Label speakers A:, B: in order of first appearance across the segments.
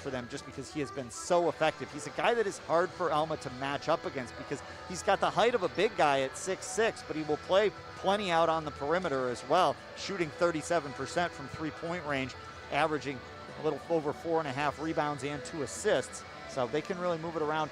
A: for them just because he has been so effective. He's a guy that is hard for Alma to match up against because he's got the height of a big guy at 6'6", but he will play plenty out on the perimeter as well, shooting 37% from three-point range, averaging a little over 4.5 rebounds and 2 assists. So they can really move it around.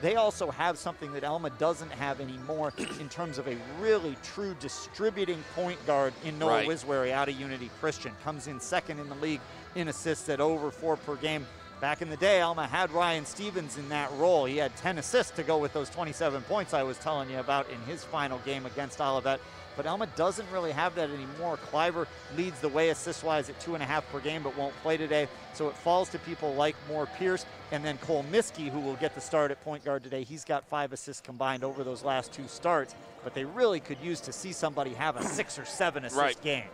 A: They also have something that Alma doesn't have anymore in terms of a really true distributing point guard in Noah Wiswary out of Unity Christian. Comes in second in the league in assists at over 4 per game. Back in the day, Alma had Ryan Stevens in that role. He had 10 assists to go with those 27 points I was telling you about in his final game against Olivet. But Alma doesn't really have that anymore. Cliver leads the way assist-wise at 2.5 per game, but won't play today. So it falls to people like Moore Pierce and then Cole Miskey, who will get the start at point guard today. He's got 5 assists combined over those last 2 starts, but they really could use to see somebody have a 6 or 7 assist game.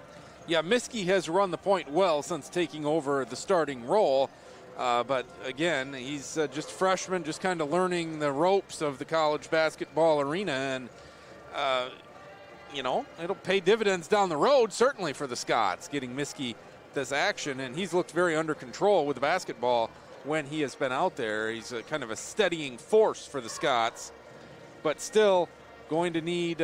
B: Yeah, Miskey has run the point well since taking over the starting role. But again, he's just a freshman, just kind of learning the ropes of the college basketball arena. And, you know, it'll pay dividends down the road, certainly for the Scots, getting Miskey this action. And he's looked very under control with the basketball when he has been out there. He's a kind of a steadying force for the Scots, but still going to need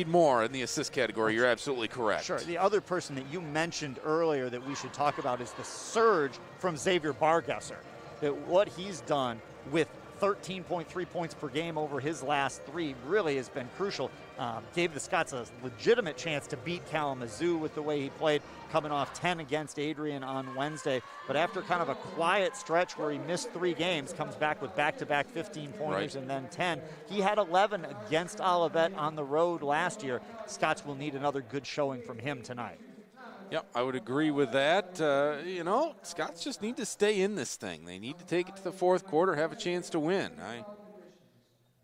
B: more in the assist category. You're absolutely correct.
A: Sure. The other person that you mentioned earlier that we should talk about is the surge from Xavier Bargesser. That what he's done with 13.3 points per game over his last 3 really has been crucial. Gave the Scots a legitimate chance to beat Kalamazoo with the way he played, coming off 10 against Adrian on Wednesday. But after kind of a quiet stretch where he missed 3 games, comes back with back-to-back 15-pointers and then 10. He had 11 against Olivet on the road last year. Scots will need another good showing from him tonight.
B: Yep, I would agree with that. You know, Scots just need to stay in this thing. They need to take it to the 4th quarter, have a chance to win.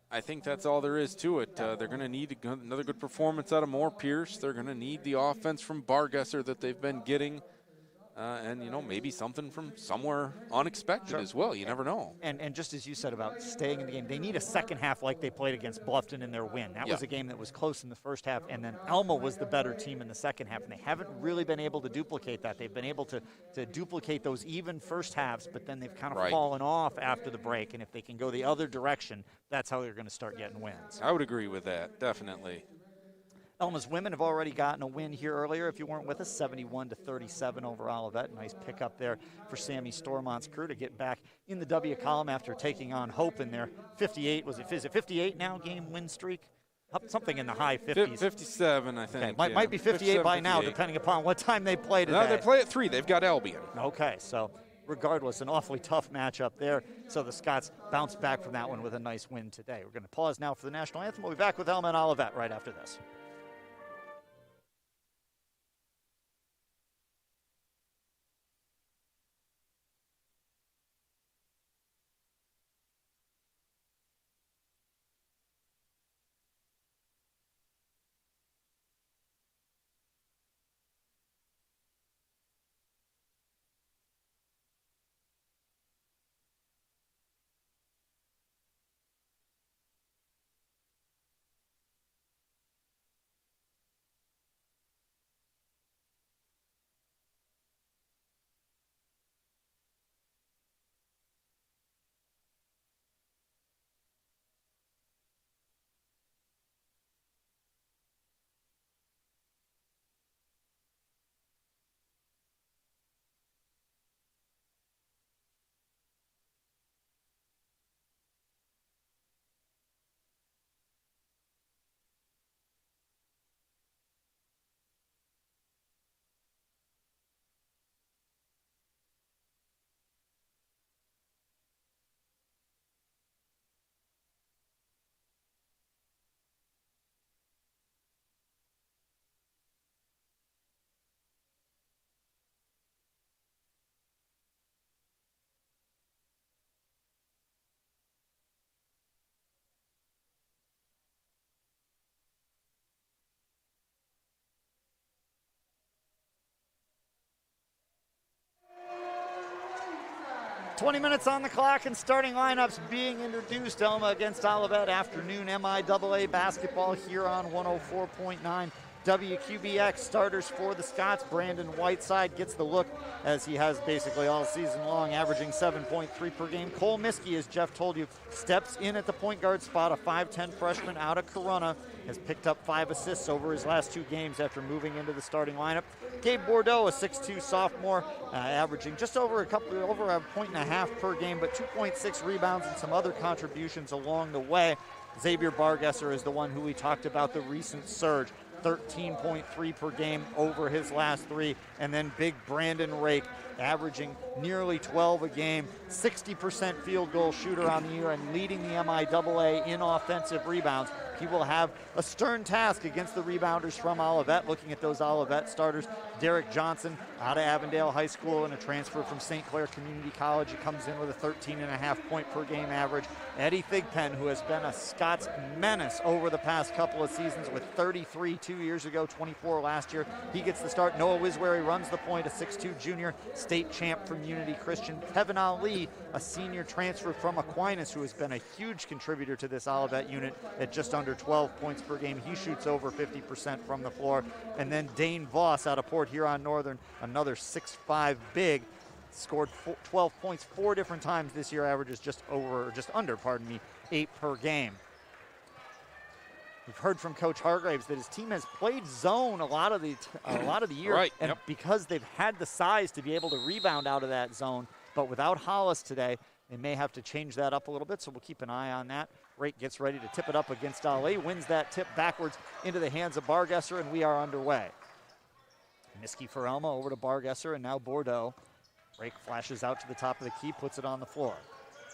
B: I think that's all there is to it. They're going to need another good performance out of Moore Pierce. They're going to need the offense from Bargesser that they've been getting. And, you know, maybe something from somewhere unexpected as well. You never know.
A: And just as you said about staying in the game, they need a second half like they played against Bluffton in their win. That was a game that was close in the first half, and then Alma was the better team in the second half, and they haven't really been able to duplicate that. They've been able to duplicate those even first halves, but then they've kind of fallen off after the break, and if they can go the other direction, that's how they're going to start getting wins.
B: I would agree with that, definitely.
A: Alma's women have already gotten a win here earlier. If you weren't with us, 71-37 over Olivet. Nice pickup there for Sammy Stormont's crew to get back in the W column after taking on Hope in their 58. Is it 58 now game win streak? Something in the high 50s.
B: 57, I think.
A: Okay, might be 58 by now, depending upon what time they play today.
B: No, they play at 3. They've got Albion.
A: Okay, so regardless, an awfully tough matchup there. So the Scots bounce back from that one with a nice win today. We're going to pause now for the national anthem. We'll be back with Alma and Olivet right after this. .20 on the clock and starting lineups being introduced. Alma against Olivet, afternoon MIAA basketball here on 104.9 WQBX starters for the Scots. Brandon Whiteside gets the look, as he has basically all season long, averaging 7.3 per game. Cole Miskey, as Jeff told you, steps in at the point guard spot. A 5'10 freshman out of Corunna has picked up 5 assists over his last 2 games after moving into the starting lineup. Gabe Bordeaux, a 6'2 sophomore, averaging just over a 1.5 per game, but 2.6 rebounds and some other contributions along the way. Xavier Bargesser is the one who we talked about, the recent surge. 13.3 per game over his last 3. And then big Brandon Rake, averaging nearly 12 a game, 60% field goal shooter on the year and leading the MIAA in offensive rebounds. He will have a stern task against the rebounders from Olivet. Looking at those Olivet starters, Derek Johnson out of Avondale High School and a transfer from St. Clair Community College. He comes in with a 13.5 point per game average. Eddie Thigpen, who has been a Scots menace over the past couple of seasons with 33 2 years ago, 24 last year. He gets the start. Noah Wiswary runs the point, a 6'2 junior, state champ from Unity Christian. Kevin Ali, a senior transfer from Aquinas, who has been a huge contributor to this Olivet unit at just under 12 points per game. He shoots over 50% from the floor. And then Dane Voss out of Port Huron Northern, another 6'5 big, scored 12 points 4 different times this year, averages just under 8 per game. We've heard from Coach Hargraves that his team has played zone a lot of the year,
B: right,
A: and because they've had the size to be able to rebound out of that zone, but without Hollis today, they may have to change that up a little bit, so we'll keep an eye on that. Rake gets ready to tip it up against Ali, wins that tip backwards into the hands of Bargesser, and we are underway. Miskey for Alma, over to Bargesser, and now Bordeaux. Rake flashes out to the top of the key, puts it on the floor.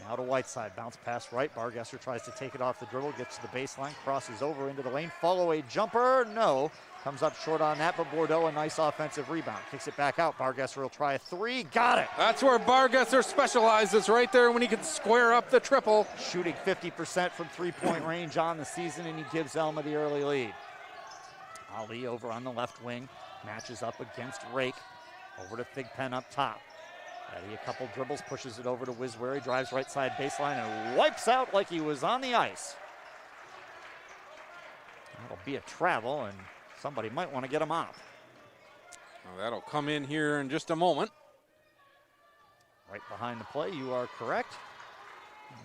A: Now to Whiteside, bounce pass right. Bargesser tries to take it off the dribble, gets to the baseline, crosses over into the lane. Follow-away jumper, no. Comes up short on that, but Bordeaux a nice offensive rebound. Kicks it back out. Bargesser will try a 3. Got it.
B: That's where Bargesser specializes, right there when he can square up the triple.
A: Shooting 50% from three-point range on the season, and he gives Alma the early lead. Ali over on the left wing, matches up against Rake. Over to Thigpen up top. Eddie, a couple dribbles, pushes it over to Wiswary, drives right side baseline and wipes out like he was on the ice. That'll be a travel, and somebody might want to get him off.
B: Well, that'll come in here in just a moment.
A: Right behind the play, you are correct.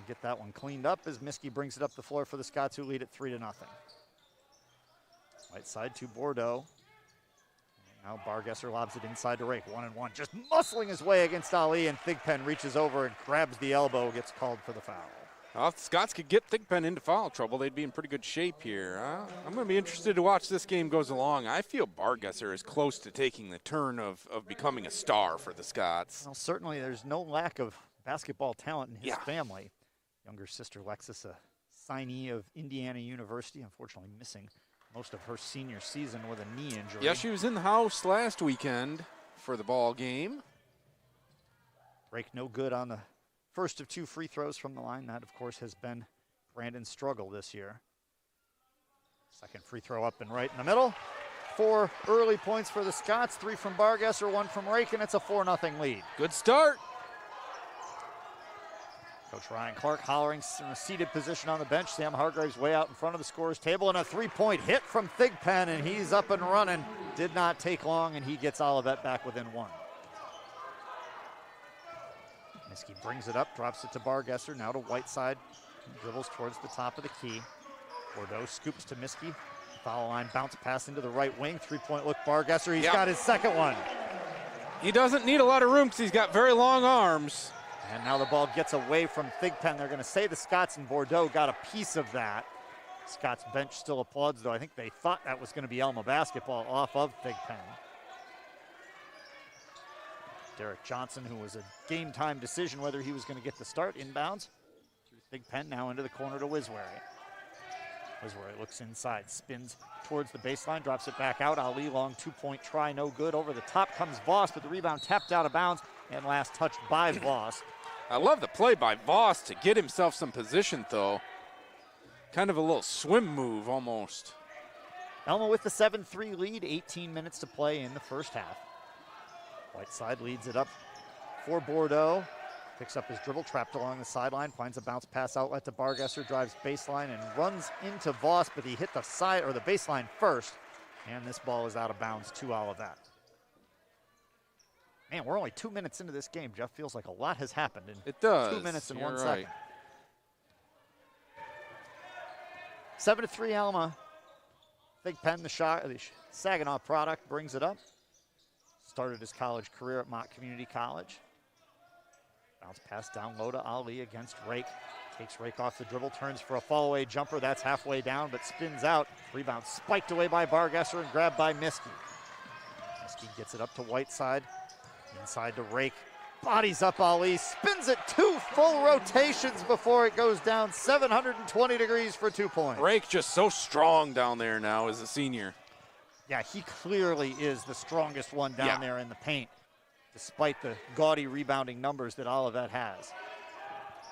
A: Get that one cleaned up as Miskey brings it up the floor for the Scots, who lead it 3-0. Right side to Bordeaux. Now Bargesser lobs it inside to Rake, 1-1, just muscling his way against Ali, and Thigpen reaches over and grabs the elbow, gets called for the foul.
B: Well, if the Scots could get Thigpen into foul trouble, they'd be in pretty good shape here. I'm going to be interested to watch this game goes along. I feel Bargesser is close to taking the turn of becoming a star for the Scots.
A: Well, certainly there's no lack of basketball talent in his family. Younger sister Lexus, a signee of Indiana University, unfortunately missing most of her senior season with a knee injury.
B: Yeah, she was in the house last weekend for the ball game.
A: Rake no good on the first of 2 free throws from the line. That, of course, has been Brandon's struggle this year. Second free throw up and right in the middle. 4 early points for the Scots, 3 from Bargesser, 1 from Rake, and it's a 4-0 lead.
B: Good start.
A: Coach Ryan Clark hollering in a seated position on the bench. Sam Hargraves way out in front of the scorer's table, and a 3-point hit from Thigpen, and he's up and running. Did not take long, and he gets Olivet back within 1. Miskey brings it up, drops it to Bargesser, now to Whiteside. Dribbles towards the top of the key. Bordeaux scoops to Miskey. Foul line bounce pass into the right wing. 3-point look, Bargesser. He's got his second one.
B: He doesn't need a lot of room because he's got very long arms.
A: And now the ball gets away from Thigpen. They're going to say the Scots and Bordeaux got a piece of that. Scots bench still applauds, though. I think they thought that was going to be Alma basketball off of Thigpen. Derek Johnson, who was a game-time decision whether he was going to get the start, inbounds. Thigpen now into the corner to Wiswary. Wiswary looks inside, spins towards the baseline, drops it back out. Ali long 2-point try, no good. Over the top comes Voss, but the rebound tapped out of bounds and last touched by Voss.
B: I love the play by Voss to get himself some position, though. Kind of a little swim move almost.
A: Alma with the 7-3 lead, 18 minutes to play in the first half. Whiteside leads it up for Bordeaux. Picks up his dribble, trapped along the sideline, finds a bounce pass outlet to Bargesser, drives baseline and runs into Voss, but he hit the side or the baseline first And this ball is out of bounds to Olivet. Man, we're only 2 minutes into this game. Jeff, feels like a lot has happened in
B: it does.
A: 2 minutes and
B: You're
A: 1
B: right.
A: second. 7-3 Alma. Thigpen, the Saginaw product, brings it up. Started his college career at Mott Community College. Bounce pass down low to Ali against Rake. Takes Rake off the dribble, turns for a fall-away jumper. That's halfway down, but spins out. Rebound spiked away by Bargesser and grabbed by Miskey. Miskey gets it up to Whiteside. Inside to Rake. Bodies up Ali. Spins it 2 full rotations before it goes down 720 degrees for 2 points.
B: Rake just so strong down there now as a senior.
A: Yeah, he clearly is the strongest one down there in the paint, despite the gaudy rebounding numbers that Olivet has.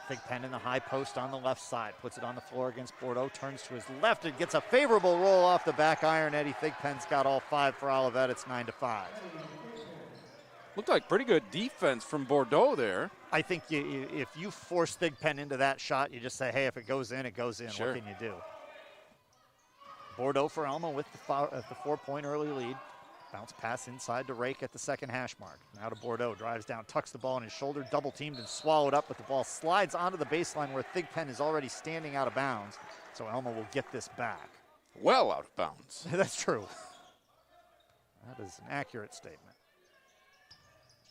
A: Thigpen in the high post on the left side. Puts it on the floor against Bordeaux. Turns to his left and gets a favorable roll off the back iron. Eddie Thigpen's got all 5 for Olivet. It's 9-5.
B: Looked like pretty good defense from Bordeaux there.
A: I think if you force Thigpen into that shot, you just say, hey, if it goes in, it goes in.
B: Sure.
A: What can you do? Bordeaux for Alma with the 4-point early lead. Bounce pass inside to Rake at the second hash mark. Now to Bordeaux, drives down, tucks the ball in his shoulder, double teamed and swallowed up, but the ball slides onto the baseline where Thigpen is already standing out of bounds. So Alma will get this back.
B: Well out of bounds.
A: That's true. That is an accurate statement.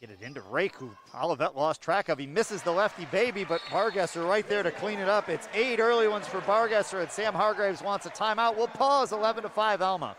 A: Get it into Rake, who Olivet lost track of. He misses the lefty baby, but Bargesser right there to clean it up. It's 8 early ones for Bargesser, and Sam Hargraves wants a timeout. We'll pause. 11-5 Alma.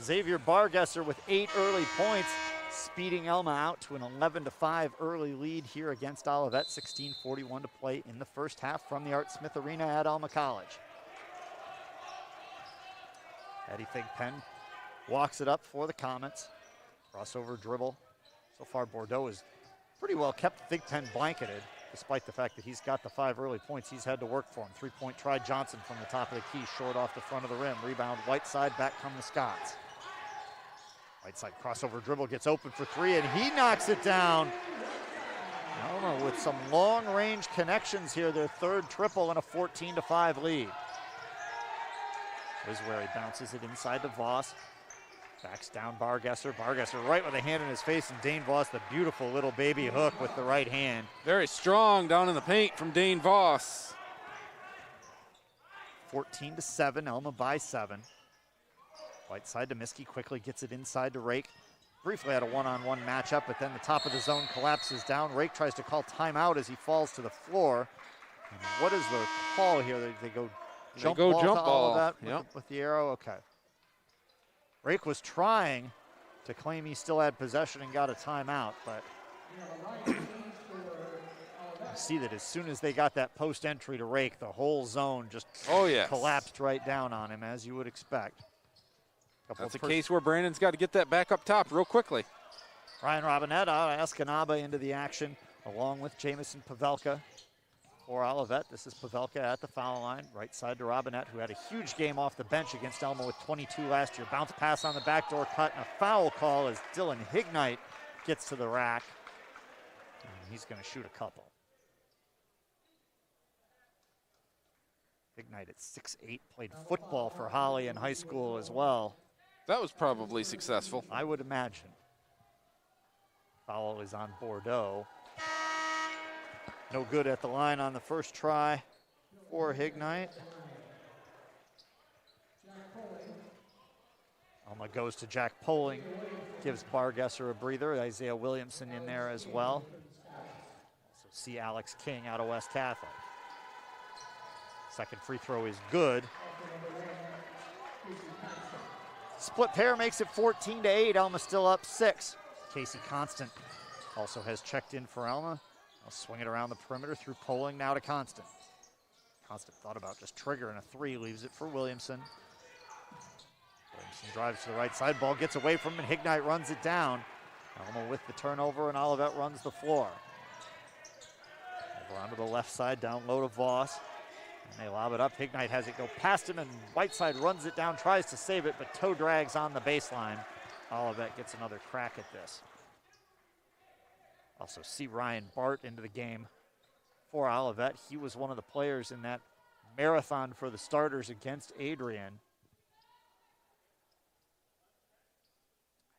A: Xavier Bargesser with 8 early points, speeding Alma out to an 11-5 early lead here against Olivet. 16:41 to play in the first half from the Art Smith Arena at Alma College. Eddie Thigpen walks it up for the Comets. Crossover dribble. So far, Bordeaux has pretty well kept Thigpen blanketed, despite the fact that he's got the 5 early points he's had to work for him. 3-point try Johnson from the top of the key, short off the front of the rim. Rebound Whiteside, back come the Scots. Whiteside crossover dribble, gets open for 3, and he knocks it down. Alma with some long-range connections here, their 3rd triple and a 14-5 lead. Here's where he bounces it inside to Voss. Backs down Bargesser. Bargesser right with a hand in his face, and Dane Voss, the beautiful little baby hook with the right hand.
B: Very strong down in the paint from Dane Voss.
A: 14-7, Alma by 7. Whiteside to Miskey, quickly gets it inside to Rake. Briefly had a one-on-one matchup, but then the top of the zone collapses down. Rake tries to call timeout as he falls to the floor. And what is the call here? They go jump ball to Olivet with the arrow? Okay. Rake was trying to claim he still had possession and got a timeout, but you see that as soon as they got that post entry to Rake, the whole zone just collapsed right down on him, as you would expect.
B: That's a case where Brandon's got to get that back up top real quickly.
A: Ryan Robinette out of Escanaba into the action, along with Jamison Pavelka for Olivet. This is Pavelka at the foul line, right side to Robinette, who had a huge game off the bench against Alma with 22 last year. Bounce pass on the backdoor cut, and a foul call as Dylan Hignite gets to the rack. And he's going to shoot a couple. Hignite at 6'8", played football for Holly in high school as well.
B: That was probably successful.
A: I would imagine. Foul is on Bordeaux. No good at the line on the first try for Hignite. Alma goes to Jack Poling, gives Bargesser a breather. Isaiah Williamson in there as well. Also see Alex King out of West Catholic. Second free throw is good. Split pair makes it 14-8. Alma still up 6. Casey Constant also has checked in for Alma. I'll swing it around the perimeter through Poling now to Constant. Constant thought about just triggering a three, leaves it for Williamson. Williamson drives to the right side, ball gets away from him, and Hignite runs it down. Alma with the turnover, and Olivet runs the floor. Over onto the left side, down low to Voss. And they lob it up. Hignite has it go past him, and Whiteside runs it down, tries to save it, but toe drags on the baseline. Olivet gets another crack at this. Also see Ryan Bart into the game for Olivet. He was one of the players in that marathon for the starters against Adrian.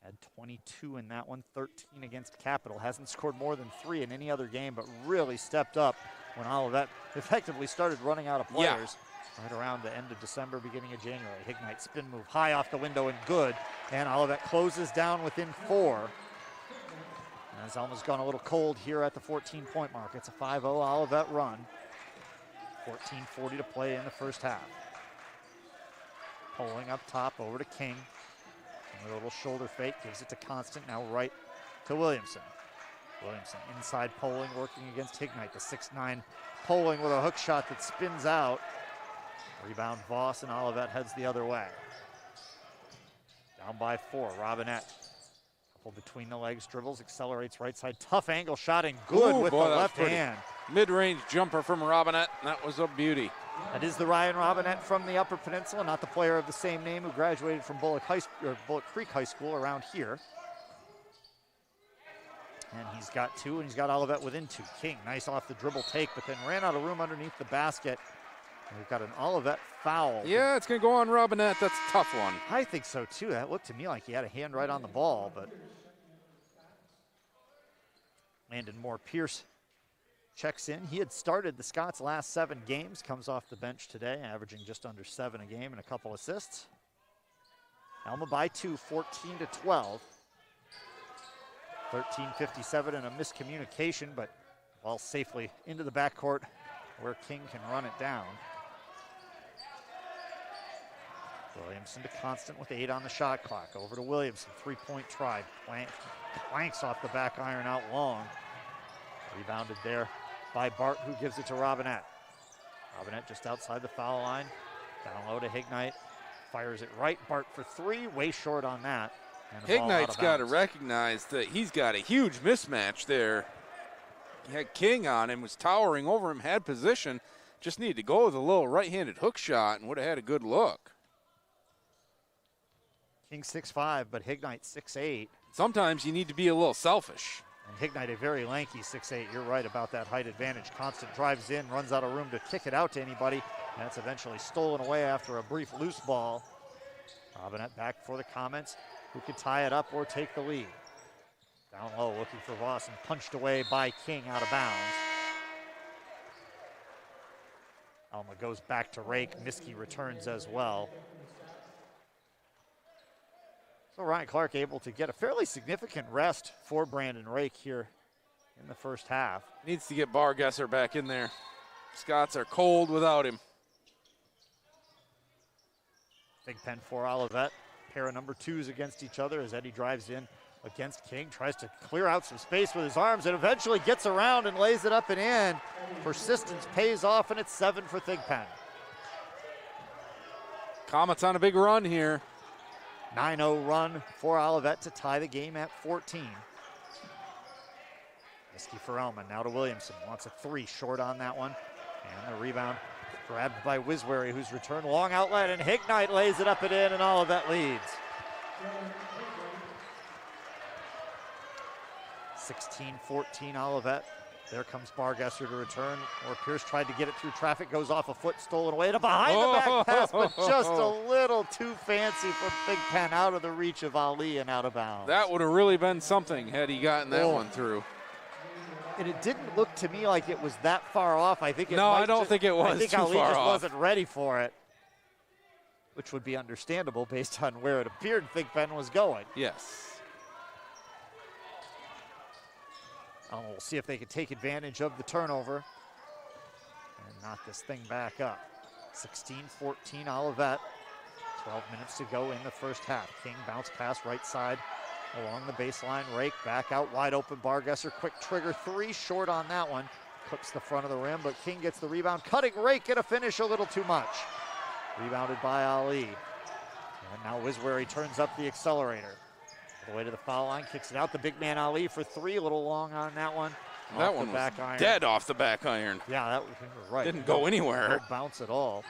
A: Had 22 in that one, 13 against Capital. Hasn't scored more than 3 in any other game, but really stepped up when Olivet effectively started running out of players right around the end of December, beginning of January. Hignite spin move high off the window and good. And Olivet closes down within 4. As Alma's gone a little cold here at the 14-point mark. It's a 5-0 Olivet run. 14:40 to play in the first half. Pulling up top over to King. A little shoulder fake, gives it to Constant, now right to Williamson. Williamson inside Poling, working against Hignite. The 6'9" Poling with a hook shot that spins out. Rebound Voss, and Olivet heads the other way. Down by 4, Robinette. Couple between the legs, dribbles, accelerates right side. Tough angle shot and good with the left hand.
B: Mid-range jumper from Robinette, that was a beauty.
A: That is the Ryan Robinette from the Upper Peninsula, not the player of the same name who graduated from Bullock Creek High School around here. And he's got 2, and he's got Olivet within 2. King, nice off the dribble take, but then ran out of room underneath the basket. And we've got an Olivet foul.
B: Yeah, it's going to go on Robinette. That's a tough one.
A: I think so, too. That looked to me like he had a hand right on the ball, but Landon Moore-Pierce checks in. He had started the Scots' last 7 games, comes off the bench today, averaging just under 7 a game and a couple assists. Alma by 2, 14-12. 13:57 and a miscommunication, but ball safely into the backcourt where King can run it down. Williamson to Constant with 8 on the shot clock. Over to Williamson, 3-point try. Planks off the back iron out long. Rebounded there by Bart, who gives it to Robinette. Robinette just outside the foul line. Down low to Hignite. Fires it right. Bart for 3, way short on that.
B: Hignite's got to recognize that he's got a huge mismatch there. He had King on him, was towering over him, had position. Just needed to go with a little right-handed hook shot and would have had a good look.
A: King 6'5", but Hignite 6'8".
B: Sometimes you need to be a little selfish.
A: And Hignite, a very lanky 6'8". You're right about that height advantage. Constant drives in, runs out of room to kick it out to anybody. And it's eventually stolen away after a brief loose ball. Robinette back for the comments. Who could tie it up or take the lead? Down low, looking for Voss, and punched away by King out of bounds. Alma goes back to Rake. Miskey returns as well. So Ryan Clark able to get a fairly significant rest for Brandon Rake here in the first half.
B: Needs to get Bargesser back in there. Scots are cold without him.
A: Big Pen for Olivet. Pair of number 2s against each other as Eddie drives in against King, tries to clear out some space with his arms and eventually gets around and lays it up and in. Persistence pays off, and it's 7 for Thigpen.
B: Comets on a big run here.
A: 9-0 run for Olivet to tie the game at 14. Miskey for Elman, now to Williamson. Wants a 3, short on that one. And the rebound grabbed by Wiswary, who's returned long outlet, and Hignite lays it up and in, and Olivet leads. 16-14 Olivet. There comes Bargesser to return, or Pierce tried to get it through traffic, goes off a foot, stolen away, and a behind-the-back pass, but just a little too fancy for Big Pen, out of the reach of Ali and out of bounds.
B: That would have really been something had he gotten that one through.
A: And it didn't look to me like it was that far off. I think it
B: I don't think it was too far off.
A: I think Ali just wasn't ready for it, which would be understandable based on where it appeared Thigpen was going.
B: Yes.
A: We'll see if they can take advantage of the turnover and knock this thing back up. 16-14 Olivet. 12 minutes to go in the first half. King bounce pass right side along the baseline. Rake back out wide open. Bargesser quick trigger 3, short on that one. clips the front of the rim, but King gets the rebound. Cutting rake, get a finish a little too much. Rebounded by Ali. And now Wiswery turns up the accelerator. All the way to the foul line, kicks it out. The big man Ali for three, a little long on that one.
B: That one was dead off the back iron.
A: Yeah, that was right.
B: Didn't go anywhere.
A: No bounce at all.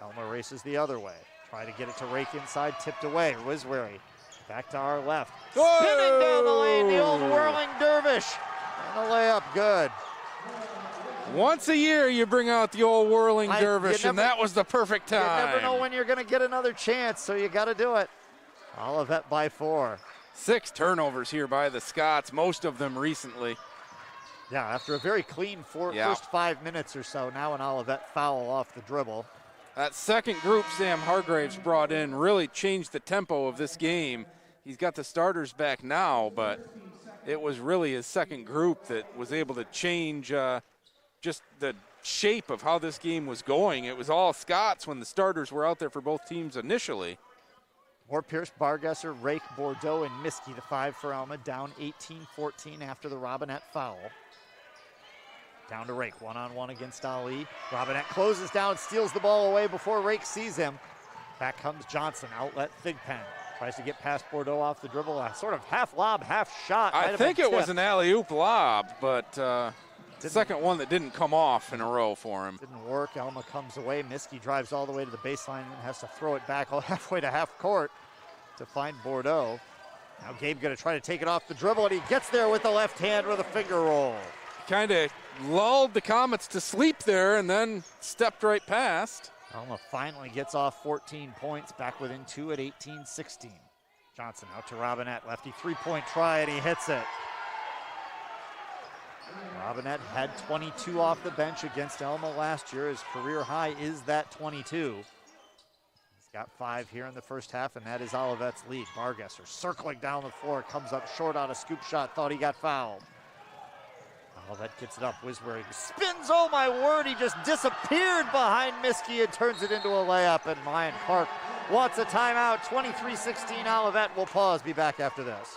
A: Alma races the other way. Try to get it to rake inside, tipped away. Wiswery back to our left.
B: Whoa!
A: Spinning down the lane, the old whirling dervish. And the layup good.
B: Once a year you bring out the old whirling dervish, and that was the perfect time.
A: You never know when you're going to get another chance, so you got to do it. Olivet by 4.
B: 6 turnovers here by the Scots, most of them recently.
A: Yeah, after a very clean first 5 minutes or so, now an Olivet foul off the dribble.
B: That second group Sam Hargraves brought in really changed the tempo of this game. He's got the starters back now, but it was really his second group that was able to change just the shape of how this game was going. It was all Scots when the starters were out there for both teams initially.
A: Moore, Pierce, Bargesser, Rake, Bordeaux, and Miskey, the 5 for Alma, down 18-14 after the Robinette foul. Down to Rake, one-on-one against Ali. Robinette closes down, steals the ball away before Rake sees him. Back comes Johnson, outlet Thigpen. Tries to get past Bordeaux off the dribble, a sort of half lob, half shot.
B: I think it was an alley-oop lob, but the second one that didn't come off in a row for him.
A: Didn't work. Alma comes away. Miskey drives all the way to the baseline and has to throw it back halfway to half court to find Bordeaux. Now Gabe going to try to take it off the dribble, and he gets there with the left hand with a finger roll.
B: Kind of lulled the Comets to sleep there and then stepped right past.
A: Alma finally gets off 14 points, back within 2 at 18-16. Johnson out to Robinette, lefty three-point try, and he hits it. Robinette had 22 off the bench against Alma last year. His career high is that 22. He's got 5 here in the first half, and that is Olivet's lead. Bargesser circling down the floor, comes up short on a scoop shot, thought he got fouled. Olivet gets it up, Wiswery spins, oh my word, he just disappeared behind Miskey and turns it into a layup, and Lyon Park wants a timeout. 23-16 Olivet. We'll pause, be back after this.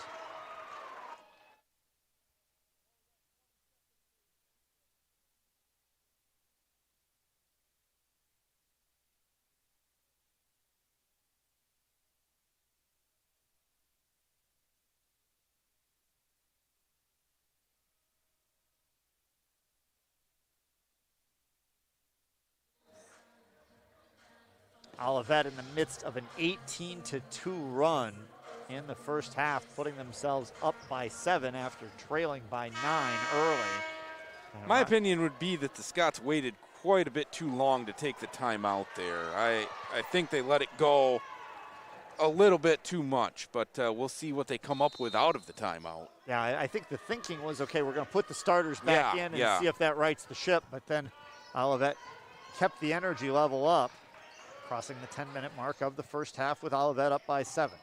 A: Olivet in the midst of an 18-2 run in the first half, putting themselves up by 7 after trailing by 9 early.
B: My opinion would be that the Scots waited quite a bit too long to take the timeout there. I think they let it go a little bit too much, but we'll see what they come up with out of the timeout.
A: Yeah, I think the thinking was, okay, we're going to put the starters back in and see if that rights the ship, but then Olivet kept the energy level up, crossing the 10-minute mark of the first half with Olivet up by 7.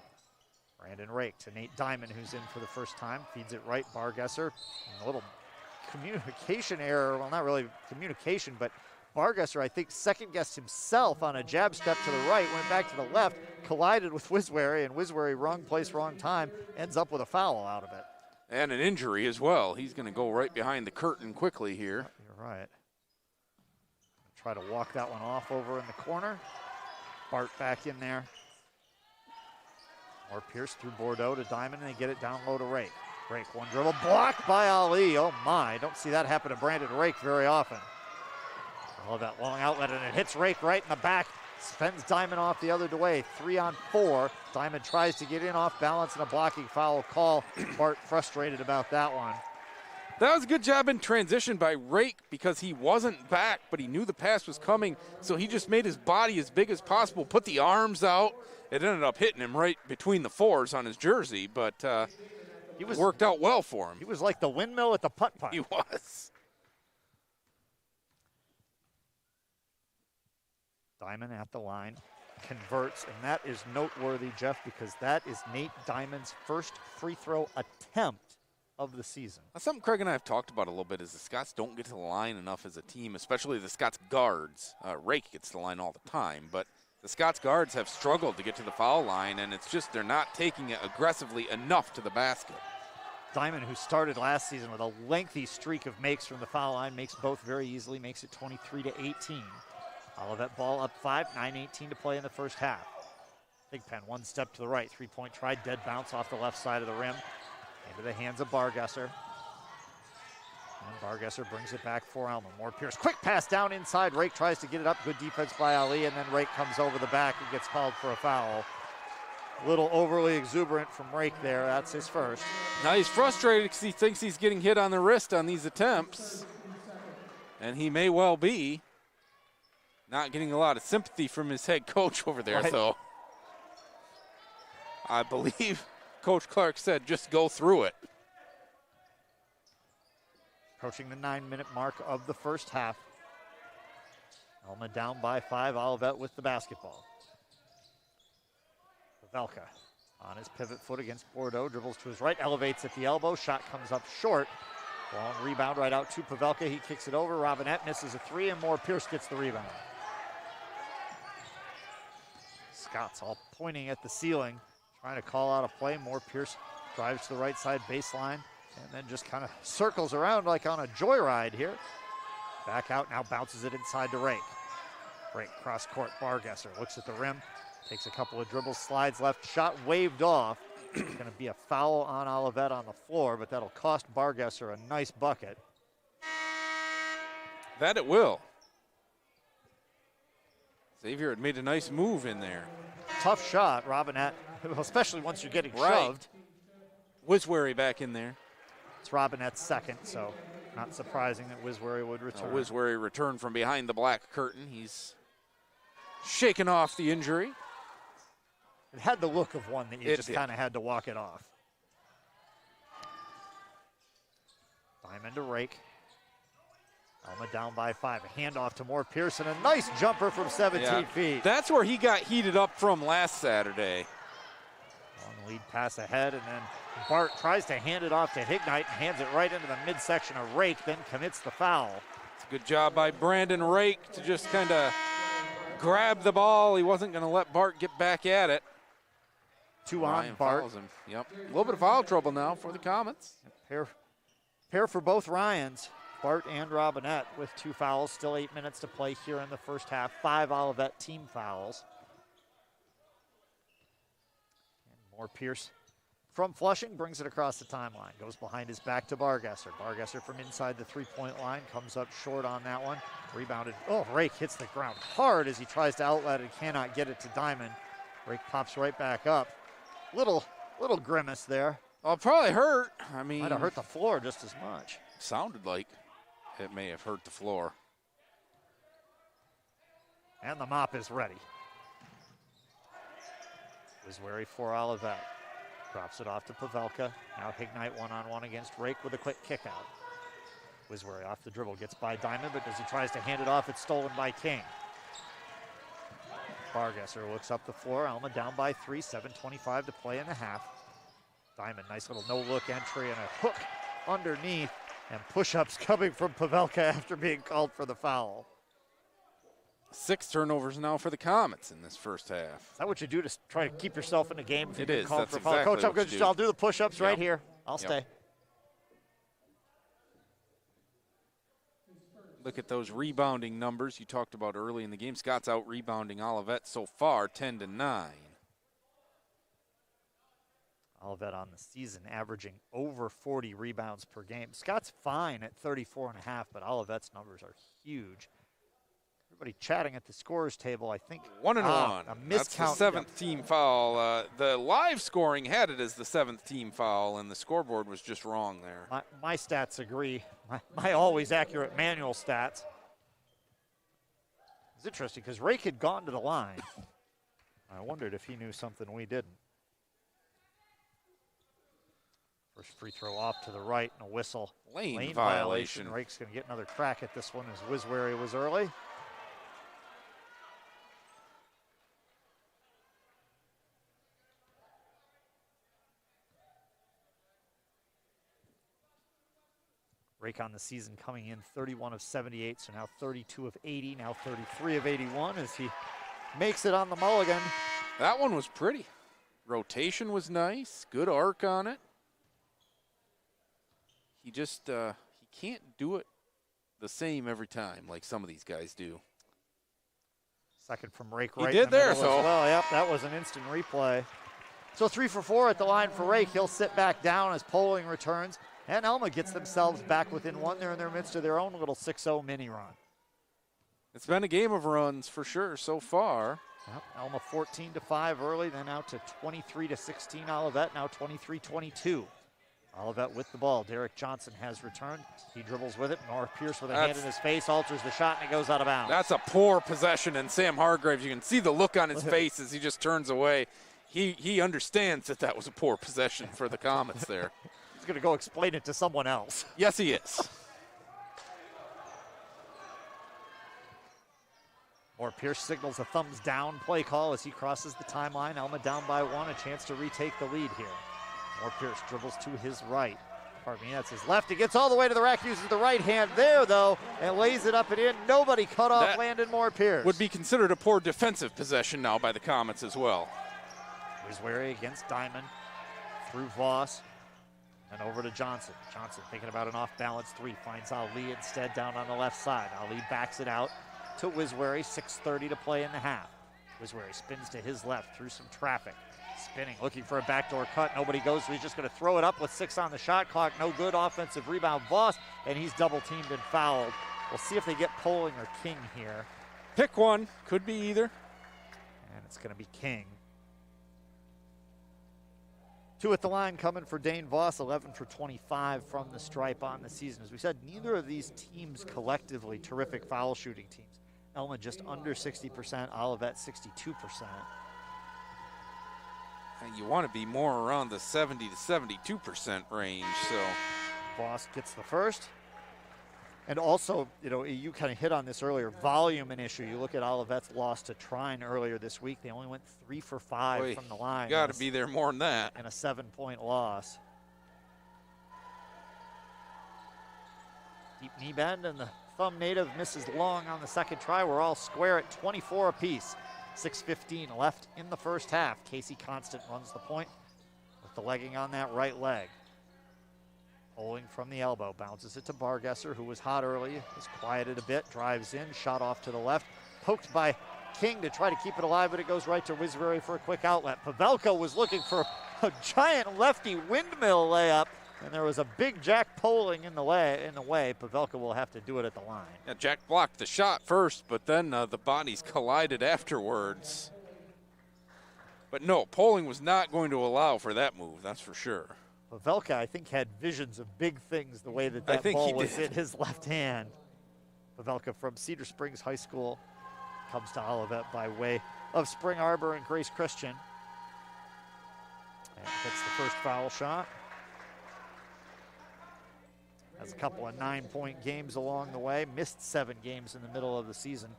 A: Brandon Rake to Nate Diamond, who's in for the first time, feeds it right. Bargesser, a little communication error. Well, not really communication, but Bargesser, I think, second-guessed himself on a jab step to the right, went back to the left, collided with Wiswery, and Wiswery, wrong place, wrong time, ends up with a foul out of it.
B: And an injury as well. He's going to go right behind the curtain quickly here.
A: You're right. Try to walk that one off over in the corner. Bart back in there. Or Pierce through Bordeaux to Diamond, and they get it down low to Rake. Rake, one dribble, blocked by Ali. Oh my, don't see that happen to Brandon Rake very often. I love that long outlet, and it hits Rake right in the back. Sends Diamond off the other way, 3-on-4. Diamond tries to get in off balance, and a blocking foul call. Bart frustrated about that one.
B: That was a good job in transition by Rake because he wasn't back, but he knew the pass was coming, so he just made his body as big as possible, put the arms out. It ended up hitting him right between the 4s on his jersey, but it worked out well for him.
A: He was like the windmill at the putt-putt.
B: He was.
A: Diamond at the line, converts, and that is noteworthy, Jeff, because that is Nate Diamond's first free throw attempt of the season.
B: That's something Craig and I have talked about a little bit is the Scots don't get to the line enough as a team, especially the Scots guards. Rake gets to the line all the time, but the Scots guards have struggled to get to the foul line, and it's just they're not taking it aggressively enough to the basket.
A: Diamond, who started last season with a lengthy streak of makes from the foul line, makes both very easily, makes it 23-18. Olivet ball up 5, 9:18 to play in the first half. Big Pen, one step to the right, three-point try, dead bounce off the left side of the rim. Into the hands of Bargesser. And Bargesser brings it back for Alma. Moore Pierce, quick pass down inside. Rake tries to get it up, good defense by Ali, and then Rake comes over the back and gets called for a foul. A little overly exuberant from Rake there, that's his first.
B: Now he's frustrated because he thinks he's getting hit on the wrist on these attempts. And he may well be. Not getting a lot of sympathy from his head coach over there, though. I believe Coach Clark said just go through it.
A: Approaching the 9-minute mark of the first half. Alma down by 5, Olivet with the basketball. Pavelka on his pivot foot against Bordeaux, dribbles to his right, elevates at the elbow, shot comes up short. Long rebound right out to Pavelka, he kicks it over, Robinette misses a three, and Moore Pierce gets the rebound. Scott's all pointing at the ceiling, trying to call out a play. Moore Pierce drives to the right side baseline and then just kind of circles around like on a joyride here. Back out, now bounces it inside to Rake. Rake cross court, Bargesser looks at the rim, takes a couple of dribbles, slides left, shot waved off. It's going to be a foul on Olivet on the floor, but that'll cost Bargesser a nice bucket.
B: That it will. Xavier had made a nice move in there.
A: Tough shot, Robinette, especially once you're getting shoved.
B: Wiswery back in there.
A: It's Robinette's second, so not surprising that Wiswery would return.
B: Wiswery returned from behind the black curtain. He's shaken off the injury.
A: It had the look of one that you just kind of had to walk it off. Diamond to Rake. Alma down by 5. A handoff to Moore Pearson. A nice jumper from 17 feet.
B: That's where he got heated up from last Saturday.
A: Long lead pass ahead, and then Bart tries to hand it off to Hignite and hands it right into the midsection of Rake, then commits the foul.
B: It's a good job by Brandon Rake to just kind of grab the ball. He wasn't going to let Bart get back at it.
A: Two on Bart.
B: Yep. A little bit of foul trouble now for the Comets.
A: Pair for both Ryans, Bart and Robinette, with 2 fouls. Still 8 minutes to play here in the first half. 5 Olivet team fouls. And Moore Pierce from Flushing brings it across the timeline. Goes behind his back to Bargesser. Bargesser from inside the three-point line comes up short on that one. Rebounded. Oh, Rake hits the ground hard as he tries to outlet it. Cannot get it to Diamond. Rake pops right back up. Little grimace there.
B: Well, it probably hurt. I mean,
A: might have hurt the floor just as much.
B: Sounded like it may have hurt the floor.
A: And the mop is ready. Wiswery for Olivet. Drops it off to Pavelka. Now Hignite one-on-one against Rake with a quick kick out. Wiswery off the dribble, gets by Diamond, but as he tries to hand it off, it's stolen by King. Bargesser looks up the floor. Alma down by 3, 7:25 to play in the half. Diamond, nice little no-look entry and a hook underneath, and push-ups coming from Pavelka after being called for the foul.
B: 6 turnovers now for the Comets in this first half.
A: Is that what you do to try to keep yourself in the game? If
B: it
A: you
B: is.
A: Call
B: That's
A: for
B: exactly
A: Coach,
B: what you do.
A: I'll do the push-ups right here. I'll stay.
B: Look at those rebounding numbers you talked about early in the game. Scott's out rebounding Olivet so far, 10-9.
A: Olivet on the season averaging over 40 rebounds per game. Scott's fine at 34.5, but Olivet's numbers are huge. Everybody chatting at the scorers table, I think.
B: 1-1.
A: A miscount.
B: That's the 7th team foul. The live scoring had it as the 7th team foul, and the scoreboard was just wrong there.
A: My stats agree. My always accurate manual stats. It's interesting because Rake had gone to the line. I wondered if he knew something we didn't. First free throw off to the right and a whistle.
B: Lane violation.
A: Rake's going to get another crack at this one as Wiswery was early. Rake on the season coming in 31 of 78, so now 32 of 80, now 33 of 81 as he makes it on the mulligan.
B: That one was pretty. Rotation was nice, good arc on it. he just he can't do it the same every time like some of these guys do.
A: Second from Rake
B: He
A: right
B: did
A: in the
B: there,
A: middle
B: so.
A: as well. Yep, that was an instant replay. So 3 for 4 at the line for Rake. He'll sit back down as Poling returns. And Alma gets themselves back within one. They're in their midst of their own little 6-0 mini run.
B: It's been a game of runs for sure so far.
A: Yep, Alma 14-5 early, then out to 23-16 Olivet, now 23-22. Olivet with the ball. Derek Johnson has returned. He dribbles with it. North Pierce with a hand in his face, alters the shot, and it goes out of bounds.
B: That's a poor possession, and Sam Hargraves, you can see the look on his face as he just turns away. He understands that was a poor possession for the Comets there.
A: He's going to go explain it to someone else.
B: Yes, he is.
A: Or Pierce signals a thumbs down play call as he crosses the timeline. Alma down by 1, a chance to retake the lead here. More Pierce dribbles to his right. Pardon me, that's his left. He gets all the way to the rack, uses the right hand there, though, and lays it up and in. Nobody cut off
B: That
A: Landon Moore Pierce.
B: Would be considered a poor defensive possession now by the Comets as well.
A: Wiswary against Diamond, through Voss, and over to Johnson. Johnson thinking about an off-balance 3, finds Ali instead down on the left side. Ali backs it out to Wiswary, 6:30 to play in the half. Wiswary spins to his left through some traffic. Spinning, looking for a backdoor cut. Nobody goes, so he's just going to throw it up with 6 on the shot clock. No good. Offensive rebound, Voss, and he's double-teamed and fouled. We'll see if they get Poling or King here.
B: Pick one. Could be either.
A: And it's going to be King. 2 at the line coming for Dane Voss, 11 for 25 from the stripe on the season. As we said, neither of these teams collectively terrific foul shooting teams. Alma just under 60%, Olivet 62%.
B: You want to be more around the 70 to 72% range, so.
A: Voss gets the first. And also, you kind of hit on this earlier, volume an issue. You look at Olivet's loss to Trine earlier this week. They only went 3 for 5 from the line.
B: Got to be there more than that.
A: And a 7-point loss. Deep knee bend, and the thumb native misses long on the second try. We're all square at 24 apiece. 6:15 left in the first half. Casey Constant runs the point with the legging on that right leg. Poling from the elbow, bounces it to Bargesser, who was hot early, is quieted a bit, drives in, shot off to the left, poked by King to try to keep it alive, but it goes right to Wisbury for a quick outlet. Pavelka was looking for a giant lefty windmill layup, and there was a big Jack Poling in the way. Pavelka will have to do it at the line.
B: Yeah, Jack blocked the shot first, but then the bodies collided afterwards. But no, Poling was not going to allow for that move, that's for sure.
A: Pavelka, I think, had visions of big things the way that ball was in his left hand. Pavelka from Cedar Springs High School comes to Olivet by way of Spring Arbor and Grace Christian. And gets the first foul shot. Has a couple of 9-point games along the way. Missed 7 games in the middle of the season.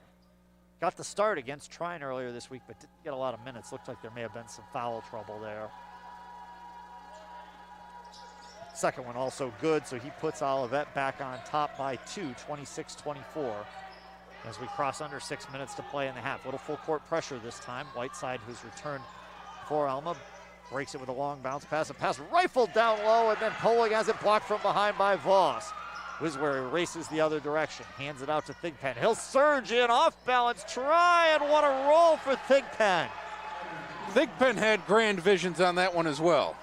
A: Got the start against Trine earlier this week, but didn't get a lot of minutes. Looked like there may have been some foul trouble there. Second one also good, so he puts Olivet back on top by 2, 26-24. As we cross under 6 minutes to play in the half. Little full court pressure this time. Whiteside, who's returned for Alma, breaks it with a long bounce pass. A pass rifled down low, and then Poling has it blocked from behind by Voss. Wisbury races the other direction, hands it out to Thigpen. He'll surge in, off balance, try, and what a roll for Thigpen.
B: Thigpen had grand visions on that one as well.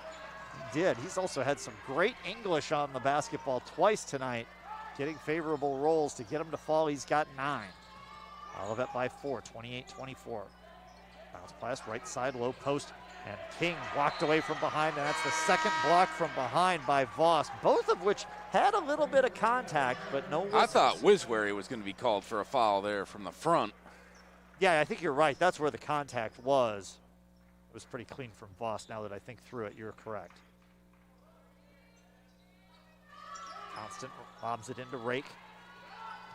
A: Did. He's also had some great English on the basketball twice tonight, getting favorable rolls to get him to fall. He's got 9. Olivet by 4, 28-24. Bounce pass, right side, low post, and King blocked away from behind, and that's the second block from behind by Voss, both of which had a little bit of contact, but no whistles.
B: I thought Wisbury was going to be called for a foul there from the front.
A: Yeah, I think you're right. That's where the contact was. It was pretty clean from Voss now that I think through it. You're correct. Constant lobs it into Rake.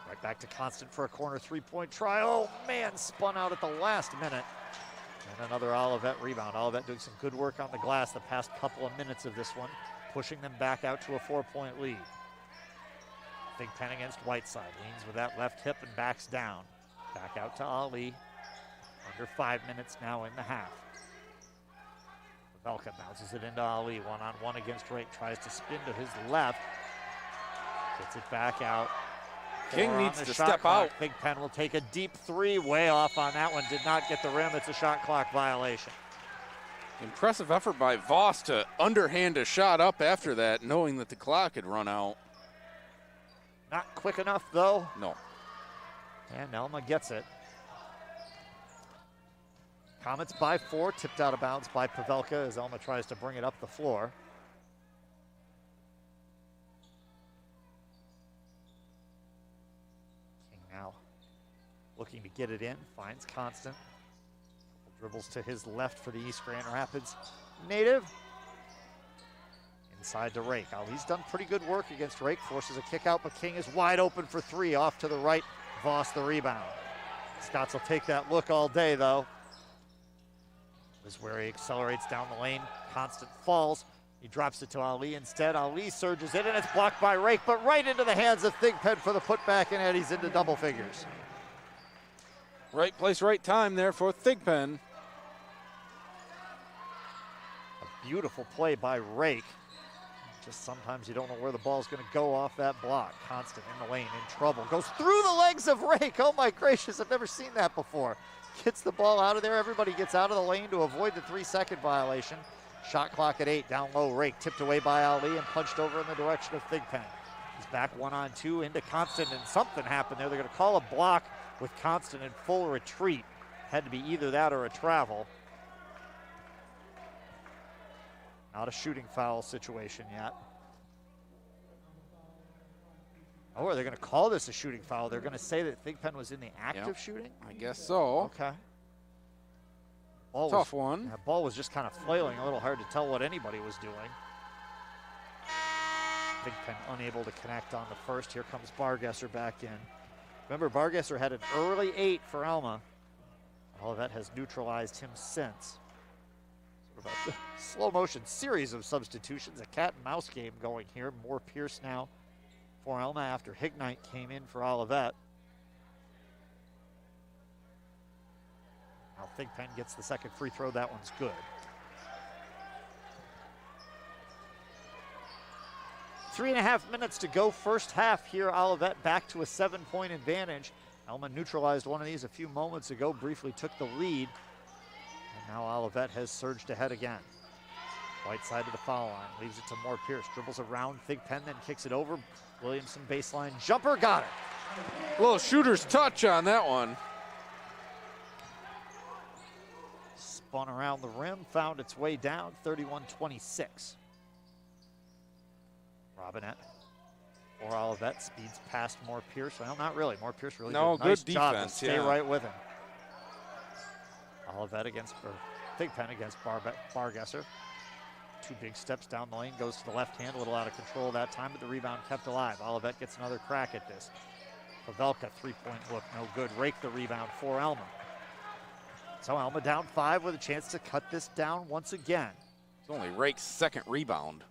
A: Right back to Constant for a corner 3-point try. Oh, man, spun out at the last minute. And another Olivet rebound. Olivet doing some good work on the glass the past couple of minutes of this one, pushing them back out to a 4-point lead. Thigpen against Whiteside. Leans with that left hip and backs down. Back out to Ali. Under 5 minutes now in the half. Pavelka bounces it into Ali. One-on-one against Rake. Tries to spin to his left. Gets it back out.
B: King
A: 4
B: needs
A: on the
B: to
A: shot
B: step
A: clock.
B: out.
A: Big Pen will take a deep 3, way off on that one. Did not get the rim. It's a shot clock violation.
B: Impressive effort by Voss to underhand a shot up after that, knowing that the clock had run out.
A: Not quick enough, though.
B: No.
A: And Alma gets it. Comets by 4, tipped out of bounds by Pavelka as Alma tries to bring it up the floor. King now looking to get it in, finds Constant. Dribbles to his left for the East Grand Rapids native. Inside to Rake. Ali's done pretty good work against Rake, forces a kick out, but King is wide open for 3, off to the right. Voss the rebound. Scots will take that look all day, though. This is where he accelerates down the lane. Constant falls. He drops it to Ali instead. Ali surges in, and it's blocked by Rake, but right into the hands of Thigpen for the putback, and Eddie's into double figures.
B: Right place, right time there for Thigpen.
A: A beautiful play by Rake. Just sometimes you don't know where the ball's going to go off that block. Constant in the lane, in trouble. Goes through the legs of Rake. Oh my gracious, I've never seen that before. Gets the ball out of there. Everybody gets out of the lane to avoid the 3-second violation. Shot clock at 8, down low. Rake tipped away by Ali and punched over in the direction of Thigpen. He's back 1-on-2 into Constant, and something happened there. They're going to call a block with Constant in full retreat. Had to be either that or a travel. Not a shooting foul situation yet. Oh, are they going to call this a shooting foul? They're going to say that Thigpen was in the act of shooting?
B: I guess so.
A: Okay.
B: Tough one.
A: That ball was just kind of flailing, a little hard to tell what anybody was doing. Thigpen unable to connect on the first. Here comes Bargesser back in. Remember, Bargesser had an early 8 for Alma. Olivet has neutralized him since. Sort of a slow motion series of substitutions, a cat and mouse game going here. More Pierce now for Alma after Hignite came in for Olivet. Now Thigpen gets the second free throw. That one's good. 3.5 minutes to go first half here. Olivet back to a 7-point advantage. Alma neutralized one of these a few moments ago, briefly took the lead. And now Olivet has surged ahead again. Right side of the foul line, leaves it to Moore Pierce. Dribbles around Thigpen, then kicks it over. Williamson baseline jumper, got it.
B: A little shooter's touch on that one.
A: Spun around the rim, found its way down, 31-26. Robinette or Olivet speeds past Moore Pierce. Well, not really. Moore Pierce really did a nice job to stay right with him. Olivet against, or Thigpen against Bargesser. 2 big steps down the lane, goes to the left hand, a little out of control that time, but the rebound kept alive. Olivet gets another crack at this. Pavelka, 3-point look, no good. Rake the rebound for Alma. So Alma down 5 with a chance to cut this down once again.
B: It's only Rake's second rebound.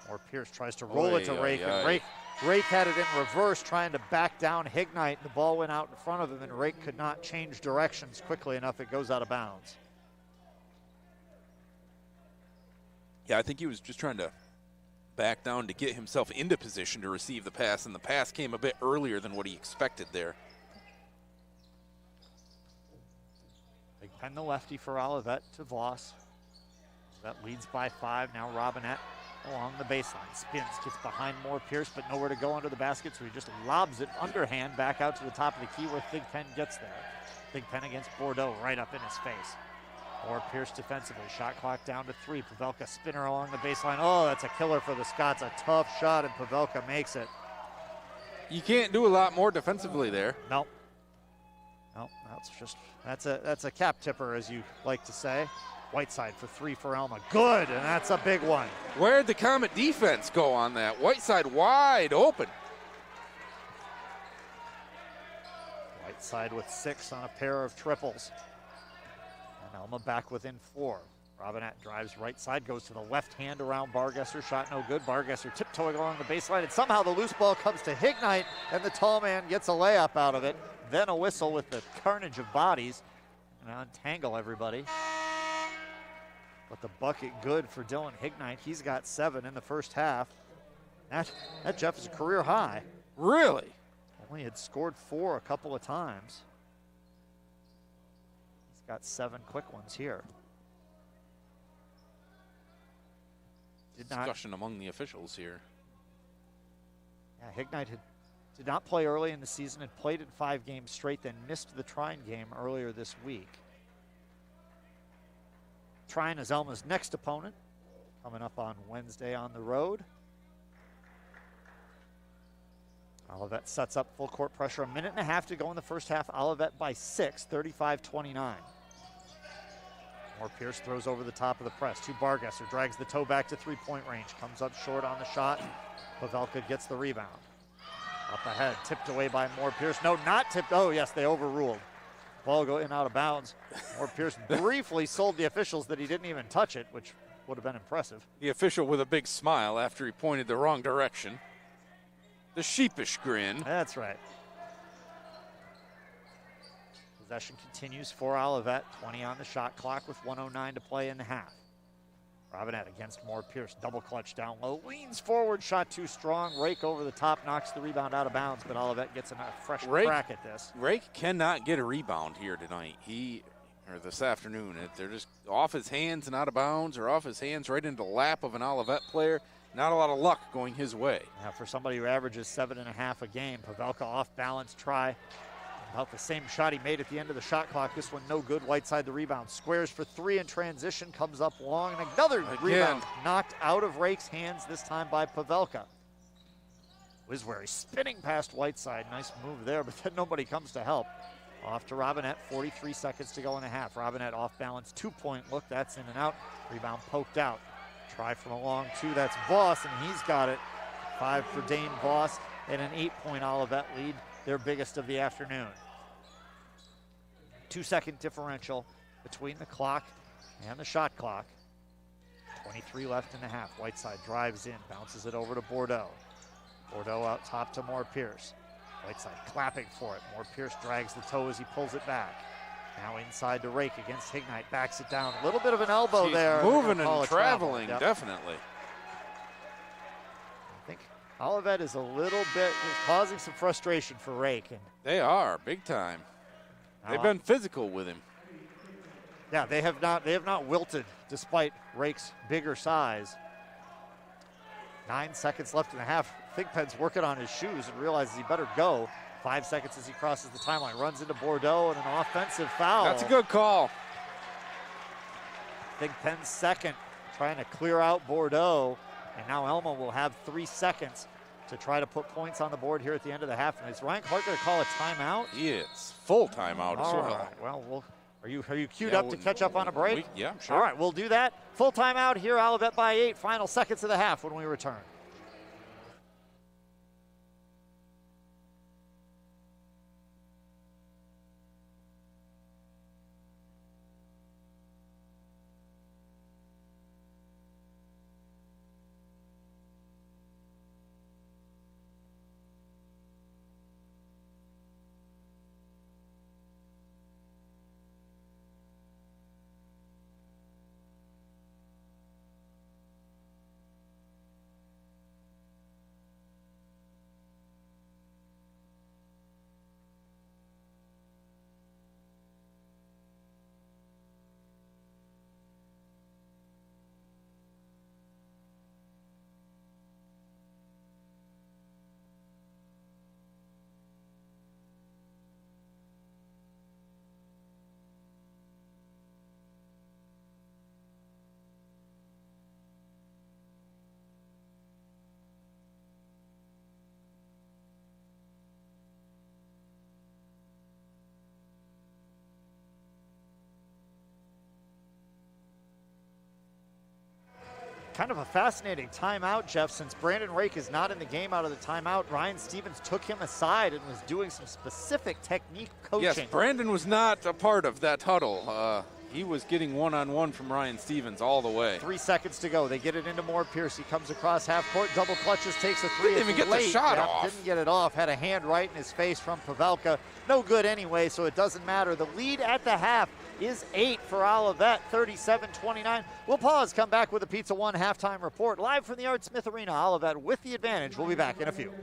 A: Or Pierce tries to roll it to Rake, and Rake had it in reverse, trying to back down Hignite. The ball went out in front of him, and Rake could not change directions quickly enough. It goes out of bounds.
B: Yeah, I think he was just trying to back down to get himself into position to receive the pass, and the pass came a bit earlier than what he expected there.
A: Thigpen the lefty for Olivet to Voss. That leads by 5. Now Robinette along the baseline. Spins, gets behind Moore Pierce, but nowhere to go under the basket, so he just lobs it underhand back out to the top of the key where Thigpen gets there. Thigpen against Bordeaux, right up in his face. Moore Pierce defensively. Shot clock down to 3. Pavelka spinner along the baseline. Oh, that's a killer for the Scots. A tough shot, and Pavelka makes it.
B: You can't do a lot more defensively there.
A: Nope. Nope, that's a cap tipper, as you like to say. Whiteside for 3 for Alma. Good, and that's a big one.
B: Where'd the Comet defense go on that? Whiteside wide open.
A: Whiteside with 6 on a pair of triples. And Alma back within 4. Robinette drives right side, goes to the left hand around Bargesser. Shot no good. Bargesser tiptoeing along the baseline, and somehow the loose ball comes to Hignite, and the tall man gets a layup out of it. Then a whistle with the carnage of bodies and untangle everybody. But the bucket good for Dylan Hignite. He's got 7 in the first half. That Jeff, is a career high.
B: Really?
A: Only had scored 4 a couple of times. He's got 7 quick ones here.
B: Discussion among the officials here.
A: Yeah, Hignite did not play early in the season, had played in 5 games straight, then missed the Trine game earlier this week. Trine is Alma's next opponent, coming up on Wednesday on the road. Olivet sets up full court pressure. 1.5 minutes to go in the first half. Olivet by 6, 35-29. Moore Pierce throws over the top of the press to Bargesser, drags the toe back to 3-point range, comes up short on the shot. Pavelka gets the rebound. Up ahead, tipped away by Moore Pierce. No, not tipped. Oh, yes, they overruled. Ball go in and out of bounds. Moore Pierce briefly sold the officials that he didn't even touch it, which would have been impressive.
B: The official with a big smile after he pointed the wrong direction. The sheepish grin.
A: That's right. Possession continues for Olivet. 20 on the shot clock with 1:09 to play in the half. Robinette against Moore Pierce. Double clutch down low. Leans forward. Shot too strong. Rake over the top. Knocks the rebound out of bounds, but Olivet gets a fresh crack at this.
B: Rake cannot get a rebound here tonight. Or this afternoon. They're just off his hands and out of bounds, or off his hands right into the lap of an Olivet player. Not a lot of luck going his way.
A: Now for somebody who averages 7.5 a game, Pavelka off balance try. About the same shot he made at the end of the shot clock. This one no good. Whiteside the rebound. Squares for 3 in transition. Comes up long. And another rebound knocked out of Rake's hands, this time by Pavelka. Wiswary spinning past Whiteside. Nice move there, but then nobody comes to help. Off to Robinette. 43 seconds to go in the half. Robinette off balance. 2-point look. That's in and out. Rebound poked out. Try from a long 2. That's Voss, and he's got it. 5 for Dane Voss, and an 8-point Olivet lead, their biggest of the afternoon. 2-second differential between the clock and the shot clock. 23 left in the half. Whiteside drives in, bounces it over to Bordeaux. Bordeaux out top to Moore Pierce. Whiteside clapping for it. Moore Pierce drags the toe as he pulls it back. Now inside to Rake against Hignite. Backs it down. A little bit of an elbow there.
B: Moving and traveling, definitely.
A: I think Olivet is a little bit causing some frustration for Rake. And
B: they are, big time. They've been physical with him.
A: Yeah, they have not wilted despite Rake's bigger size. 9 seconds left in the half. Thigpen's working on his shoes and realizes he better go. 5 seconds as he crosses the timeline. Runs into Bordeaux and an offensive foul.
B: That's a good call.
A: Thigpen's second, trying to clear out Bordeaux. And now Alma will have 3 seconds to try to put points on the board here at the end of the half. And is Ryan Clark going to call a timeout?
B: He is. Full timeout as well.
A: Right. Well, are you queued up to catch up on a break?
B: Yeah, sure.
A: All right, we'll do that. Full timeout here, Olivet by 8. Final seconds of the half when we return. Kind of a fascinating timeout, Jeff. Since Brandon Rake is not in the game out of the timeout, Ryan Stevens took him aside and was doing some specific technique coaching.
B: Yes, Brandon was not a part of that huddle. He was getting one-on-one from Ryan Stevens all the way.
A: 3 seconds to go. They get it into Moore Pierce. He comes across half court, double clutches, takes a 3.
B: Didn't even get the shot off.
A: Didn't get it off. Had a hand right in his face from Pavelka. No good anyway, so it doesn't matter. The lead at the half is 8 for Olivet, 37-29. We'll pause, come back with a Pizza One halftime report. Live from the Art Smith Arena, Olivet with the advantage. We'll be back in a few.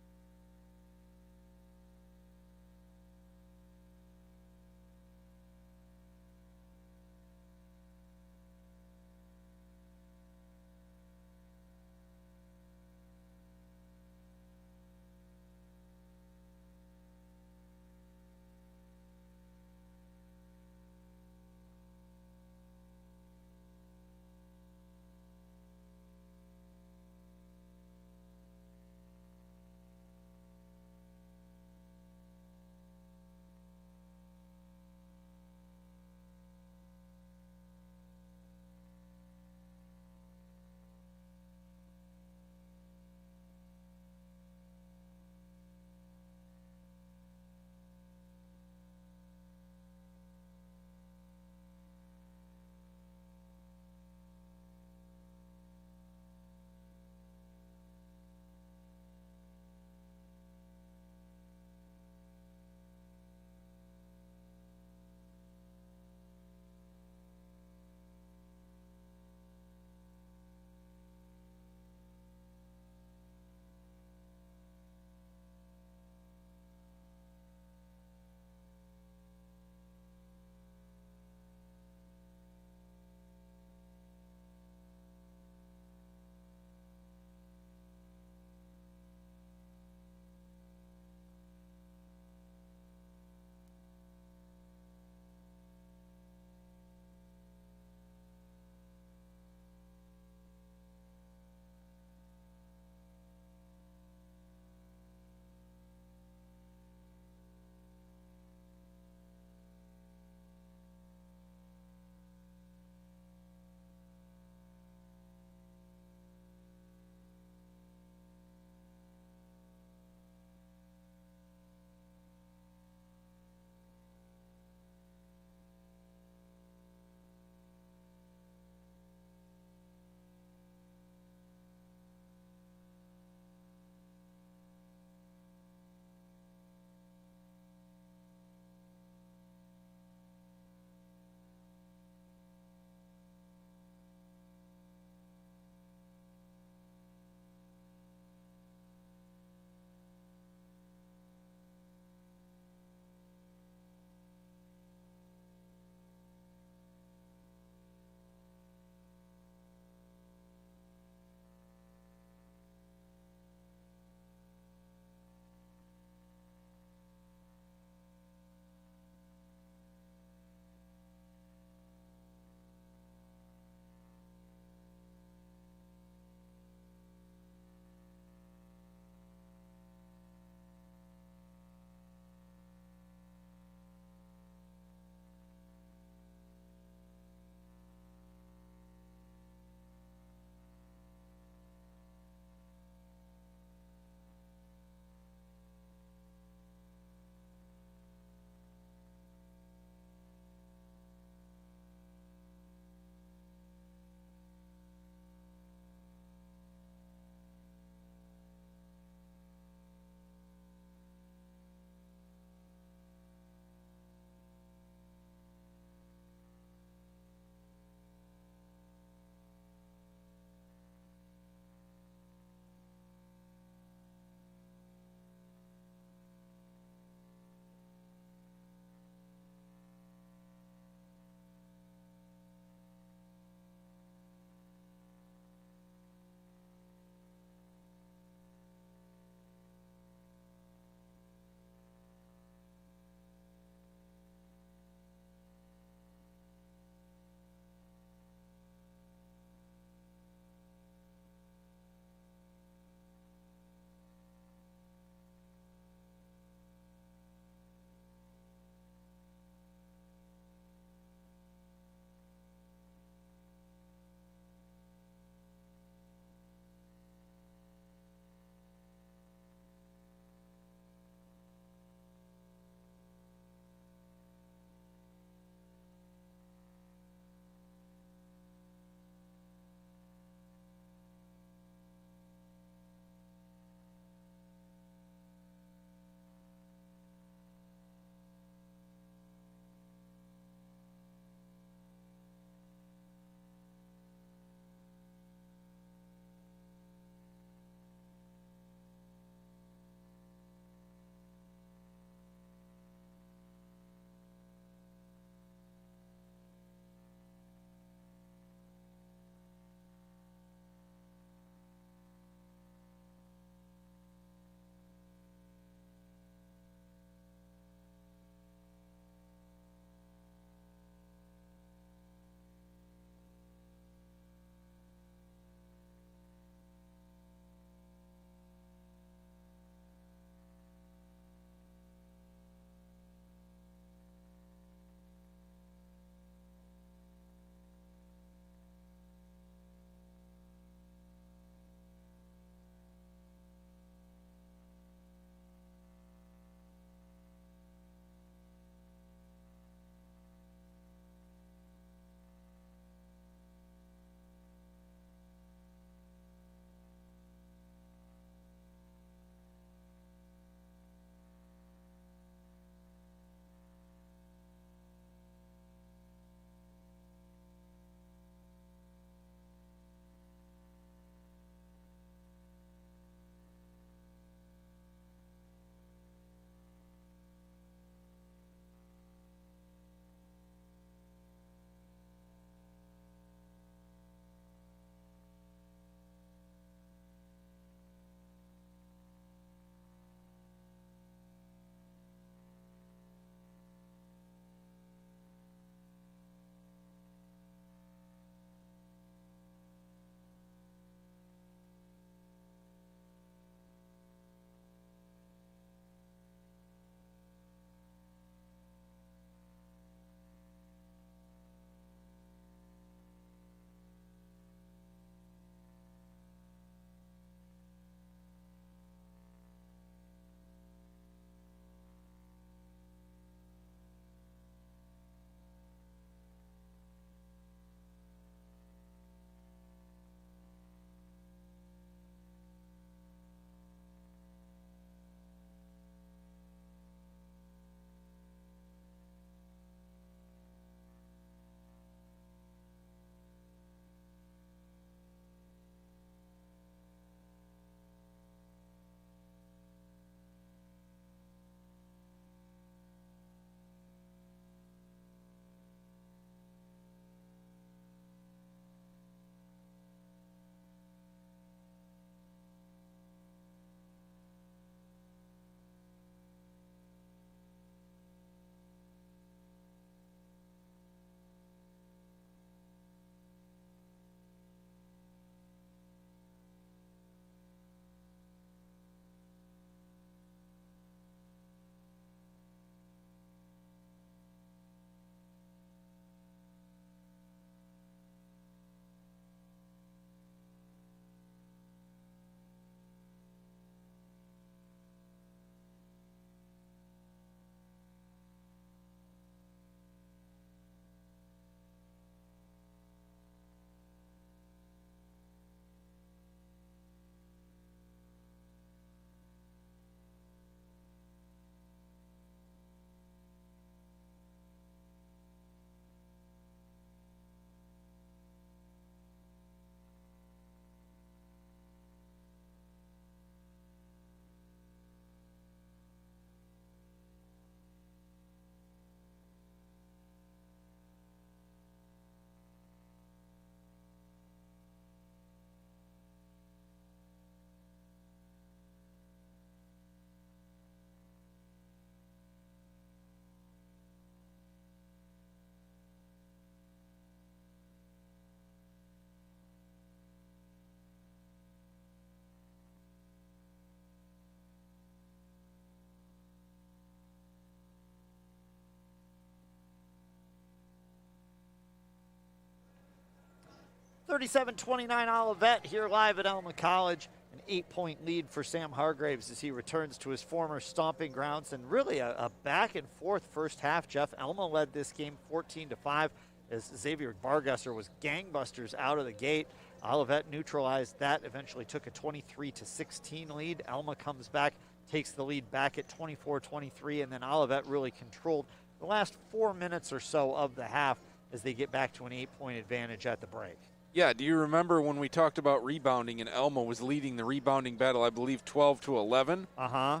A: 37-29 Olivet here live at Alma College. An 8-point lead for Sam Hargraves as he returns to his former stomping grounds. And really a back and forth first half. Jeff, Alma led this game 14-5 as Xavier Bargesser was gangbusters out of the gate. Olivet neutralized that, eventually took a 23-16 lead. Alma comes back, takes the lead back at 24-23, and then Olivet really controlled the last 4 minutes or so of the half as they get back to an 8-point advantage at the break.
B: Yeah, do you remember when we talked about rebounding and Alma was leading the rebounding battle, I believe 12-11?
A: Uh-huh.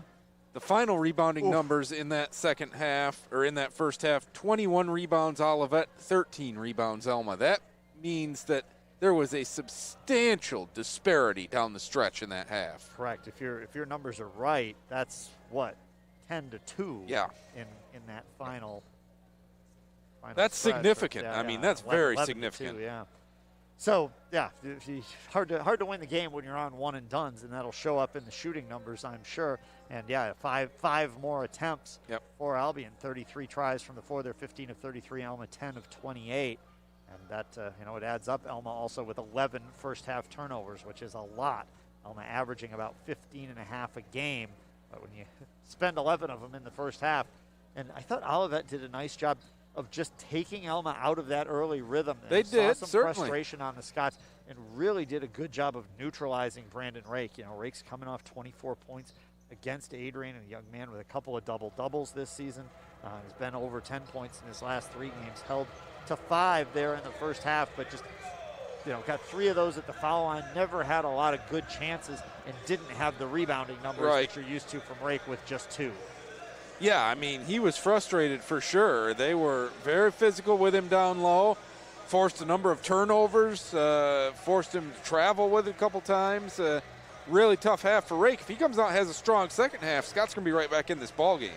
B: The final rebounding numbers in that second half, or in that first half, 21 rebounds Olivet, 13 rebounds Alma. That means that there was a substantial disparity down the stretch in that half.
A: Correct. If your numbers are right, that's what, 10-2
B: yeah.
A: in that final
B: that's
A: stretch.
B: significant.
A: Yeah,
B: I mean, that's very significant.
A: 2, yeah. So, yeah, hard to win the game when you're on one and dones, and that'll show up in the shooting numbers, I'm sure. And, yeah, five more attempts for Albion. 33 tries from the floor. They're 15 of 33. Alma 10 of 28. And that, it adds up. Alma also with 11 first-half turnovers, which is a lot. Alma averaging about 15 and a half a game. But when you spend 11 of them in the first half, and I thought Olivet did a nice job of just taking Alma out of that early rhythm.
B: They did,
A: some
B: certainly.
A: Frustration on the Scots and really did a good job of neutralizing Brandon Rake. Rake's coming off 24 points against Adrian, a young man with a couple of double-doubles this season. He's been over 10 points in his last 3 games, held to 5 there in the first half, but just, got 3 of those at the foul line, never had a lot of good chances, and didn't have the rebounding numbers that you're used to from Rake with just 2.
B: Yeah, I mean, he was frustrated for sure. They were very physical with him down low, forced a number of turnovers, forced him to travel with it a couple times. Really tough half for Rake. If he comes out and has a strong second half, Scott's going to be right back in this ball game.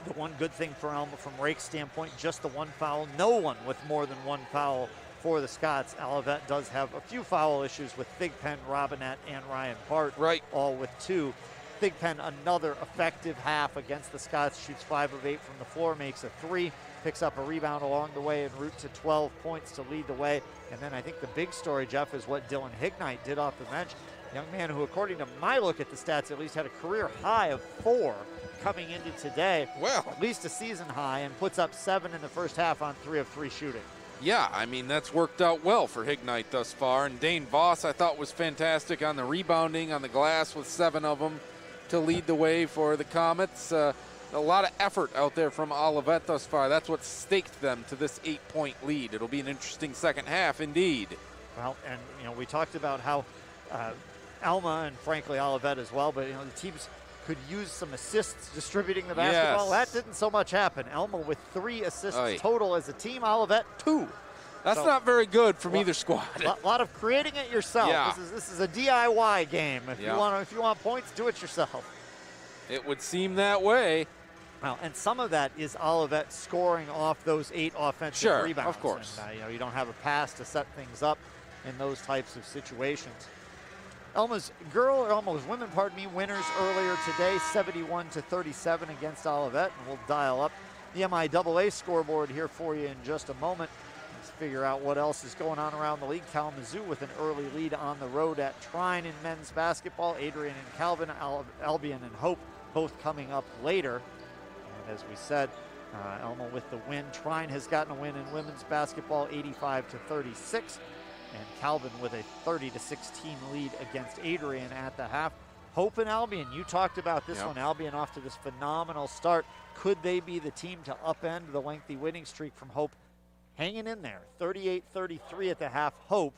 A: The one good thing for Alma from Rake's standpoint, just the 1 foul. No one with more than 1 foul for the Scots. Olivet does have a few foul issues with Thigpen, Robinette, and Ryan Bart, all with 2. Thigpen, another effective half against the Scots, shoots 5 of 8 from the floor, makes a 3, picks up a rebound along the way en route to 12 points to lead the way. And then I think the big story, Jeff, is what Dylan Hignite did off the bench. Young man who, according to my look at the stats, at least had a career high of 4 coming into today.
B: Well,
A: at least a season high, and puts up 7 in the first half on 3 of 3 shooting.
B: Yeah, I mean, that's worked out well for Hignite thus far. And Dane Voss, I thought, was fantastic on the rebounding, on the glass with 7 of them to lead the way for the Comets. A lot of effort out there from Olivet thus far. That's what staked them to this 8-point lead. It'll be an interesting second half indeed.
A: Well, and, we talked about how Alma and, frankly, Olivet as well, but, the teams could use some assists distributing the basketball. That didn't so much happen. Alma with 3 assists total as a team. Olivet 2.
B: That's not very good from either squad.
A: A lot of creating it yourself.
B: Yeah.
A: This is a DIY game. If you want points, do it yourself.
B: It would seem that way.
A: Well, and some of that is Olivet scoring off those 8 offensive rebounds.
B: Of course.
A: And, you don't have a pass to set things up in those types of situations. Alma's women, winners earlier today, 71-37 against Olivet, and we'll dial up the MIAA scoreboard here for you in just a moment. Let's figure out what else is going on around the league. Kalamazoo with an early lead on the road at Trine in men's basketball. Adrian and Calvin, Albion and Hope both coming up later. And as we said, Alma with the win. Trine has gotten a win in women's basketball, 85-36. And Calvin with a 30-16 lead against Adrian at the half. Hope and Albion, you talked about this one. Albion off to this phenomenal start. Could they be the team to upend the lengthy winning streak from Hope? Hanging in there, 38-33 at the half. Hope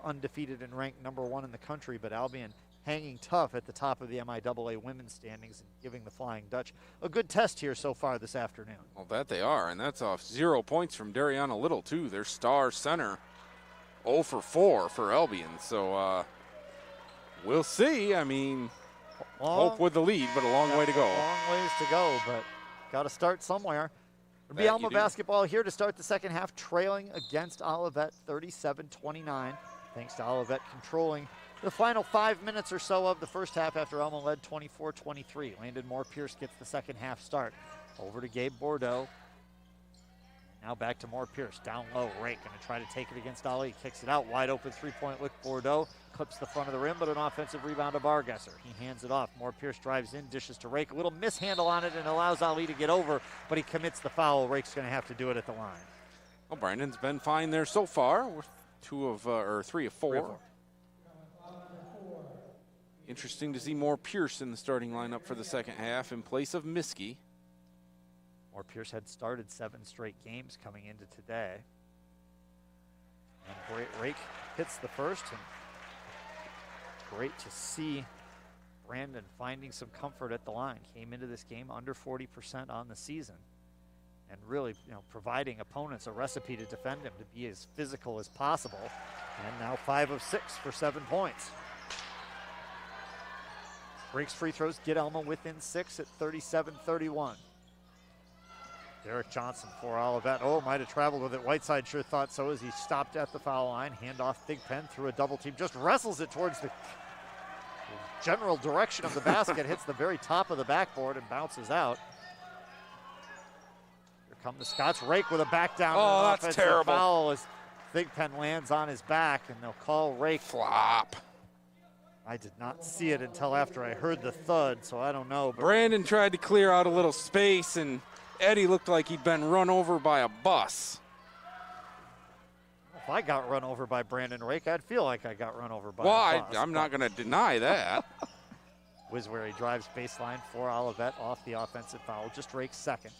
A: undefeated and ranked number 1 in the country, but Albion hanging tough at the top of the MIAA women's standings and giving the Flying Dutch a good test here so far this afternoon.
B: Well, that they are, and that's off 0 points from Dariana Little, too, their star center. 0 for 4 for Albion, so we'll see. I mean, Hope with the lead, but a long way to go.
A: Long ways to go, but got to start somewhere. It'll be Alma basketball here to start the second half, trailing against Olivet 37-29, thanks to Olivet controlling the final 5 minutes or so of the first half after Alma led 24-23. Landon Moore-Pierce gets the second half start. Over to Gabe Bordeaux. Now back to Moore Pierce, down low. Rake going to try to take it against Ali. Kicks it out, wide open three-point look. Bordeaux clips the front of the rim, but an offensive rebound to Bargesser. He hands it off. Moore Pierce drives in, dishes to Rake. A little mishandle on it and allows Ali to get over, but he commits the foul. Rake's going to have to do it at the line.
B: Well, Brandon's been fine there so far. With 3 of 4. Interesting to see Moore Pierce in the starting lineup for the second half in place of Miskey.
A: Moore Pierce had started 7 straight games coming into today. And Rake hits the first, and great to see Brandon finding some comfort at the line. Came into this game under 40% on the season, and really, providing opponents a recipe to defend him, to be as physical as possible. And now 5 of 6 for 7 points. Rake's free throws get Alma within 6 at 37-31. Derek Johnson for Olivet. Oh, might have traveled with it. Whiteside sure thought so as he stopped at the foul line. Handoff Thigpen through a double team. Just wrestles it towards the general direction of the basket. Hits the very top of the backboard and bounces out. Here come the Scots. Rake with a back down.
B: Oh, that's terrible.
A: Foul as Thigpen lands on his back, and they'll call Rake.
B: Flop.
A: I did not see it until after I heard the thud, so I don't know. But
B: Brandon tried to clear out a little space, and Eddie looked like he'd been run over by a bus.
A: If I got run over by Brandon Rake, I'd feel like I got run over by a bus.
B: I'm not going to deny that.
A: Wiswary drives baseline for Olivet off the offensive foul. Just Rake's second.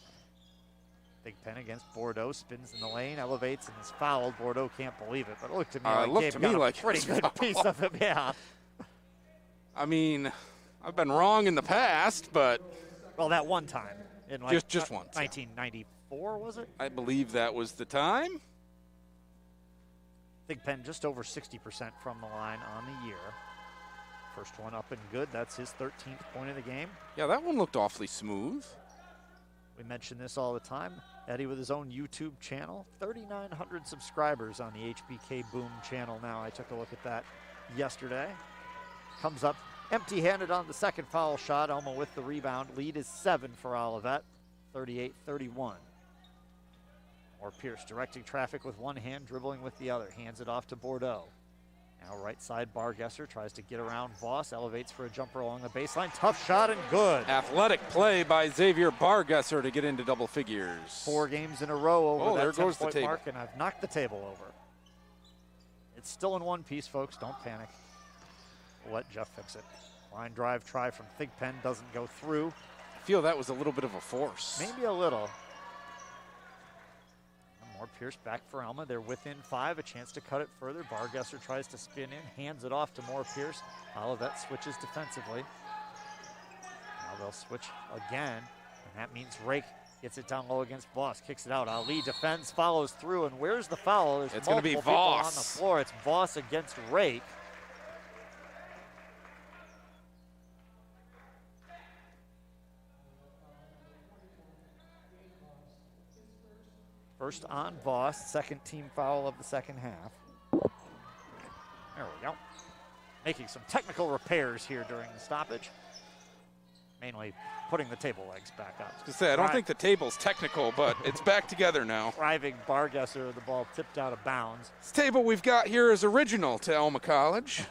A: Thigpen against Bordeaux, spins in the lane, elevates, and is fouled. Bordeaux can't believe it, but it looked to me like a pretty good piece of him, yeah.
B: I mean, I've been wrong in the past, but...
A: Well, that one time. In
B: just once.
A: 1994, was it?
B: I believe that was the time.
A: Thigpen just over 60% from the line on the year. First one up and good. That's his 13th point of the game.
B: Yeah, that one looked awfully smooth.
A: We mention this all the time. Eddie with his own YouTube channel. 3,900 subscribers on the HBK Boom channel now. I took a look at that yesterday. Comes up empty-handed on the second foul shot. Alma with the rebound. Lead is 7 for Olivet, 38-31. Moore Pierce directing traffic with one hand, dribbling with the other. Hands it off to Bordeaux. Now right side, Bargesser tries to get around Voss. Elevates for a jumper along the baseline. Tough shot and good.
B: Athletic play by Xavier Bargesser to get into double figures.
A: 4 games in a row over that 10-point
B: table
A: mark, and I've knocked the table over. It's still in one piece, folks. Don't panic. We'll let Jeff fix it. Line drive try from Thigpen doesn't go through.
B: I feel that was a little bit of a force.
A: Maybe a little. Moore Pierce back for Alma. They're within 5, a chance to cut it further. Bargesser tries to spin in, hands it off to Moore Pierce. Olivet switches defensively. Now they'll switch again, and that means Rake gets it down low against Voss, kicks it out. Ali defends, follows through, and where's the foul? There's
B: it's going to be
A: multiple
B: Voss
A: people on the floor. It's Voss against Rake. First on Voss, second team foul of the second half. There we go. Making some technical repairs here during the stoppage. Mainly putting the table legs back up.
B: I was going to say, I don't think the table's technical, but it's back together now.
A: Driving Bargesser, the ball tipped out of bounds.
B: This table we've got here is original to Alma College.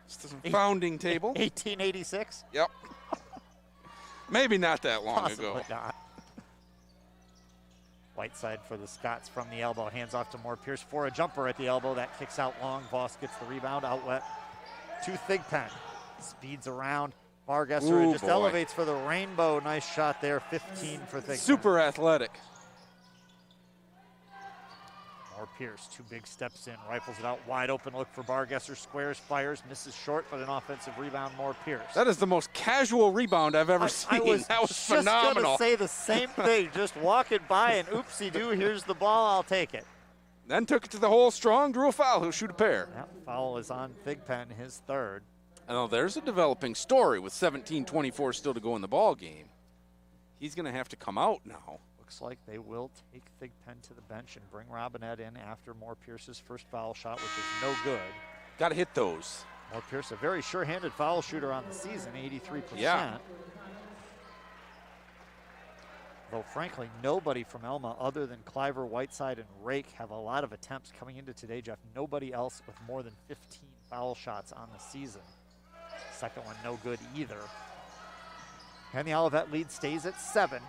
B: It's the founding table.
A: 1886?
B: Yep. Maybe not that long
A: Possibly
B: ago.
A: Not. Whiteside for the Scots from the elbow. Hands off to Moore Pierce for a jumper at the elbow. That kicks out long. Voss gets the rebound. Outlet to Thigpen. Speeds around. Bargesser just elevates for the rainbow. Nice shot there. 15 for Thigpen.
B: Super athletic.
A: Moore Pierce, 2 big steps in. Rifles it out wide open. Look for Bargesser. Squares, fires, misses short, but an offensive rebound. Moore Pierce.
B: That is the most casual rebound I've ever seen. That was phenomenal.
A: I was just going to say the same thing. Just walking by and oopsie-doo, here's the ball. I'll take it.
B: Then took it to the hole strong, drew a foul. He'll shoot a pair.
A: That foul is on Thigpen, his 3rd.
B: Oh, there's a developing story with 17-24 still to go in the ball game. He's going to have to come out now.
A: Looks like they will take Thigpen to the bench and bring Robinette in after Moore Pierce's first foul shot, which is no good.
B: Got to hit those.
A: Moore Pierce, a very sure-handed foul shooter on the season, 83%.
B: Yeah.
A: Though frankly, nobody from Alma other than Cliver, Whiteside, and Rake have a lot of attempts coming into today, Jeff. Nobody else with more than 15 foul shots on the season. Second one no good either. And the Olivet lead stays at 7.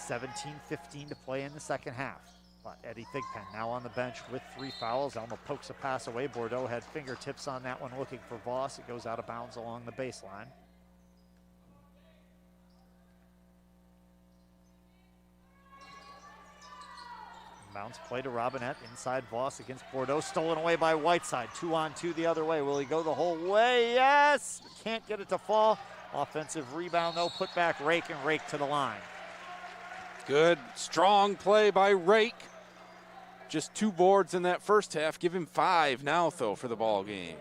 A: 17-15 to play in the second half. But Eddie Thigpen now on the bench with 3 fouls. Alma pokes a pass away. Bordeaux had fingertips on that one looking for Voss. It goes out of bounds along the baseline. Bounce play to Robinette, inside Voss against Bordeaux, stolen away by Whiteside. 2-on-2 the other way. Will he go the whole way? Yes! Can't get it to fall. Offensive rebound though, put back Rake, and Rake to the line.
B: Good, strong play by Rake. Just 2 boards in that first half. Give him 5 now, though, for the ball game.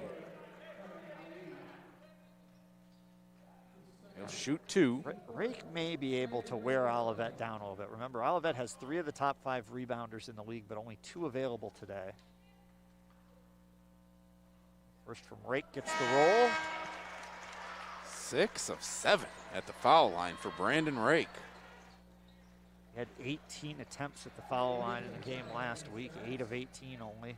B: He'll shoot 2.
A: Rake may be able to wear Olivet down a little bit. Remember, Olivet has 3 of the top 5 rebounders in the league, but only 2 available today. First from Rake, gets the roll.
B: 6 of 7 at the foul line for Brandon Rake.
A: He had 18 attempts at the foul line in the game last week, 8 of 18 only.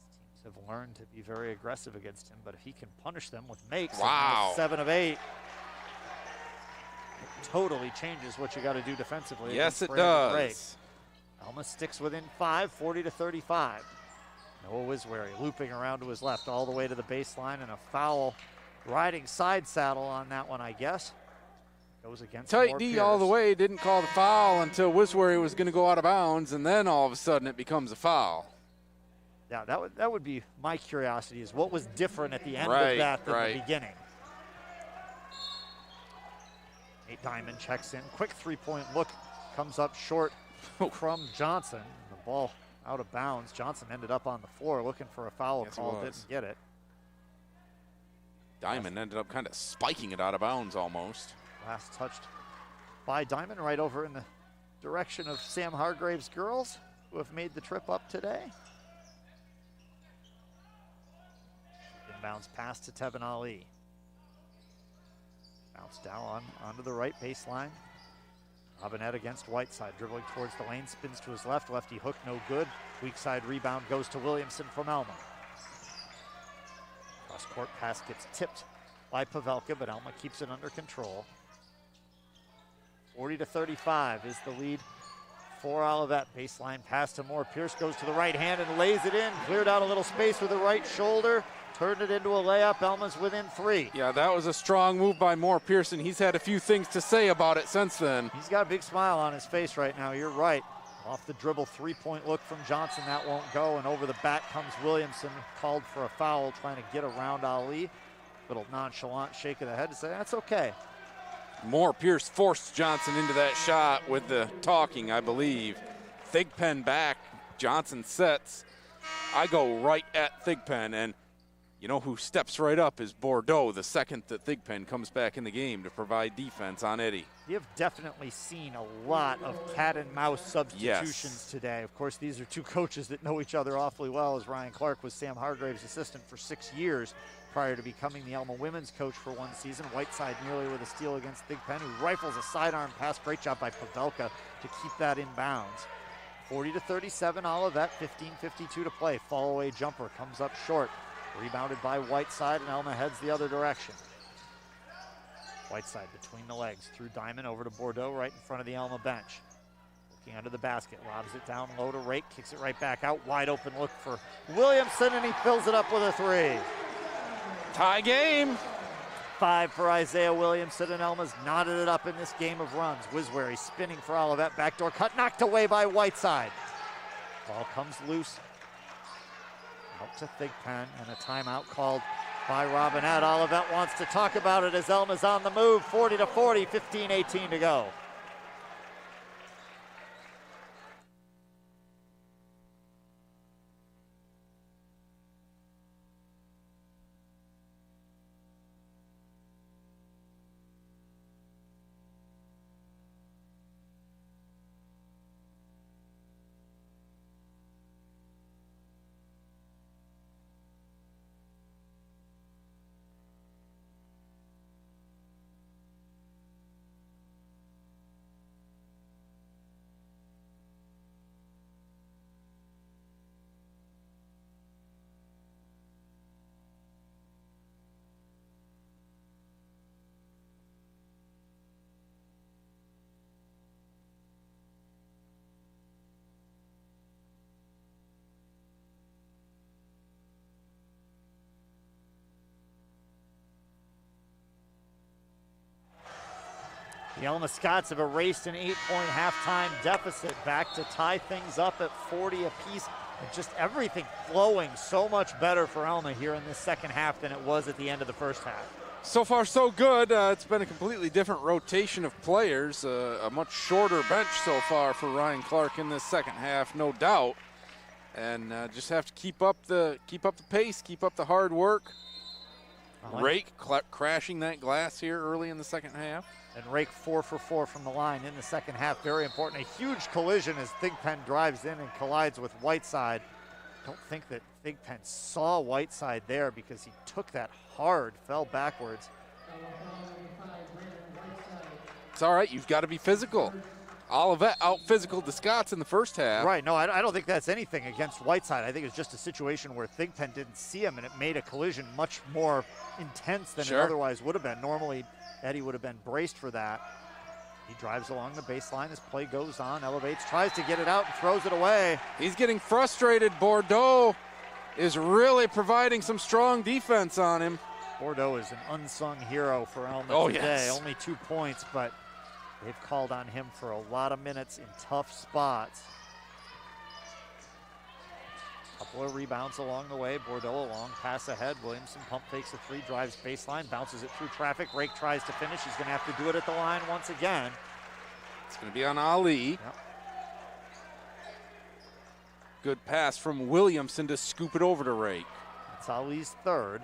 A: These teams have learned to be very aggressive against him, but if he can punish them with makes,
B: wow,
A: 7 of 8, it totally changes what you got to do defensively.
B: Yes, it does.
A: Rake. Alma sticks within 5, 40-35. Noah Wiswary looping around to his left all the way to the baseline, and a foul riding side saddle on that one, I guess. Goes against
B: Tight D all the way, didn't call the foul until Wiswary was going to go out of bounds, and then all of a sudden it becomes a foul.
A: Yeah, that would be my curiosity, is what was different at the end
B: right,
A: of that than
B: right.
A: the beginning. Nate Diamond checks in. Quick three-point look comes up short from Johnson. The ball out of bounds. Johnson ended up on the floor looking for a foul call, didn't get it.
B: Diamond ended up kind of spiking it out of bounds almost.
A: Last touched by Diamond right over in the direction of Sam Hargrave's girls, who have made the trip up today. Inbounds pass to Tevin Ali. Bounce down onto the right baseline. Robinette against Whiteside, dribbling towards the lane, spins to his left. Lefty hook, no good. Weak side rebound goes to Williamson from Alma. Cross-court pass gets tipped by Pavelka, but Alma keeps it under control. 40-35 is the lead for Olivet. Baseline pass to Moore. Pierce goes to the right hand and lays it in. Cleared out a little space with the right shoulder. Turned it into a layup. Alma's within 3.
B: Yeah, that was a strong move by Moore Pearson. He's had a few things to say about it since then.
A: He's got a big smile on his face right now. You're right. Off the dribble, 3-point look from Johnson. That won't go. And over the back comes Williamson, called for a foul, trying to get around Ali. Little nonchalant shake of the head to say, that's okay.
B: Moore Pierce forced Johnson into that shot with the talking, I believe. Thigpen back. Johnson sets. I go right at Thigpen, and you know who steps right up is Bordeaux the second that Thigpen comes back in the game to provide defense on Eddie.
A: You've definitely seen a lot of cat and mouse substitutions today. Of course, these are 2 coaches that know each other awfully well, as Ryan Clark was Sam Hargrave's assistant for 6 years prior to becoming the Alma women's coach for 1 season. Whiteside nearly with a steal against Thigpen, who rifles a sidearm pass. Great job by Pavelka to keep that in bounds. 40-37 Olivet, 15:52 to play. Fall away jumper comes up short. Rebounded by Whiteside, and Alma heads the other direction. Whiteside between the legs, through Diamond over to Bordeaux, right in front of the Alma bench. Looking under the basket, lobs it down low to Rake, kicks it right back out. Wide open look for Williamson, and he fills it up with a 3.
B: Tie game.
A: 5 for Isaiah Williamson, and Alma's knotted it up in this game of runs. Wiswary spinning for Olivet, backdoor cut, knocked away by Whiteside. Ball comes loose. Out to Thigpen, and a timeout called by Robinette. Olivet wants to talk about it as Alma's on the move. 40-40, 15:18 to go. The Alma Scots have erased an 8-point halftime deficit back to tie things up at 40 apiece. And just everything flowing so much better for Alma here in this second half than it was at the end of the first half.
B: So far, so good. It's been a completely different rotation of players. A much shorter bench so far for Ryan Clark in this second half, no doubt. And just have to keep up the pace, keep up the hard work. Rake crashing that glass here early in the second half.
A: And Rake 4 for 4 from the line in the second half. Very important. A huge collision as Thigpen drives in and collides with Whiteside. Don't think that Thigpen saw Whiteside there because he took that hard, fell backwards.
B: It's all right. You've got to be physical. Olivet out physical the Scots in the first half.
A: Right. No, I don't think that's anything against Whiteside. I think it's just a situation where Thigpen didn't see him and it made a collision much more intense than it otherwise would have been. Normally, Eddie would have been braced for that. He drives along the baseline as play goes on, elevates, tries to get it out and throws it away.
B: He's getting frustrated. Bordeaux is really providing some strong defense on him.
A: Bordeaux is an unsung hero for Alma today. Yes. Only 2 points, but they've called on him for a lot of minutes in tough spots. Couple of rebounds along the way. Bordeaux along, pass ahead. Williamson pump fakes a three, drives baseline, bounces it through traffic. Rake tries to finish. He's going to have to do it at the line once again.
B: It's going to be on Ali.
A: Yep.
B: Good pass from Williamson to scoop it over to Rake.
A: It's Ali's third.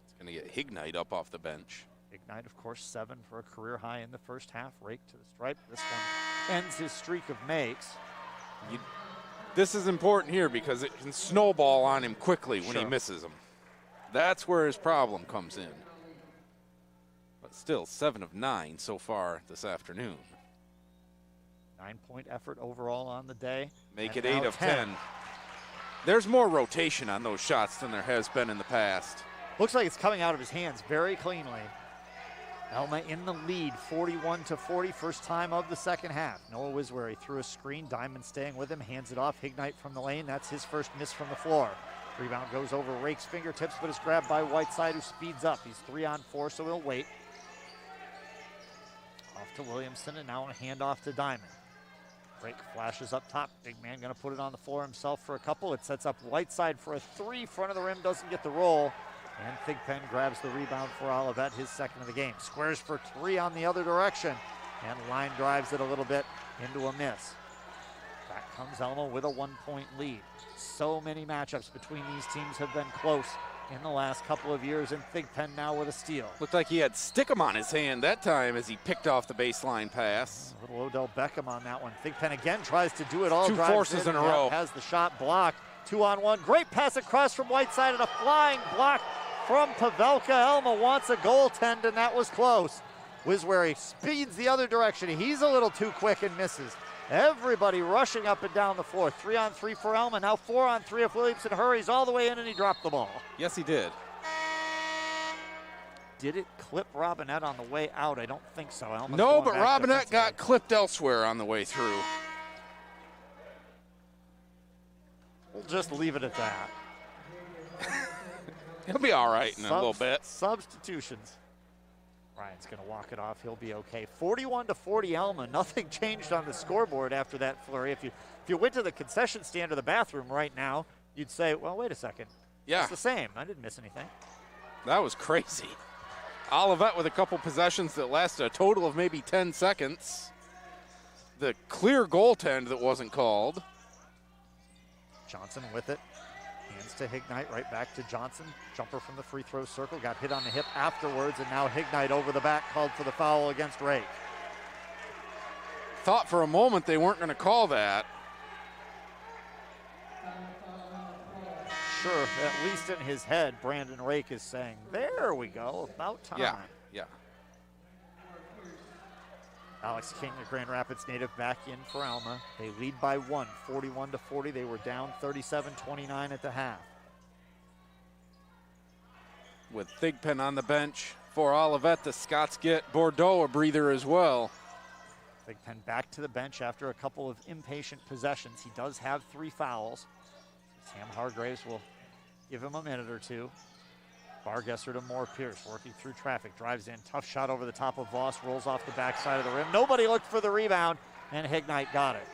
B: It's going to get Hignite up off the bench.
A: Ignite, of course, 7 for a career high in the first half. Rake to the stripe. This one ends his streak of makes.
B: This is important here because it can snowball on him quickly when he misses them. That's where his problem comes in. But still, 7 of 9 so far this afternoon.
A: 9-point effort overall on the day.
B: Make it 8 of 10. There's more rotation on those shots than there has been in the past.
A: Looks like it's coming out of his hands very cleanly. Alma in the lead, 41-40, first time of the second half. Noah Wiswery threw a screen, Diamond staying with him, hands it off, Hignite from the lane. That's his first miss from the floor. Rebound goes over Rake's fingertips, but is grabbed by Whiteside, who speeds up. He's 3 on 4, so he'll wait. Off to Williamson, and now a handoff to Diamond. Rake flashes up top. Big man going to put it on the floor himself for a couple. It sets up Whiteside for a 3. Front of the rim, doesn't get the roll. And Thigpen grabs the rebound for Olivet, his second of the game. Squares for 3 on the other direction. And line drives it a little bit into a miss. Back comes Alma with a 1-point lead. So many matchups between these teams have been close in the last couple of years, and Thigpen now with a steal.
B: Looked like he had Stickum on his hand that time as he picked off the baseline pass.
A: A little Odell Beckham on that one. Thigpen again tries to do it all.
B: 2 forces in a row.
A: Has the shot blocked. 2-on-1. Great pass across from Whiteside and a flying block from Pavelka. Alma wants a goaltend, and that was close. Wiswery speeds the other direction. He's a little too quick and misses. Everybody rushing up and down the floor. 3-on-3 for Alma. Now 4-on-3 if Williamson hurries all the way in, and he dropped the ball.
B: Yes, he did.
A: Did it clip Robinette on the way out? I don't think so. Alma's
B: no, but Robinette got clipped elsewhere on the way through.
A: We'll just leave it at that.
B: He'll be all right in a little bit.
A: Substitutions. Ryan's going to walk it off. He'll be okay. 41-40 Alma. Nothing changed on the scoreboard after that flurry. If you went to the concession stand or the bathroom right now, you'd say, well, wait a second.
B: Yeah.
A: It's the same. I didn't miss anything.
B: That was crazy. Olivet with a couple possessions that lasted a total of maybe 10 seconds. The clear goaltend that wasn't called.
A: Johnson with it. Hands to Hignite, right back to Johnson. Jumper from the free throw circle, got hit on the hip afterwards, and now Hignite over the back called for the foul against Rake.
B: Thought for a moment they weren't going to call that.
A: Sure, at least in his head, Brandon Rake is saying, there we go, about time.
B: Yeah.
A: Alex King, the Grand Rapids native, back in for Alma. They lead by 1, 41-40. They were down 37-29 at the half.
B: With Thigpen on the bench for Olivet, the Scots get Bordeaux a breather as well.
A: Thigpen back to the bench after a couple of impatient possessions. He does have 3 fouls. Sam Hargraves will give him a minute or two. Bargesser to Moore Pierce, working through traffic, drives in, tough shot over the top of Voss, rolls off the backside of the rim. Nobody looked for the rebound, and Hignite got it.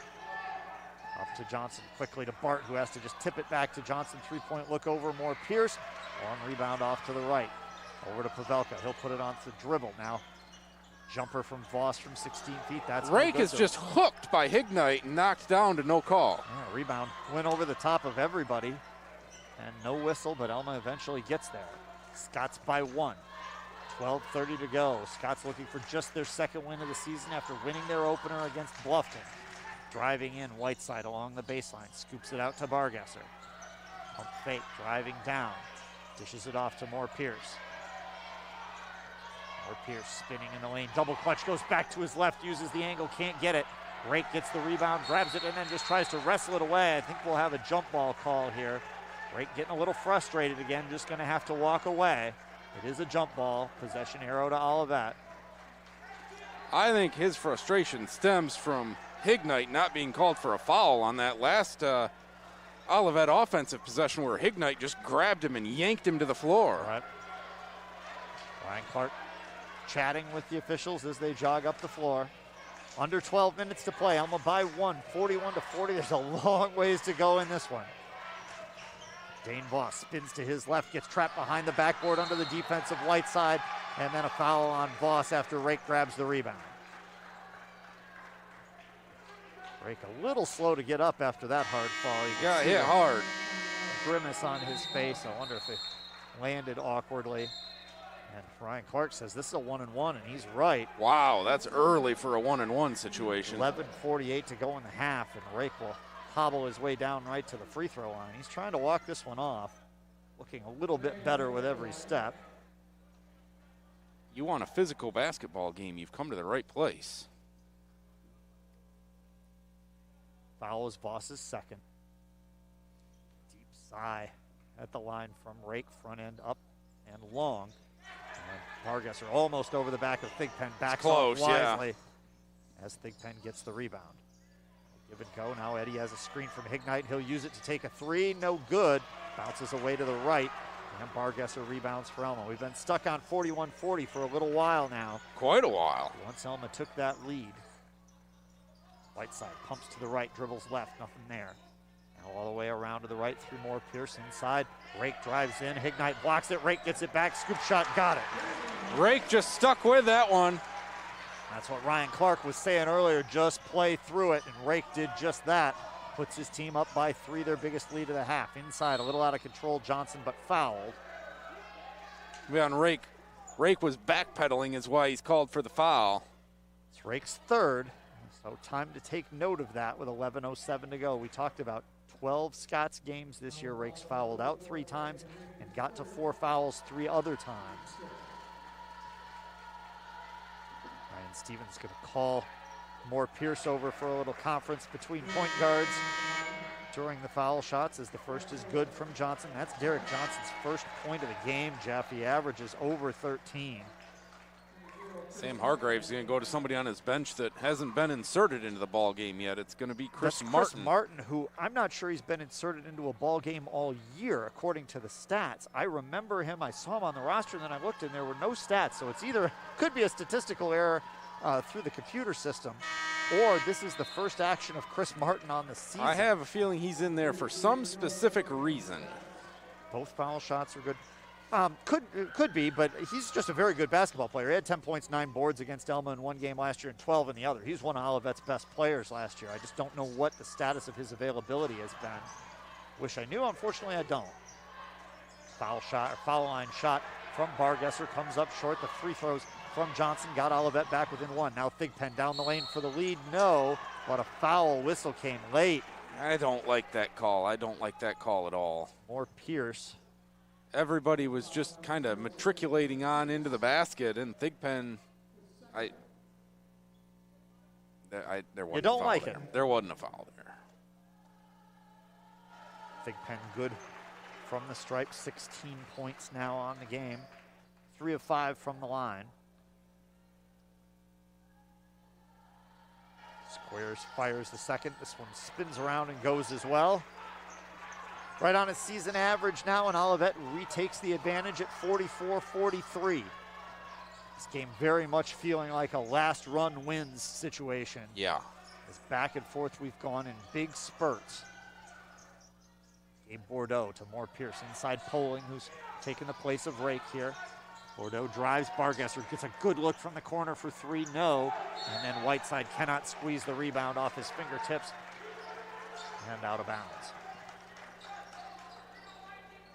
A: Up to Johnson, quickly to Bart, who has to just tip it back to Johnson. Three-point look over Moore Pierce. Long rebound off to the right. Over to Pavelka. He'll put it on the dribble now. Jumper from Voss from 16 feet. That's
B: Rake is just hooked by Hignite and knocked down to no call.
A: Yeah, rebound went over the top of everybody. And no whistle, but Alma eventually gets there. Scots by 1. 12:30 to go. Scots looking for just their second win of the season after winning their opener against Bluffton. Driving in, Whiteside along the baseline. Scoops it out to Bargesser. Pump fake, driving down. Dishes it off to Moore Pierce. Moore Pierce spinning in the lane. Double clutch, goes back to his left, uses the angle, can't get it. Rake gets the rebound, grabs it, and then just tries to wrestle it away. I think we'll have a jump ball call here. Rake getting a little frustrated again, just going to have to walk away. It is a jump ball, possession arrow to Olivet.
B: I think his frustration stems from Hignite not being called for a foul on that last Olivet offensive possession where Hignite just grabbed him and yanked him to the floor.
A: Right. Ryan Clark chatting with the officials as they jog up the floor. Under 12 minutes to play. Alma by 1, 41-40. There's a long ways to go in this one. Dane Voss spins to his left, gets trapped behind the backboard under the defensive Whiteside, and then a foul on Voss after Rake grabs the rebound. Rake a little slow to get up after that hard fall. You
B: got hit hard.
A: Grimace on his face. I wonder if it landed awkwardly. And Ryan Clark says this is a 1-and-1, and he's right.
B: Wow, that's early for a 1-and-1 situation.
A: 11:48 to go in the half, and Rake will hobble his way down right to the free throw line. He's trying to walk this one off, looking a little bit better with every step.
B: You want a physical basketball game, you've come to the right place.
A: Foul is Voss's second. Deep sigh at the line from Rake, front end up and long. And Bargesser almost over the back of Thigpen, backs off wisely as Thigpen gets the rebound. Give and go. Now Eddie has a screen from Hignite. He'll use it to take a three. No good. Bounces away to the right. And Bargesser rebounds for Alma. We've been stuck on 41-40 for a little while now.
B: Quite a while.
A: Once Alma took that lead. Whiteside pumps to the right, dribbles left, nothing there. Now all the way around to the right through Moore Pierce inside. Rake drives in. Hignite blocks it. Rake gets it back. Scoop shot. Got it.
B: Rake just stuck with that one.
A: That's what Ryan Clark was saying earlier, just play through it, and Rake did just that. Puts his team up by 3, their biggest lead of the half. Inside, a little out of control, Johnson, but fouled.
B: Yeah, and Rake was backpedaling is why he's called for the foul.
A: It's Rake's third, so time to take note of that with 11:07 to go. We talked about 12 Scots games this year. Rake's fouled out 3 times and got to 4 fouls 3 other times. Ryan Stevens going to call Moore Pierce over for a little conference between point guards during the foul shots, as the first is good from Johnson. That's Derek Johnson's first point of the game, Jeff. He averages over 13.
B: Sam Hargrave's going to go to somebody on his bench that hasn't been inserted into the ball game yet. It's going to be Chris Martin.
A: Chris Martin, who I'm not sure he's been inserted into a ball game all year, according to the stats. I remember him. I saw him on the roster, and then I looked, and there were no stats. So it's either could be a statistical error through the computer system, or this is the first action of Chris Martin on the season.
B: I have a feeling he's in there for some specific reason.
A: Both foul shots are good. Could be, but he's just a very good basketball player. He had 10 points, 9 boards against Alma in one game last year and 12 in the other. He's one of Olivet's best players last year. I just don't know what the status of his availability has been. Wish I knew. Unfortunately, I don't. Foul line shot from Bargesser comes up short. The free throws from Johnson got Olivet back within 1. Now Thigpen down the lane for the lead. No, but a foul whistle came late.
B: I don't like that call. I don't like that call at all.
A: Moore Pierce.
B: Everybody was just kind of matriculating on into the basket, and Thigpen, there wasn't
A: you don't
B: a foul
A: like
B: there.
A: it.
B: There wasn't a foul there.
A: Thigpen good from the stripe, 16 points now on the game. 3 of 5 from the line. Squares fires the second. This one spins around and goes as well. right on its season average now, and Olivet retakes the advantage at 44-43. This game very much feeling like a last run wins situation.
B: Yeah.
A: As back and forth we've gone in big spurts. Gabe Bordeaux to Moore Pierce inside Poling, who's taken the place of Rake here. Bordeaux drives Bargesser, gets a good look from the corner for three, no. And then Whiteside cannot squeeze the rebound off his fingertips and out of bounds.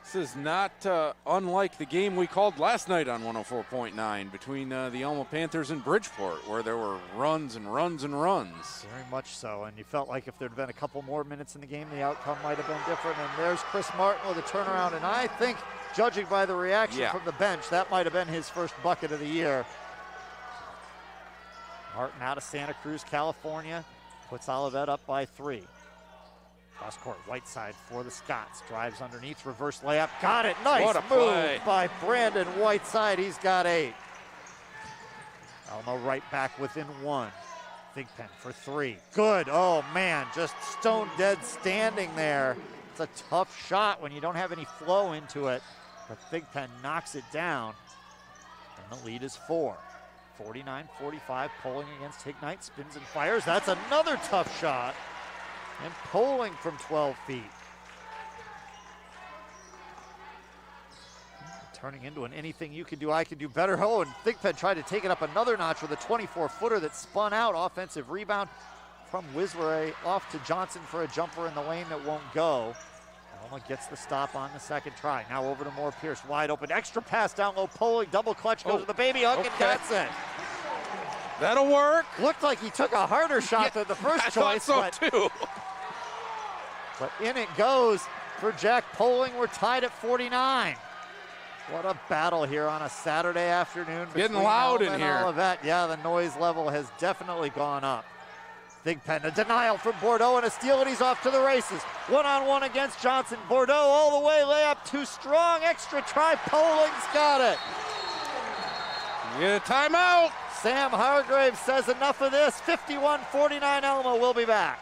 B: This is not unlike the game we called last night on 104.9 between the Alma Panthers and Bridgeport, where there were runs and runs and runs.
A: Very much so, and you felt like if there'd been a couple more minutes in the game, the outcome might have been different. And there's Chris Martin with a turnaround, and I think, judging by the reaction from the bench, that might have been his first bucket of the year. Martin out of Santa Cruz, California, puts Olivet up by 3. Cross court, Whiteside for the Scots. Drives underneath, reverse layup. Got it. Nice
B: what a
A: move
B: play
A: by Brandon Whiteside. He's got 8. Alma right back within 1. Thigpen for 3. Good. Oh, man, just stone dead standing there. It's a tough shot when you don't have any flow into it. But Thigpen knocks it down, and the lead is 4. 49-45, Poling against Hignite. Spins and fires. That's another tough shot. And Poling from 12 feet. Turning into an anything you can do, I can do better. Oh, and Thigpen tried to take it up another notch with a 24-footer that spun out. Offensive rebound from Wiswere off to Johnson for a jumper in the lane that won't go. Alma gets the stop on the second try. Now over to Moore Pierce, wide open. Extra pass down low, Poling, double clutch, goes to the baby hook and gets it.
B: That'll work.
A: Looked like he took a harder shot than the first choice.
B: I thought so too.
A: But in it goes for Jack Poling. We're tied at 49. What a battle here on a Saturday afternoon.
B: Getting loud in here.
A: Olivet. Yeah, the noise level has definitely gone up. Thigpen, a denial from Bordeaux and a steal, and he's off to the races. One-on-one against Johnson. Bordeaux all the way, layup too strong. Extra try, Poling's got it.
B: You get a timeout.
A: Sam Hargrave says enough of this. 51-49 Alma. We'll be back.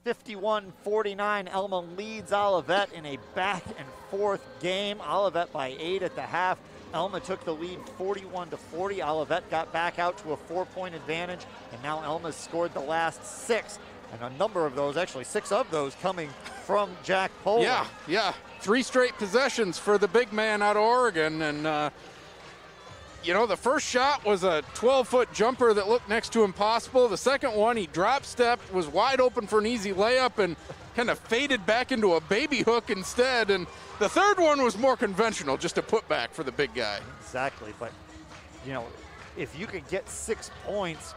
A: (51-49), Alma leads Olivet in a back and forth game. Olivet by 8 at the half. Alma took the lead 41-40. Olivet got back out to a 4-point advantage, and now Alma's scored the last 6. And a number of those, actually 6 of those, coming from Jack Poling.
B: Yeah. 3 straight possessions for the big man out of Oregon. And, you know, the first shot was a 12-foot jumper that looked next to impossible. The second one, he drop-stepped, was wide open for an easy layup, and kind of faded back into a baby hook instead. And the third one was more conventional, just a putback for the big guy.
A: Exactly, but, you know, if you could get 6 points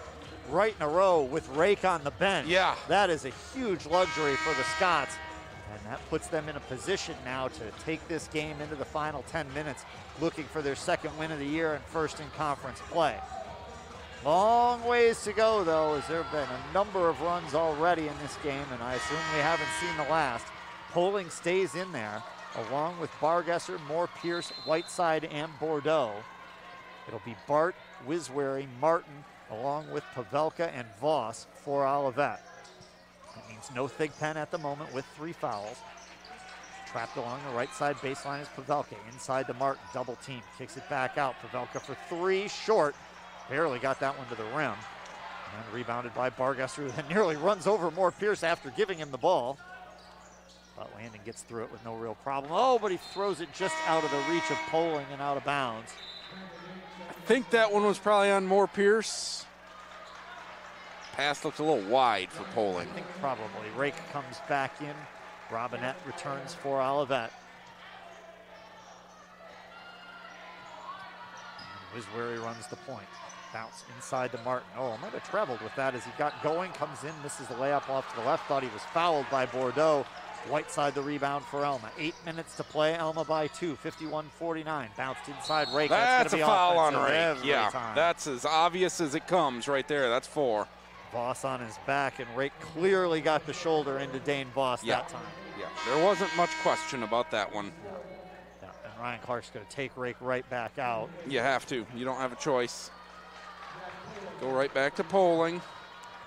A: right in a row with Rake on the bench, that is a huge luxury for the Scots. And that puts them in a position now to take this game into the final 10 minutes, looking for their second win of the year and first in conference play. Long ways to go, though, as there have been a number of runs already in this game, and I assume we haven't seen the last. Poling stays in there, along with Bargesser, Moore Pierce, Whiteside, and Bordeaux. It'll be Bart, Wiswere, Martin, along with Pavelka and Voss for Olivet. That means no Thigpen at the moment with 3 fouls. Trapped along the right side baseline is Pavelka. Inside to Martin, double team, kicks it back out. Pavelka for 3, short. Barely got that one to the rim. And rebounded by Bargesser, who then nearly runs over Moore Pierce after giving him the ball. But Landon gets through it with no real problem. Oh, but he throws it just out of the reach of Poling and out of bounds.
B: I think that one was probably on Moore Pierce. Pass looked a little wide for Poling.
A: I think probably. Rake comes back in. Robinette returns for Olivet. Wiswary runs the point. Bounce inside to Martin. Oh, might have traveled with that as he got going. Comes in, misses the layup off to the left. Thought he was fouled by Bordeaux. Whiteside the rebound for Alma. 8 minutes to play. Alma by 2. 51-49. Bounced inside Rake.
B: That's a foul on Rake. Yeah,
A: time.
B: that's as obvious as it comes right there. That's 4.
A: Voss on his back, and Rake clearly got the shoulder into Dane Voss that time.
B: Yeah, there wasn't much question about that one.
A: Yeah. And Ryan Clark's going to take Rake right back out.
B: You have to. You don't have a choice. Go right back to Poling.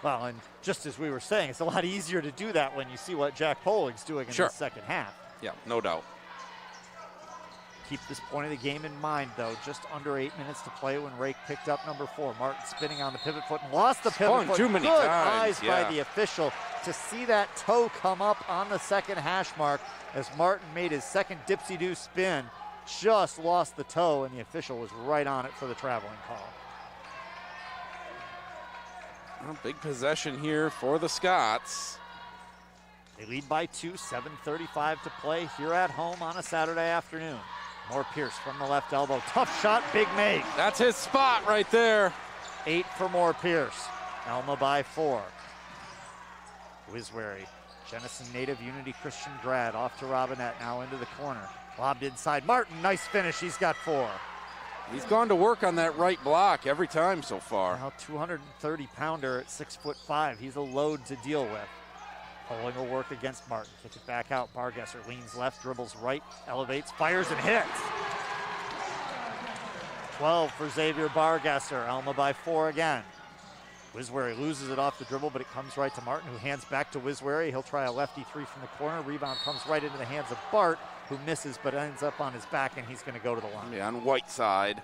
A: Well, and just as we were saying, it's a lot easier to do that when you see what Jack Poling's doing in the second half.
B: Yeah, no doubt.
A: Keep this point of the game in mind, though. Just under 8 minutes to play when Rake picked up number 4. Martin spinning on the pivot foot and lost the pivot foot.
B: Too many
A: Good
B: times.
A: eyes by the official to see that toe come up on the second hash mark as Martin made his second dipsy-do spin. Just lost the toe, and the official was right on it for the traveling call.
B: Well, big possession here for the Scots.
A: They lead by 2, 7:35 to play here at home on a Saturday afternoon. More Pierce from the left elbow. Tough shot, big make.
B: That's his spot right there.
A: 8 for More Pierce. Alma by 4. Wiswary, Jenison native, Unity Christian grad, off to Robinette, now into the corner. Lobbed inside. Martin, nice finish. He's got 4.
B: He's gone to work on that right block every time so far.
A: Now 230-pounder at 6'5". He's a load to deal with. Poling will work against Martin. Kick it back out. Bargesser leans left, dribbles right, elevates, fires, and hits. 12 for Xavier Bargesser. Alma by 4 again. Wiswary loses it off the dribble, but it comes right to Martin, who hands back to Wiswary. He'll try a lefty 3 from the corner. Rebound comes right into the hands of Bart, who misses but ends up on his back, and he's going to go to the line.
B: Yeah, on Whiteside.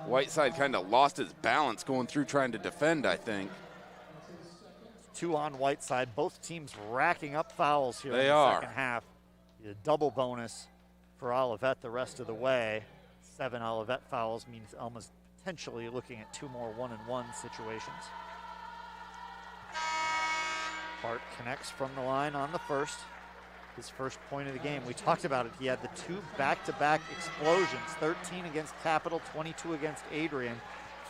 B: Whiteside kind of lost his balance going through trying to defend, I think.
A: 2 on Whiteside. Both teams racking up fouls here in the second half. A double bonus for Olivet the rest of the way. 7 Olivet fouls means Alma's potentially looking at 2 more 1-and-1 situations. Bart connects from the line on the first. His first point of the game. We talked about it. He had the 2 back-to-back explosions. 13 against Capital, 22 against Adrian.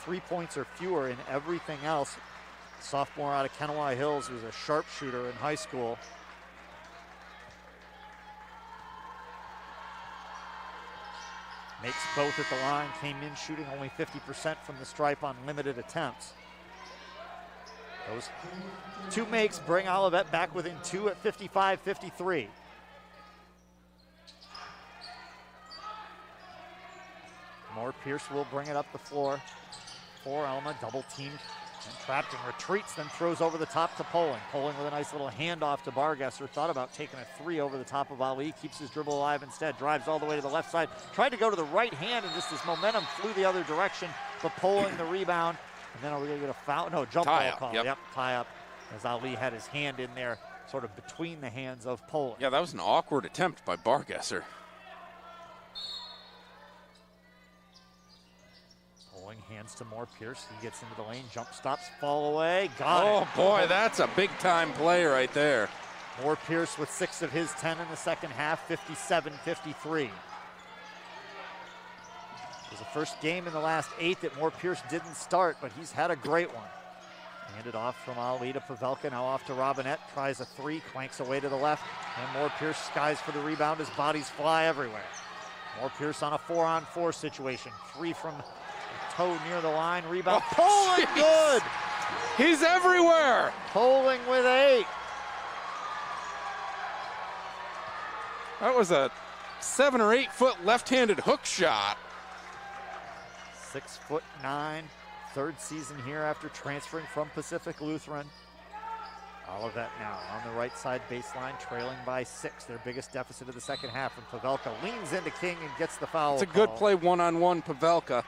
A: 3 points or fewer in everything else. Sophomore out of Kenawai Hills, who's a sharpshooter in high school. Makes both at the line, came in shooting only 50% from the stripe on limited attempts. Those 2 makes bring Olivet back within 2 at 55-53. More Pierce will bring it up the floor for Alma, double teamed and trapped and retreats, then throws over the top to Poling. Poling with a nice little handoff to Bargesser. Thought about taking a 3 over the top of Ali. Keeps his dribble alive instead. Drives all the way to the left side. Tried to go to the right hand, and just his momentum flew the other direction. But Poling the rebound. And then are we going to get a foul? No, jump ball call. Yep, tie up. As Ali had his hand in there, sort of between the hands of Poling.
B: Yeah, that was an awkward attempt by Bargesser.
A: Poling hands to More Pierce. He gets into the lane, jump stops, fall away. Got it.
B: Oh, boy, that's a big-time play right there.
A: More Pierce with 6 of his 10 in the second half, 57-53. It was the first game in the last 8 that More Pierce didn't start, but he's had a great one. Handed off from Ali to Pavelka, now off to Robinette. Tries a 3, clanks away to the left, and More Pierce skies for the rebound. His bodies fly everywhere. More Pierce on a 4-on-4 situation. 3 from toe near the line, rebound.
B: Oh,
A: Poling good!
B: He's everywhere!
A: Poling with 8.
B: That was a 7 or 8 foot left-handed hook shot.
A: 6'9", 3rd season here after transferring from Pacific Lutheran. Olivet now on the right side baseline, trailing by 6. Their biggest deficit of the second half, and Pavelka leans into King and gets the foul.
B: It's a good play one-on-one, Pavelka.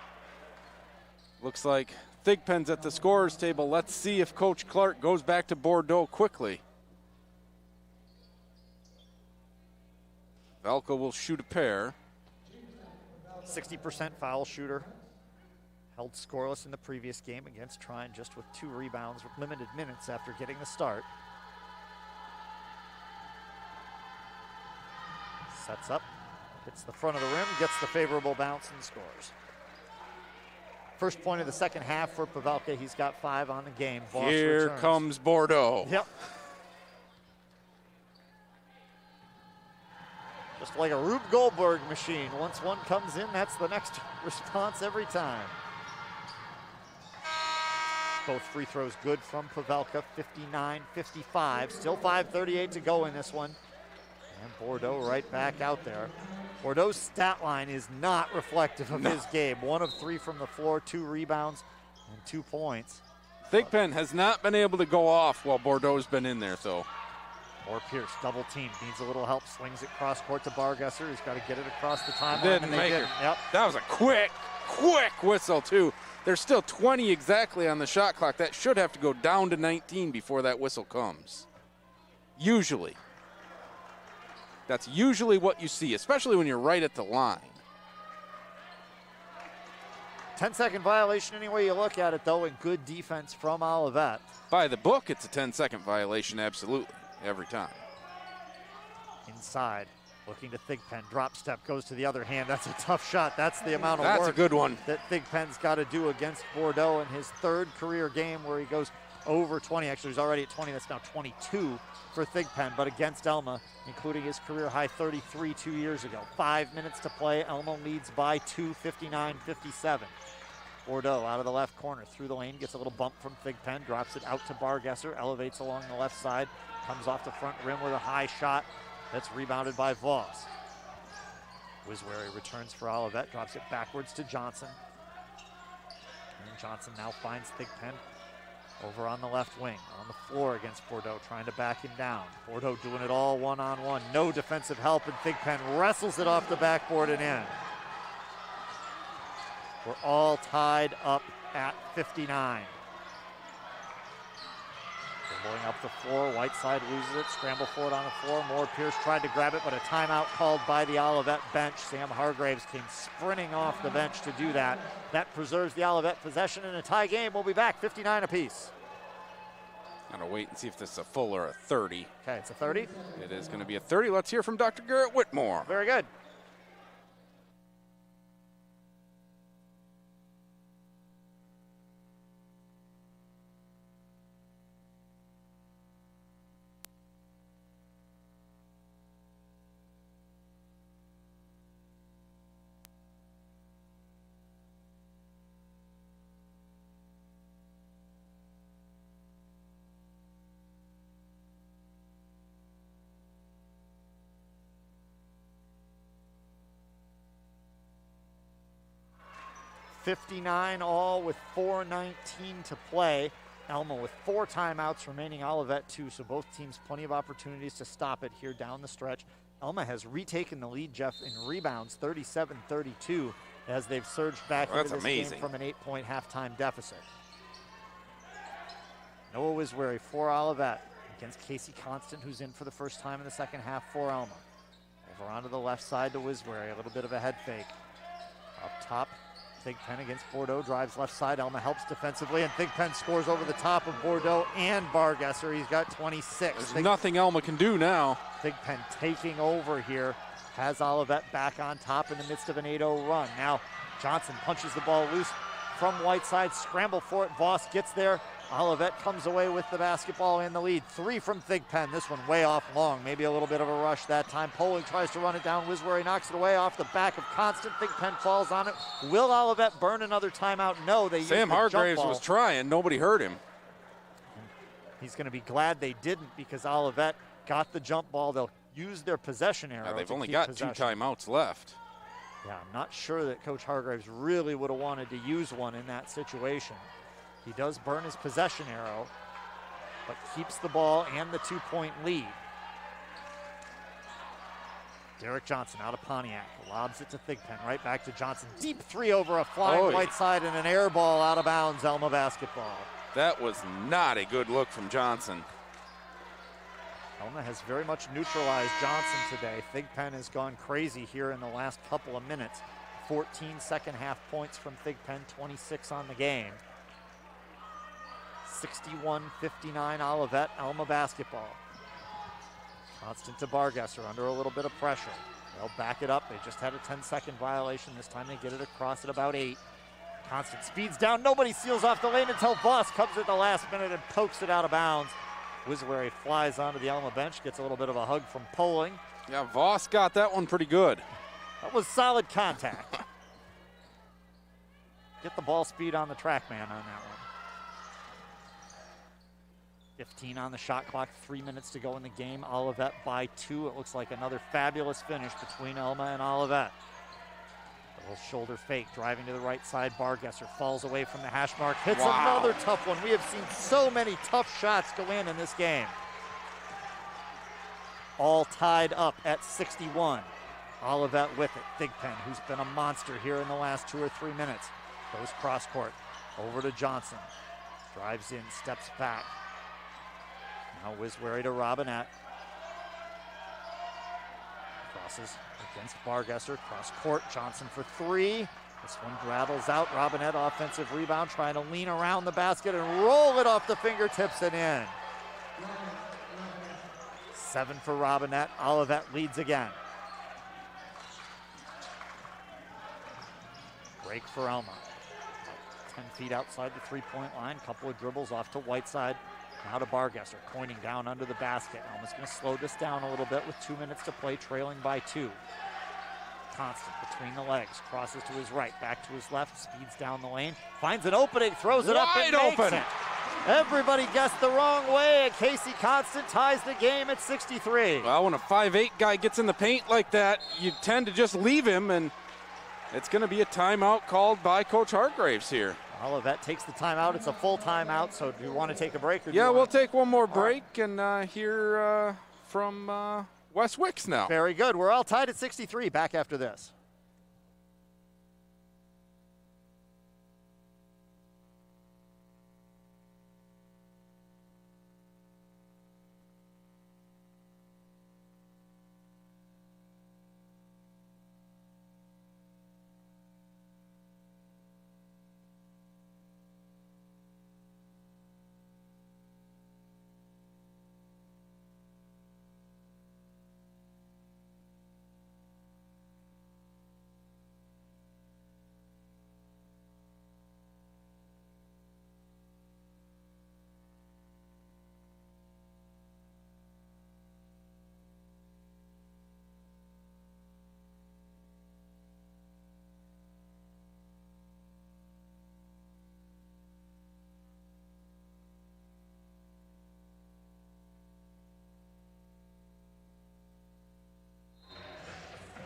B: Looks like Thigpen's at the scorer's table. Let's see if Coach Clark goes back to Bordeaux quickly. Pavelka will shoot a pair.
A: 60% foul shooter. Held scoreless in the previous game against Trine, just with 2 rebounds with limited minutes after getting the start. Sets up, Hits the front of the rim, gets the favorable bounce, and scores. First point of the second half for Pavelka. He's got 5 on the game. Voss
B: Here
A: returns.
B: comes Bordeaux.
A: Yep. Just like a Rube Goldberg machine. Once one comes in, that's the next response every time. Both free throws good from Pavelka, 59-55. Still 5:38 to go in this one. And Bordeaux right back out there. Bordeaux's stat line is not reflective of his game. 1 of 3 from the floor, 2 rebounds, and 2 points.
B: Thigpen has not been able to go off while Bordeaux's been in there, so.
A: Or Pierce, double team, needs a little help, swings it cross court to Bargesser. He's got to get it across the timeline.
B: Didn't make it.
A: Yep.
B: That was a quick whistle, too. There's still 20 exactly on the shot clock. That should have to go down to 19 before that whistle comes. Usually. That's usually what you see, especially when you're right at the line.
A: 10-second violation any way you look at it, though, and good defense from Olivet.
B: By the book, it's a 10-second violation, absolutely, every time.
A: Inside, looking to Thigpen, drop step, goes to the other hand. That's a tough shot. That's the amount of
B: That's
A: work
B: a good one
A: that Thigpen's got to do against Bordeaux in his 3rd career game where he goes over 20. Actually, he's already at 20. That's now 22 for Thigpen, but against Alma, including his career high 33 2 years ago. 5 minutes to play. Alma leads by 2, 59-57. Bordeaux out of the left corner, through the lane, gets a little bump from Thigpen, drops it out to Bargesser, elevates along the left side, comes off the front rim with a high shot that's rebounded by Voss. Wiswary returns for Olivet, drops it backwards to Johnson. And Johnson now finds Thigpen over on the left wing, on the floor against Bordeaux, trying to back him down. Bordeaux doing it all one-on-one, no defensive help, and Thigpen wrestles it off the backboard and in. We're all tied up at 59. Dribbling up the floor, Whiteside loses it, scramble for it on the floor. Moore Pierce tried to grab it, but a timeout called by the Olivet bench. Sam Hargraves came sprinting off the bench to do that. That preserves the Olivet possession in a tie game. We'll be back 59 apiece.
B: Gotta wait and see if this is a full or a 30.
A: Okay, it's a 30.
B: It is gonna be a 30. Let's hear from Dr. Garrett Whitmore.
A: Very good. .59 all with 4:19 to play. Alma with 4 timeouts remaining, Olivet 2, so both teams plenty of opportunities to stop it here down the stretch. Alma has retaken the lead, Jeff, in rebounds, 37-32, as they've surged back into this game from an 8-point halftime deficit. Noah Wiswary for Olivet against Casey Constant, who's in for the first time in the second half for Alma. Over onto the left side to Wiswary, a little bit of a head fake. Up top, Thigpen against Bordeaux, drives left side. Alma helps defensively, and Thigpen scores over the top of Bordeaux and Bargesser. He's got 26.
B: There's nothing Alma can do now.
A: Thigpen taking over here, has Olivet back on top in the midst of an 8-0 run. Now Johnson punches the ball loose from Whiteside, scramble for it. Voss gets there. Olivet comes away with the basketball and the lead. 3 from Thigpen. This one way off long. Maybe a little bit of a rush that time. Poling tries to run it down. Wiswary knocks it away off the back of Constant. Thigpen falls on it. Will Olivet burn another timeout? No, they used the
B: Sam Hargraves
A: jump ball.
B: was trying. Nobody heard him.
A: He's going to be glad they didn't, because Olivet got the jump ball. They'll use their possession arrow.
B: Yeah, they've
A: to
B: only
A: keep
B: got
A: possession.
B: 2 timeouts left.
A: Yeah, I'm not sure that Coach Hargraves really would have wanted to use one in that situation. He does burn his possession arrow, but keeps the ball and the 2-point lead. Derek Johnson out of Pontiac, lobs it to Thigpen, right back to Johnson. Deep 3 over a flying Whiteside and an air ball out of bounds, Alma basketball.
B: That was not a good look from Johnson.
A: Alma has very much neutralized Johnson today. Thigpen has gone crazy here in the last couple of minutes. 14 second half points from Thigpen, 26 on the game. 61-59 Olivet, Alma basketball. Constant to Bargesser under a little bit of pressure. They'll back it up. They just had a 10-second violation. This time they get it across at about 8. Constant speeds down. Nobody seals off the lane until Voss comes at the last minute and pokes it out of bounds. Wiswary flies onto the Alma bench, gets a little bit of a hug from Poling.
B: Yeah, Voss got that one pretty good.
A: That was solid contact. Get the ball speed on the track man on that one. 15 on the shot clock, 3 minutes to go in the game. Olivet by 2. It looks like another fabulous finish between Alma and Olivet. A little shoulder fake, driving to the right side. Bargesser falls away from the hash mark, hits another tough one. We have seen so many tough shots go in this game. All tied up at 61. Olivet with it. Thigpen, who's been a monster here in the last 2 or 3 minutes, goes cross court over to Johnson. Drives in, steps back. Now Wiswary to Robinette. Crosses against Bargesser, cross court. Johnson for 3. This one rattles out. Robinette offensive rebound, trying to lean around the basket and roll it off the fingertips and in. 7 for Robinette. Olivet leads again. Break for Alma. 10 feet outside the three-point line. Couple of dribbles off to Whiteside. Now to Bargesser, pointing down under the basket. Alma's going to slow this down a little bit with 2 minutes to play, trailing by 2. Constant between the legs, crosses to his right, back to his left, speeds down the lane, finds an opening, throws it up and makes it. Everybody guessed the wrong way, and Casey Constant ties the game at 63.
B: Well, when a 5'8" guy gets in the paint like that, you tend to just leave him, and it's going to be a timeout called by Coach Hargraves here.
A: Olivet takes the timeout. It's a full timeout, so do you want to take a break? Or
B: yeah, we'll take one more break and hear from Wes Wicks now.
A: Very good. We're all tied at 63. Back after this.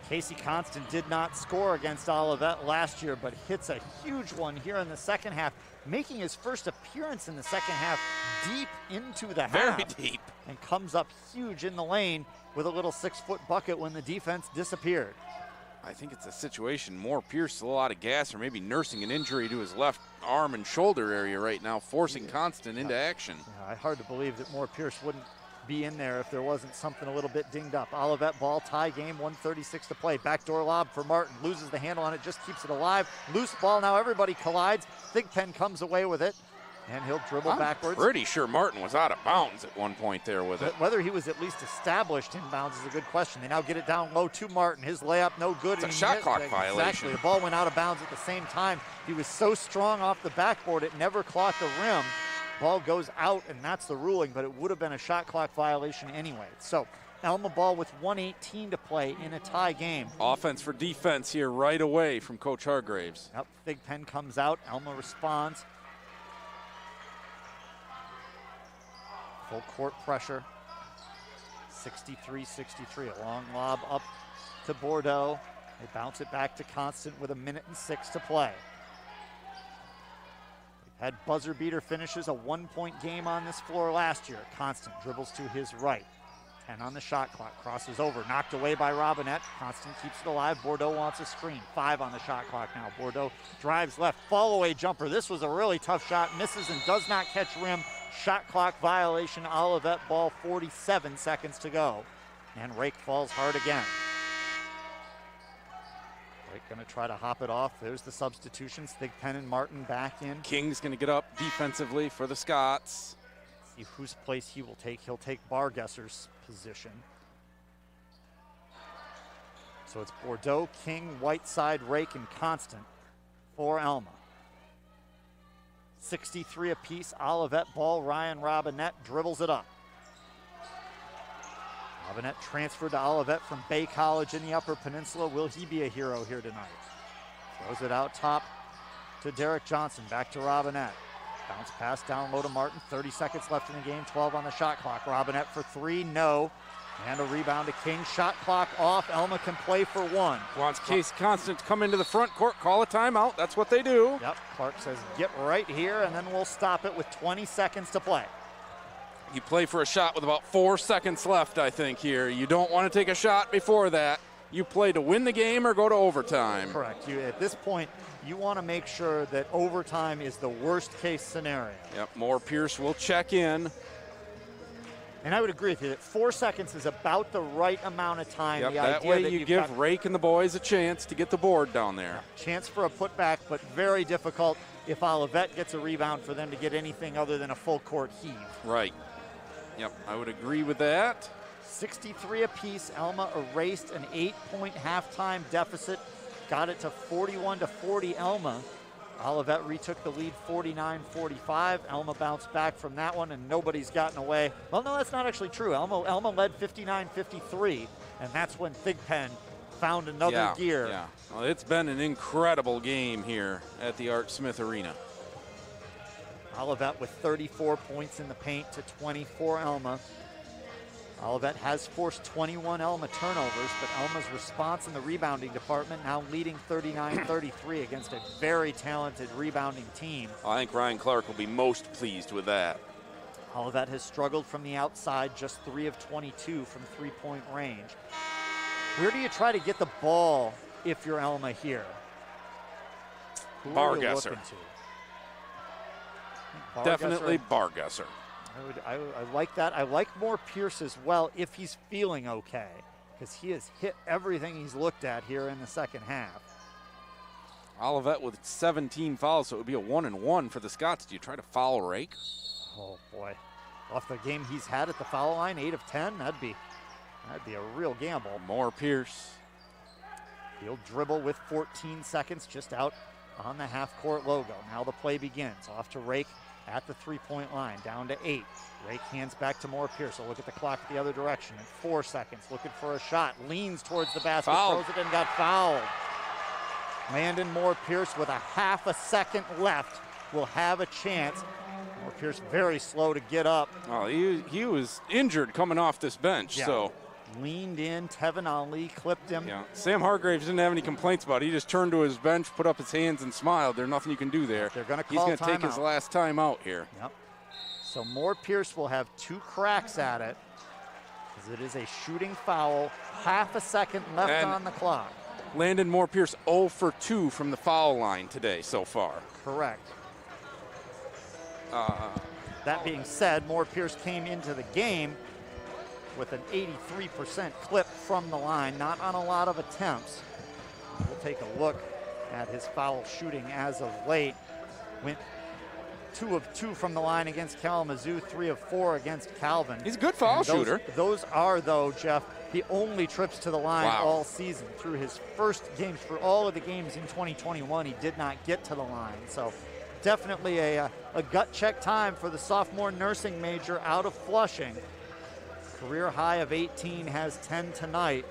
A: Casey Constant did not score against Olivet last year, but hits a huge one here in the second half, making his first appearance in the second half deep into the half.
B: Very deep.
A: And comes up huge in the lane with a little 6-foot bucket when the defense disappeared.
B: I think it's a situation Moore Pierce a little out of gas, or maybe nursing an injury to his left arm and shoulder area right now, forcing Constant into action.
A: Yeah, hard to believe that Moore Pierce wouldn't be in there if there wasn't something a little bit dinged up. Olivet ball, tie game, 1:36 to play. Backdoor lob for Martin, loses the handle on it, just keeps it alive. Loose ball, now everybody collides. Thigpen comes away with it, and he'll dribble backwards.
B: Pretty sure Martin was out of bounds at one point there with it.
A: Whether he was at least established in bounds is a good question. They now get it down low to Martin. His layup no good.
B: It's a shot clock violation.
A: Exactly, the ball went out of bounds at the same time. He was so strong off the backboard, it never clocked the rim. Ball goes out, and that's the ruling, but it would have been a shot clock violation anyway. So Alma ball with 1:18 to play in a tie game.
B: Offense for defense here right away from Coach Hargraves.
A: Yep, Thigpen comes out. Alma responds. Full court pressure. 63-63. A long lob up to Bordeaux. They bounce it back to Constant with 1:06 to play. Had buzzer beater finishes, a 1-point game on this floor last year. Constant dribbles to his right. 10 on the shot clock, crosses over, knocked away by Robinette. Constant keeps it alive. Bordeaux wants a screen. 5 on the shot clock now. Bordeaux drives left, fall away jumper. This was a really tough shot, misses and does not catch rim. Shot clock violation, Olivet ball, 47 seconds to go. And Rake falls hard again. Rake gonna try to hop it off. There's the substitutions. Thigpen and Martin back in.
B: King's gonna get up defensively for the Scots.
A: See whose place he will take. He'll take Bargesser's position. So it's Bordeaux, King, Whiteside, Rake, and Constant for Alma. 63 apiece. Olivet ball. Ryan Robinette dribbles it up. Robinette transferred to Olivet from Bay College in the Upper Peninsula. Will he be a hero here tonight? Throws it out top to Derek Johnson. Back to Robinette. Bounce pass down low to Martin. 30 seconds left in the game. 12 on the shot clock. Robinette for three. No. And a rebound to King. Shot clock off. Elma can play for one.
B: Wants Case Constant to come into the front court, call a timeout. That's what they do.
A: Yep. Clark says get right here, and then we'll stop it with 20 seconds to play.
B: You play for a shot with about 4 seconds left, I think, here. You don't want to take a shot before that. You play to win the game or go to overtime.
A: Correct. At this point, you want to make sure that overtime is the worst case scenario.
B: Yep. Moore Pierce will check in.
A: And I would agree with you that 4 seconds is about the right amount of time.
B: Yep,
A: the
B: that
A: idea
B: way
A: that
B: you give Rake and the boys a chance to get the board down there.
A: Chance for a putback, but very difficult if Olivet gets a rebound for them to get anything other than a full court heave.
B: Right. Yep, I would agree with that.
A: 63 apiece. Alma erased an 8-point halftime deficit. Got it to 41-40 Alma. Olivet retook the lead 49-45. Alma bounced back from that one, and nobody's gotten away. Well, no, that's not actually true. Alma led 59-53, and that's when Thigpen found another gear.
B: Yeah, well, it's been an incredible game here at the Art Smith Arena.
A: Olivet with 34 points in the paint to 24 Alma. Olivet has forced 21 Alma turnovers, but Alma's response in the rebounding department now leading 39-33 against a very talented rebounding team.
B: I think Ryan Clark will be most pleased with that.
A: Olivet has struggled from the outside, just 3 of 22 from three-point range. Where do you try to get the ball if you're Alma here?
B: Bargesser. Definitely Bargesser.
A: I like that. I like Moore Pierce as well if he's feeling okay, because he has hit everything he's looked at here in the second half.
B: Olivet with 17 fouls, so it would be a 1-and-1 for the Scots. Do you try to foul Rake?
A: Oh boy, off the game he's had at the foul line, 8 of 10. That'd be a real gamble.
B: Moore Pierce.
A: He'll dribble with 14 seconds just out on the half-court logo. Now the play begins. Off to Rake at the three-point line, down to 8. Rake hands back to Moore Pierce. So look at the clock the other direction in 4 seconds. Looking for a shot, leans towards the basket, throws it and got fouled. Landon Moore Pierce with a half a second left will have a chance. Moore Pierce very slow to get up.
B: Oh, he was injured coming off this bench, so.
A: Leaned in, Tevin Ali clipped him.
B: Yeah, Sam Hargraves didn't have any complaints about it. He just turned to his bench, put up his hands, and smiled. There's nothing you can do there.
A: They're going to
B: He's
A: call
B: going to take his last time out here.
A: Yep. So Moore Pierce will have 2 cracks at it, because it is a shooting foul. Half a second left on the clock.
B: Landon Moore Pierce 0 for 2 from the foul line today so far.
A: Correct. That being said, Moore Pierce came into the game with an 83% clip from the line, not on a lot of attempts. We'll take a look at his foul shooting as of late. Went 2 of 2 from the line against Kalamazoo, 3 of 4 against Calvin.
B: He's a good foul shooter.
A: Those are, though, Jeff, the only trips to the line all season. Through his first games, for all of the games in 2021, he did not get to the line. So definitely a gut check time for the sophomore nursing major out of Flushing. Career high of 18, has 10 tonight,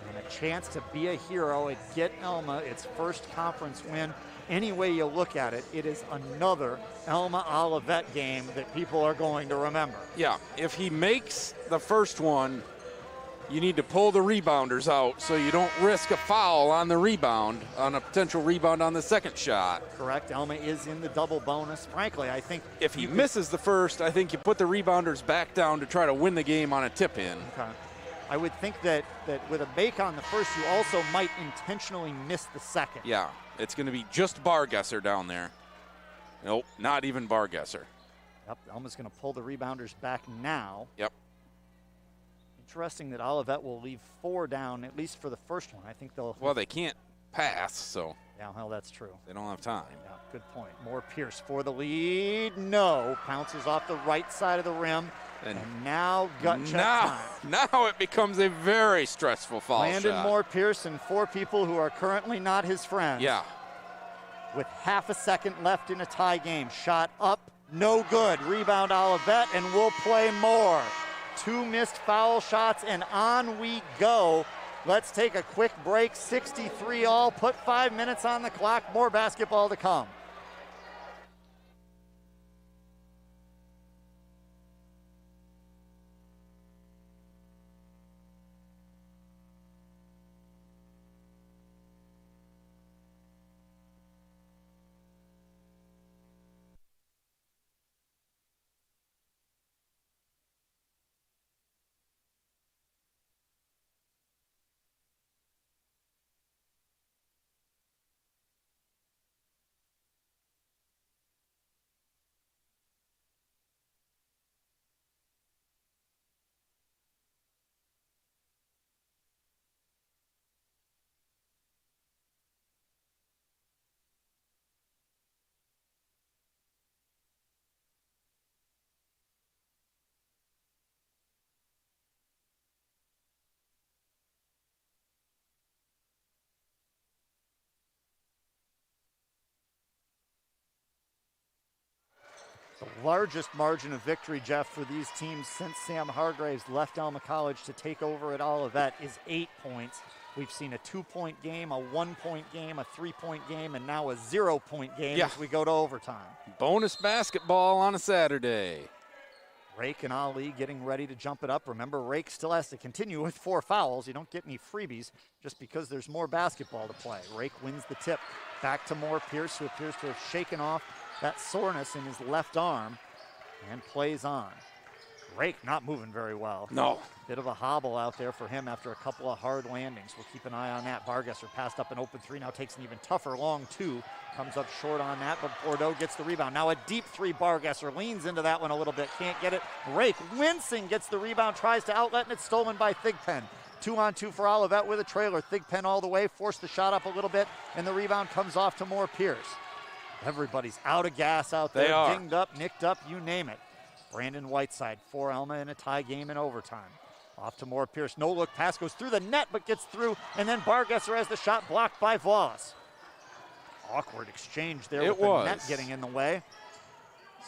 A: and a chance to be a hero and get Alma its first conference win. Any way you look at it, it is another Alma Olivet game that people are going to remember.
B: Yeah, if he makes the first one, you need to pull the rebounders out so you don't risk a foul on the rebound, on a potential rebound on the second shot.
A: Correct. Alma is in the double bonus. Frankly, I think
B: if he misses the first, I think you put the rebounders back down to try to win the game on a tip-in.
A: Okay. I would think that with a bake on the first, you also might intentionally miss the second.
B: Yeah, it's going to be just Bargesser down there. Nope, not even Bargesser.
A: Yep, Alma's going to pull the rebounders back now.
B: Yep.
A: Interesting that Olivet will leave 4 down, at least for the first one. I think they'll...
B: Well, they can't pass, so...
A: Yeah, well, that's true.
B: They don't have time.
A: Yeah, good point. Moore Pierce for the lead. No. Pounces off the right side of the rim. And now gut check time.
B: Now it becomes a very stressful foul
A: Landon
B: shot.
A: Moore Pearson, 4 people who are currently not his friends.
B: Yeah.
A: With half a second left in a tie game. Shot up, no good. Rebound Olivet, and we'll play more. 2 missed foul shots, and on we go. Let's take a quick break. 63 all. Put 5 minutes on the clock. More basketball to come. The largest margin of victory, Jeff, for these teams since Sam Hargraves left Alma College to take over at Olivet is 8 points. We've seen a 2-point game, a 1-point game, a 3-point game, and now a 0-point game as we go to overtime.
B: Bonus basketball on a Saturday.
A: Rake and Ali getting ready to jump it up. Remember, Rake still has to continue with 4 fouls. You don't get any freebies just because there's more basketball to play. Rake wins the tip. Back to Moore Pierce, who appears to have shaken off that soreness in his left arm and plays on. Rake not moving very well.
B: No.
A: Bit of a hobble out there for him after a couple of hard landings. We'll keep an eye on that. Bargesser passed up an open 3, now takes an even tougher long 2. Comes up short on that, but Bordeaux gets the rebound. Now a deep 3, Bargesser leans into that one a little bit, can't get it. Rake wincing gets the rebound, tries to outlet, and it's stolen by Thigpen. 2-on-2 for Olivet with a trailer. Thigpen all the way, forced the shot up a little bit, and the rebound comes off to Moore Pierce. Everybody's out of gas out there, dinged up, nicked up, you name it. Brandon Whiteside for Alma in a tie game in overtime. Off to Moore Pierce, no look pass goes through the net but gets through, and then Bargesser has the shot blocked by Voss. Awkward exchange there with the net getting in the way.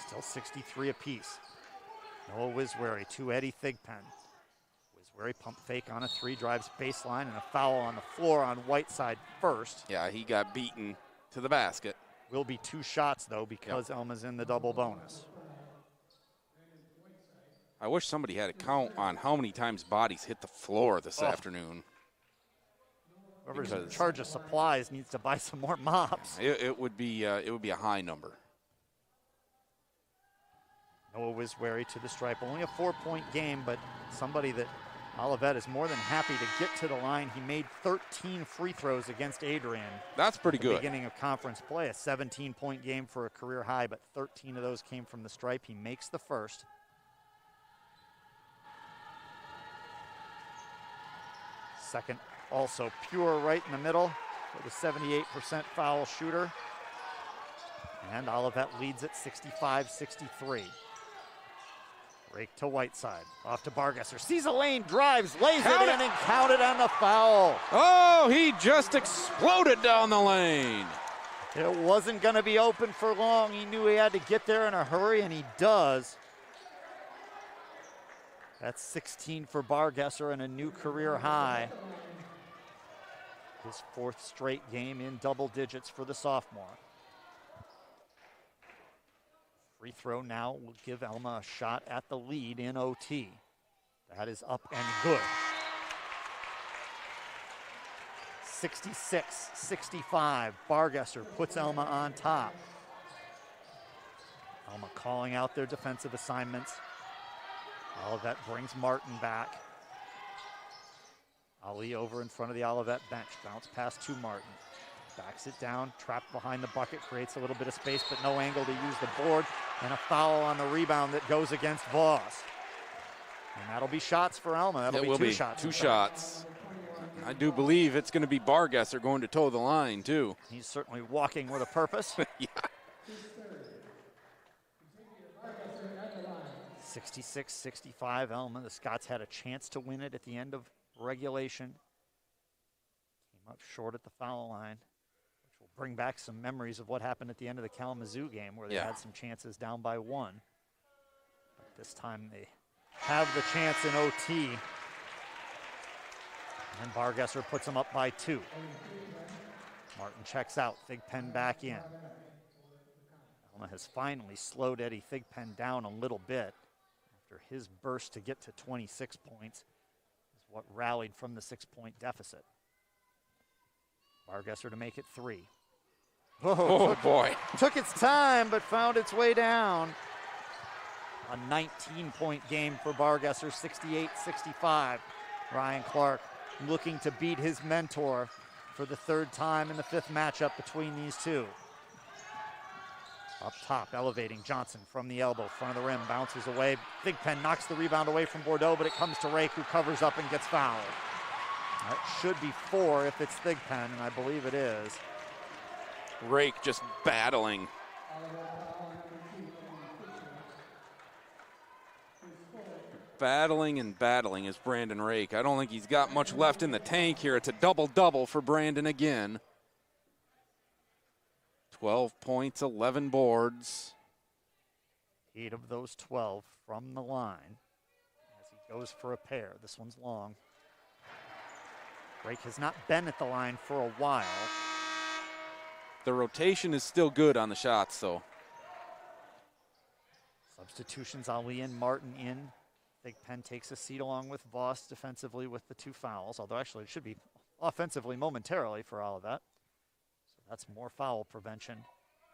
A: Still 63 apiece. Noah Wiswary to Eddie Thigpen. Wiswary pump fake on a 3, drives baseline, and a foul on the floor on Whiteside first.
B: Yeah, he got beaten to the basket.
A: Will be 2 shots, though, because Alma's in the double bonus.
B: I wish somebody had a count on how many times bodies hit the floor this afternoon.
A: Whoever's in charge of supplies needs to buy some more mops.
B: It would be a high number.
A: Noah Wiswary to the stripe. Only a 4-point game, but somebody that Olivet is more than happy to get to the line. He made 13 free throws against Adrian.
B: That's pretty good.
A: Beginning of conference play, a 17-point game for a career high, but 13 of those came from the stripe. He makes the first. Second, also pure right in the middle for the 78% foul shooter. And Olivet leads at 65-63. Rake to Whiteside, off to Bargesser, sees a lane, drives, lays it in, and counted on the foul.
B: Oh, he just exploded down the lane.
A: It wasn't going to be open for long. He knew he had to get there in a hurry, and he does. That's 16 for Bargesser and a new career high. His 4th straight game in double digits for the sophomore. Free throw now will give Alma a shot at the lead in OT. That is up and good. 66-65. Bargesser puts Alma on top. Alma calling out their defensive assignments. Olivet brings Martin back. Ali over in front of the Olivet bench. Bounce pass to Martin. Backs it down, trapped behind the bucket, creates a little bit of space, but no angle to use the board, and a foul on the rebound that goes against Voss. And that'll be shots for Alma. That'll be 2 shots.
B: 2 shots. I do believe it's going to be Bargesser going to toe the line, too.
A: He's certainly walking with a purpose.
B: Yeah.
A: 66-65 Alma. The Scots had a chance to win it at the end of regulation. Came up short at the foul line, which will bring back some memories of what happened at the end of the Kalamazoo game where they had some chances down by 1. But this time they have the chance in OT. And Bargesser puts them up by 2. Martin checks out, Thigpen back in. Alma has finally slowed Eddie Thigpen down a little bit after his burst to get to 26 points is what rallied from the 6-point deficit. Bargesser to make it 3.
B: Oh, boy.
A: Took its time, but found its way down. A 19-point game for Bargesser, 68-65. Ryan Clark looking to beat his mentor for the 3rd time in the 5th matchup between these two. Up top, elevating Johnson from the elbow, front of the rim, bounces away. Thigpen knocks the rebound away from Bordeaux, but it comes to Rake, who covers up and gets fouled. That should be 4 if it's Thigpen, and I believe it is.
B: Rake just battling. Battling and battling is Brandon Rake. I don't think he's got much left in the tank here. It's a double-double for Brandon again. 12 points, 11 boards.
A: 8 of those 12 from the line as he goes for a pair. This one's long. Rake has not been at the line for a while.
B: The rotation is still good on the shots, though.
A: Substitutions, Ali in, Martin in. Thigpen takes a seat along with Voss defensively with the 2 fouls, although actually it should be offensively momentarily for Olivet. So that's more foul prevention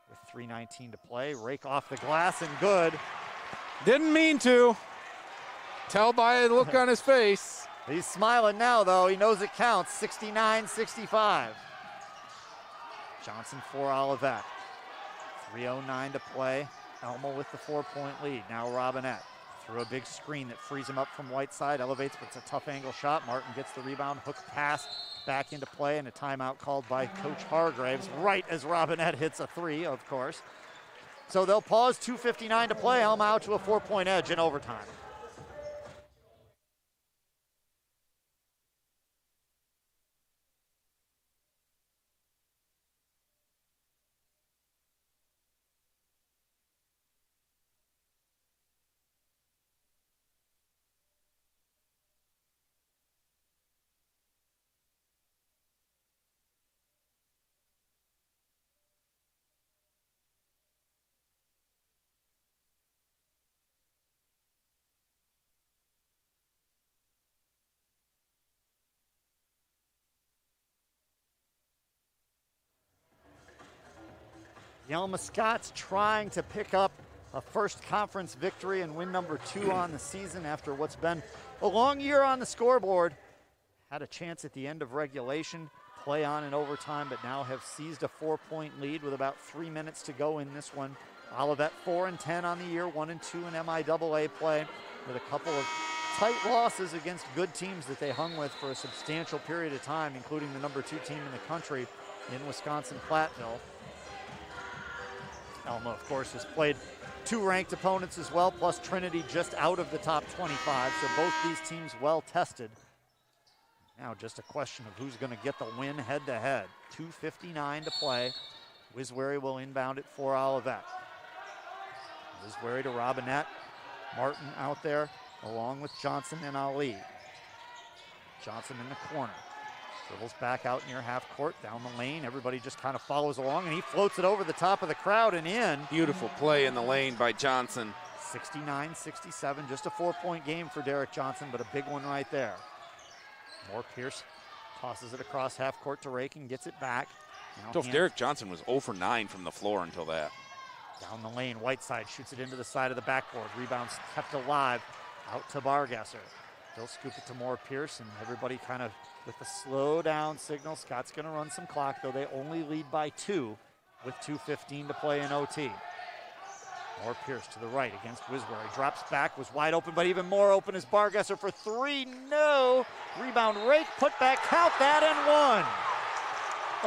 A: with 3:19 to play. Rake off the glass and good.
B: Didn't mean to. Tell by the look on his face.
A: He's smiling now, though. He knows it counts. 69-65. Johnson for Olivet. 3:09 to play. Alma with the 4-point lead. Now Robinette through a big screen that frees him up from Whiteside. Elevates, but it's a tough angle shot. Martin gets the rebound. Hook pass back into play, and a timeout called by Coach Hargraves right as Robinette hits a 3, of course. So they'll pause. 2:59 to play. Alma out to a 4-point edge in overtime. The Alma Scots trying to pick up a first conference victory and win number 2 on the season after what's been a long year on the scoreboard. Had a chance at the end of regulation, play on in overtime, but now have seized a 4-point lead with about 3 minutes to go in this one. Olivet 4-10 on the year, 1-2 in MIAA play, with a couple of tight losses against good teams that they hung with for a substantial period of time, including the number 2 team in the country in Wisconsin-Platteville. Alma, of course, has played 2 ranked opponents as well, plus Trinity just out of the top 25, so both these teams well tested. Now just a question of who's going to get the win head-to-head. 2:59 to play. Wiswary will inbound it for Olivet. Wiswary to Robinette. Martin out there along with Johnson and Ali. Johnson in the corner. Dribbles back out near half court, down the lane. Everybody just kind of follows along, and he floats it over the top of the crowd and in.
B: Beautiful play in the lane by Johnson.
A: 69-67, just a 4-point game for Derek Johnson, but a big one right there. Moore Pierce tosses it across half court to Rake and gets it back.
B: So if Derek Johnson was 0 for 9 from the floor until that.
A: Down the lane, Whiteside shoots it into the side of the backboard. Rebounds kept alive, out to Bargesser. They'll scoop it to Moore Pierce, and everybody kind of with the slow down signal. Scott's going to run some clock, though they only lead by 2 with 2:15 to play in OT. Moore Pierce to the right against Wiswary. Drops back, was wide open, but even more open is Bargesser for 3. No. Rebound, Rake, put back, count that, and 1.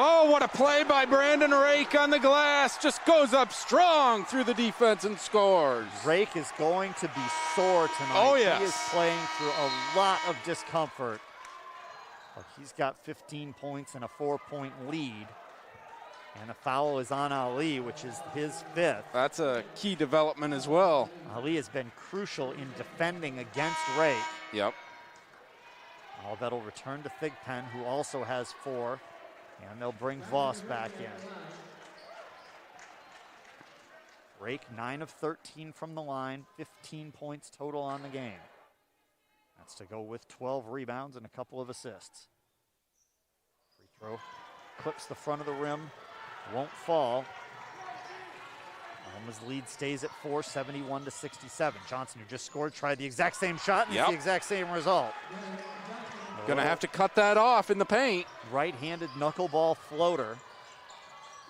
B: Oh, what a play by Brandon Rake on the glass. Just goes up strong through the defense and scores.
A: Rake is going to be sore tonight.
B: Oh, yes.
A: He is playing through a lot of discomfort. But he's got 15 points and a 4-point lead. And the foul is on Ali, which is his 5th.
B: That's a key development as well.
A: Ali has been crucial in defending against Rake.
B: Yep.
A: Olivet will return to Thigpen, who also has 4. And they'll bring Voss back in. Rake 9 of 13 from the line, 15 points total on the game. That's to go with 12 rebounds and a couple of assists. Free throw clips the front of the rim, won't fall. Alma's lead stays at 4, 71-67. Johnson, who just scored, tried the exact same shot and it's the exact same result.
B: Gonna have to cut that off in the paint.
A: Right-handed knuckleball floater.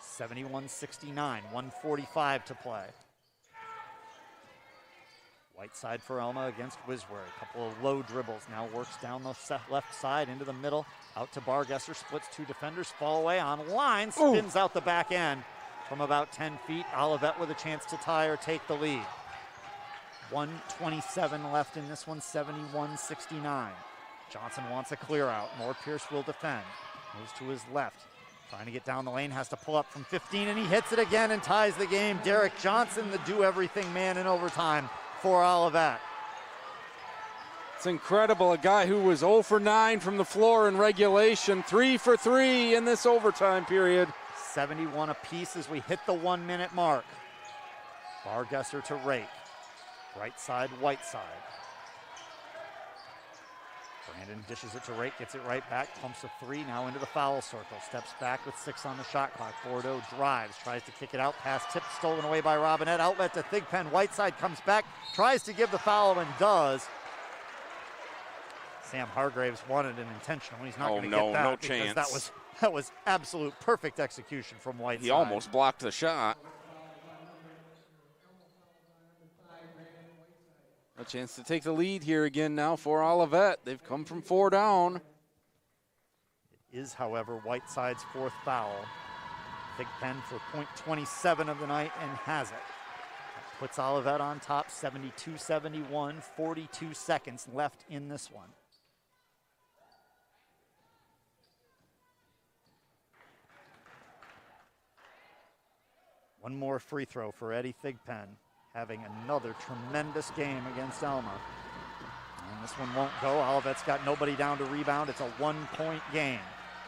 A: 71-69, 1:45 to play. Whiteside for Alma against Wiswary. A couple of low dribbles, now works down the left side into the middle. Out to Bargesser, splits 2 defenders, fall away on line, spins out the back end from about 10 feet. Olivet with a chance to tie or take the lead. 1:27 left in this one, 71-69. Johnson wants a clear out. Moore Pierce will defend. Moves to his left. Trying to get down the lane, has to pull up from 15, and he hits it again and ties the game. Derek Johnson, the do-everything man in overtime for Olivet.
B: It's incredible. A guy who was 0 for 9 from the floor in regulation, 3 for 3 in this overtime period.
A: 71 apiece as we hit the 1-minute mark. Bargesser to Rake. Right side, Whiteside. Brandon dishes it to Rake, gets it right back, pumps a 3, now into the foul circle. Steps back with 6 on the shot clock. Bordeaux drives, tries to kick it out, pass tipped, stolen away by Robinette. Outlet to Thigpen, Whiteside comes back, tries to give the foul and does. Sam Hargraves wanted an intentional. He's not going to get that.
B: No chance.
A: That was absolute perfect execution from Whiteside.
B: He almost blocked the shot. A chance to take the lead here again now for Olivet. They've come from 4 down.
A: It is, however, Whiteside's 4th foul. Thigpen for point 27 of the night and has it. That puts Olivet on top, 72-71, 42 seconds left in this one. One more free throw for Eddie Thigpen, having another tremendous game against Alma. And this one won't go. Olivet's got nobody down to rebound. It's a 1-point game.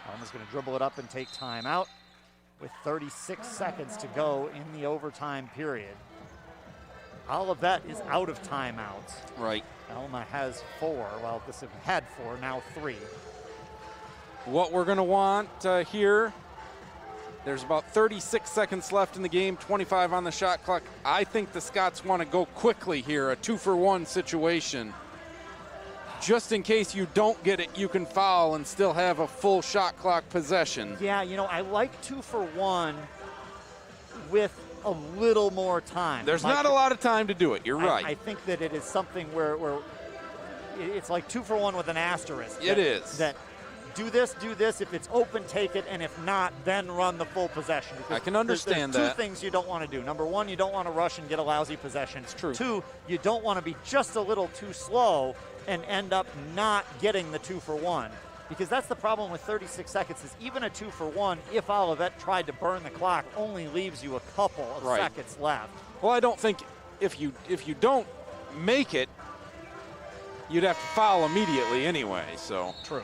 A: Alma's going to dribble it up and take time out with 36 seconds to go in the overtime period. Olivet is out of timeouts.
B: Right.
A: Alma has 4. Well, this had 4, now 3.
B: What we're going to want here, there's about 36 seconds left in the game, 25 on the shot clock. I think the Scots want to go quickly here, a 2-for-1 situation. Just in case you don't get it, you can foul and still have a full shot clock possession.
A: Yeah, you know, I like 2-for-1 with a little more time.
B: There's not a lot of time to do it. You're right.
A: I think that it is something where it's like 2-for-1 with an asterisk.
B: It is.
A: That do this, if it's open, take it, and if not, then run the full possession.
B: I can understand
A: there's
B: that.
A: 2 things you don't want to do. Number 1, you don't want to rush and get a lousy possession.
B: It's true.
A: 2, you don't want to be just a little too slow and end up not getting the 2-for-1. Because that's the problem with 36 seconds is even a 2-for-1, if Olivet tried to burn the clock, only leaves you a couple of seconds left.
B: Well, I don't think if you don't make it, you'd have to foul immediately anyway, so.
A: True.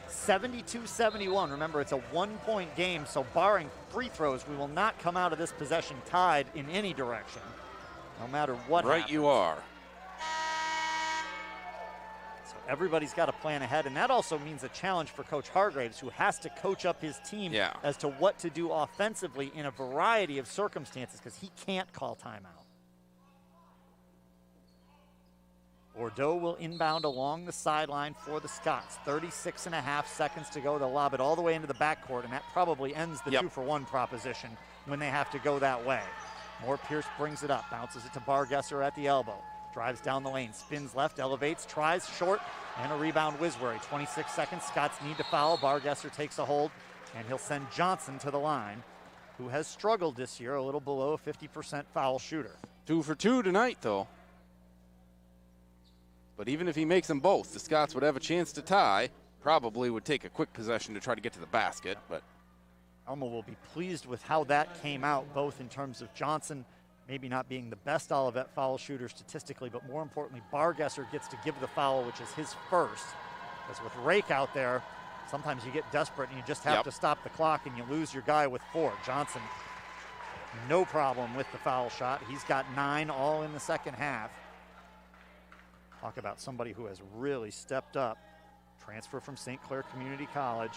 A: 72-71. Remember, it's a 1-point game, so barring free throws, we will not come out of this possession tied in any direction, no matter what happens.
B: Right you are.
A: So everybody's got to plan ahead, and that also means a challenge for Coach Hargraves, who has to coach up his team as to what to do offensively in a variety of circumstances, because he can't call timeout. Bordeaux will inbound along the sideline for the Scots. 36.5 seconds to go. They'll lob it all the way into the backcourt, and that probably ends the 2-for-1 proposition when they have to go that way. Moore Pierce brings it up, bounces it to Bargesser at the elbow. drives down the lane, spins left, elevates, tries short, and a rebound Wisbury. 26 seconds, Scots need to foul. Bargesser takes a hold, and he'll send Johnson to the line, who has struggled this year, a little below a 50% foul shooter.
B: 2 for 2 tonight, though. But even if he makes them both, the Scots would have a chance to tie. Probably would take a quick possession to try to get to the basket, but
A: Alma will be pleased with how that came out, both in terms of Johnson maybe not being the best Olivet foul shooter statistically, but more importantly, Bargesser gets to give the foul, which is his first. Because with Rake out there, sometimes you get desperate and you just have to stop the clock and you lose your guy with 4. Johnson, no problem with the foul shot. He's got 9 all in the second half. Talk about somebody who has really stepped up. Transfer from St. Clair Community College.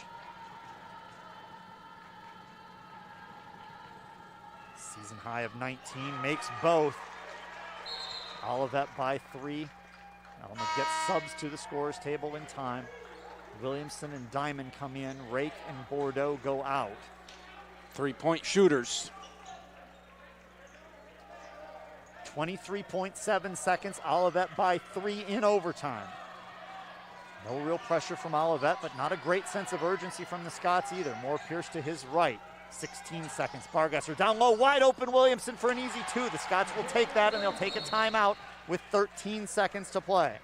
A: Season high of 19, makes both. Olivet by 3. Alma gets subs to the scorer's table in time. Williamson and Diamond come in. Rake and Bordeaux go out.
B: 3-point shooters.
A: 23.7 seconds. Olivet by 3 in overtime. No real pressure from Olivet, but not a great sense of urgency from the Scots either. Moore Pierce to his right. 16 seconds. Bargesser down low, wide open. Williamson for an easy 2. The Scots will take that, and they'll take a timeout with 13 seconds to play.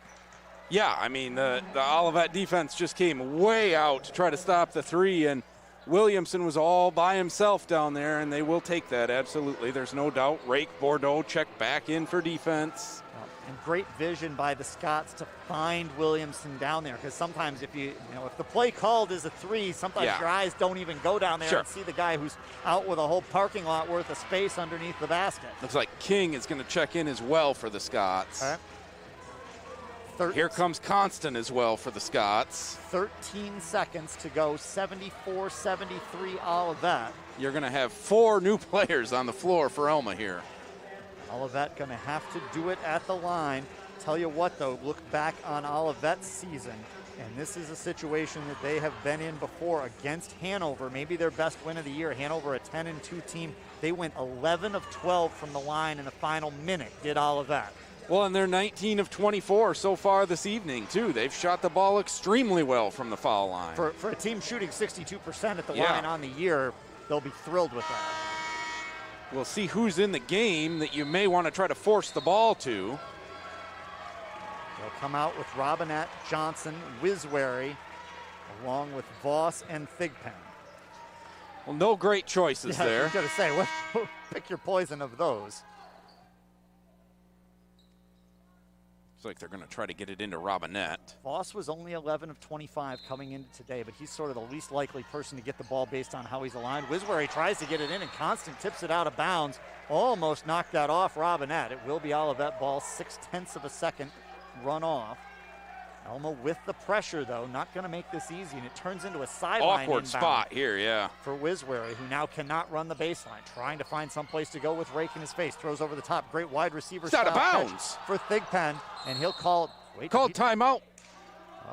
B: Yeah, I mean, the Olivet defense just came way out to try to stop the 3, and Williamson was all by himself down there, and they will take that, absolutely. There's no doubt. Rake, Bordeaux check back in for defense.
A: And great vision by the Scots to find Williamson down there, because sometimes if if the play called is a 3, sometimes your eyes don't even go down there and see the guy who's out with a whole parking lot worth of space underneath the basket.
B: Looks like King is going to check in as well for the Scots. Here comes Constant as well for the Scots.
A: 13 seconds to go, 74-73 Olivet.
B: You're going to have 4 new players on the floor for Alma here.
A: Olivet going to have to do it at the line. Tell you what, though, look back on Olivet's season, and this is a situation that they have been in before against Hanover, maybe their best win of the year. Hanover, a 10-2 team. They went 11 of 12 from the line in the final minute, did Olivet.
B: Well, and they're 19 of 24 so far this evening, too. They've shot the ball extremely well from the foul line.
A: For a team shooting 62% at the line on the year, they'll be thrilled with that.
B: We'll see who's in the game that you may want to try to force the ball to.
A: They'll come out with Robinette, Johnson, Wiswary, along with Voss and Thigpen.
B: Well, no great choices there.
A: I was going to say, pick your poison of those.
B: Looks like they're going to try to get it into Robinette.
A: Voss was only 11 of 25 coming into today, but he's sort of the least likely person to get the ball based on how he's aligned. Wiswary tries to get it in, and Constant tips it out of bounds. Almost knocked that off Robinette. It will be Olivet ball, 0.6 of a second run off. Alma with the pressure, though, not going to make this easy, and it turns into a sideline
B: awkward spot here,
A: for Wiswary, who now cannot run the baseline, trying to find some place to go with Rake in his face. Throws over the top. Great wide receiver.
B: It's out of bounds
A: for Thigpen, and he'll call.
B: Timeout.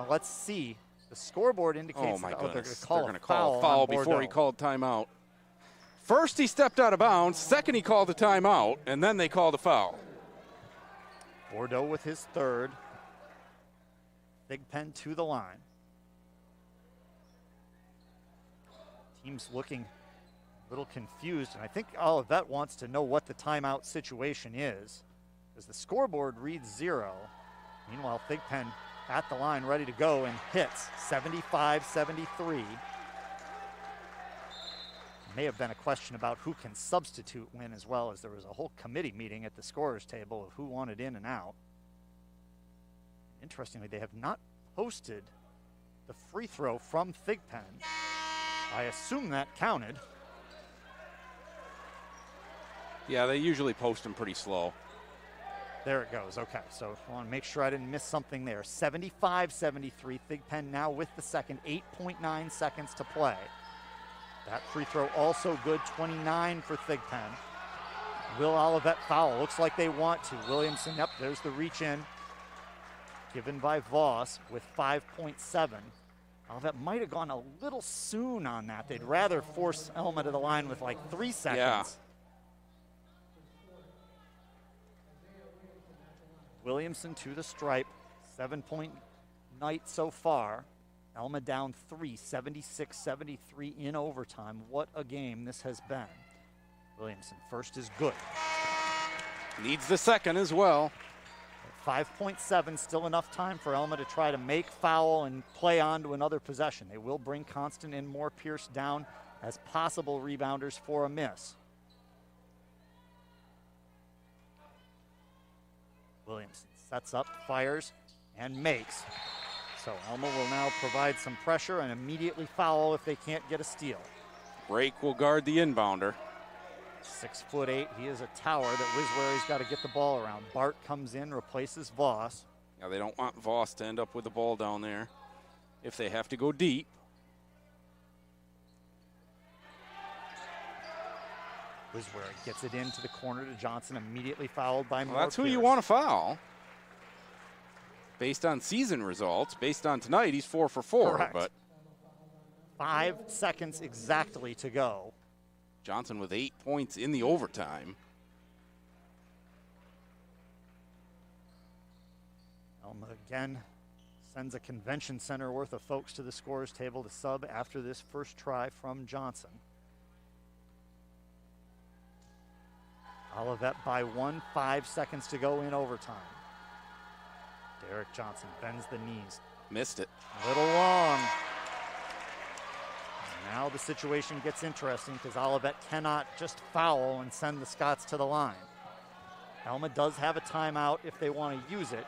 A: Let's see. The scoreboard indicates
B: they're
A: going to
B: call a foul before he called timeout. First, he stepped out of bounds. Second, he called a timeout, and then they called a foul.
A: Bordeaux with his third. Thigpen to the line. Team's looking a little confused, and I think Olivet wants to know what the timeout situation is, as the scoreboard reads 0. Meanwhile, Thigpen at the line, ready to go, and hits 75-73. May have been a question about who can substitute when, as well, as there was a whole committee meeting at the scorer's table of who wanted in and out. Interestingly, they have not posted the free throw from Thigpen. I assume that counted.
B: Yeah, they usually post them pretty slow.
A: There it goes. Okay, so I want to make sure I didn't miss something there. 75-73. Thigpen now with the second. 8.9 seconds to play. That free throw also good. 29 for Thigpen. Will Olivet foul? Looks like they want to. Williamson, yep, there's the reach in. Given by Voss with 5.7. Olivet might have gone a little soon on that. They'd rather force Alma to the line with like 3 seconds.
B: Yeah.
A: Williamson to the stripe. 7-point night so far. Alma down 3, 76-73 in overtime. What a game this has been. Williamson first is good.
B: Needs the second as well.
A: 5.7, still enough time for Alma to try to make foul and play on to another possession. They will bring Constant and Moore Pierce down as possible rebounders for a miss. Williamson sets up, fires, and makes. So Alma will now provide some pressure and immediately foul if they can't get a steal.
B: Rake will guard the inbounder.
A: 6'8", he is a tower that Wiswary's got to get the ball around. Bart comes in, replaces Voss.
B: Now they don't want Voss to end up with the ball down there if they have to go deep.
A: Wiswary gets it into the corner to Johnson, immediately fouled by Moore.
B: Well, that's who
A: Pierce.
B: you want to foul. Based on season results, based on tonight, he's 4 for 4.
A: Correct.
B: But
A: 5 seconds exactly to go.
B: Johnson with 8 points in the overtime.
A: Alma again sends a convention center worth of folks to the scorer's table to sub after this first try from Johnson. Olivet by 1, 5 seconds to go in overtime. Derek Johnson bends the knees.
B: Missed it.
A: A little long. Now the situation gets interesting because Olivet cannot just foul and send the Scots to the line. Alma does have a timeout if they want to use it,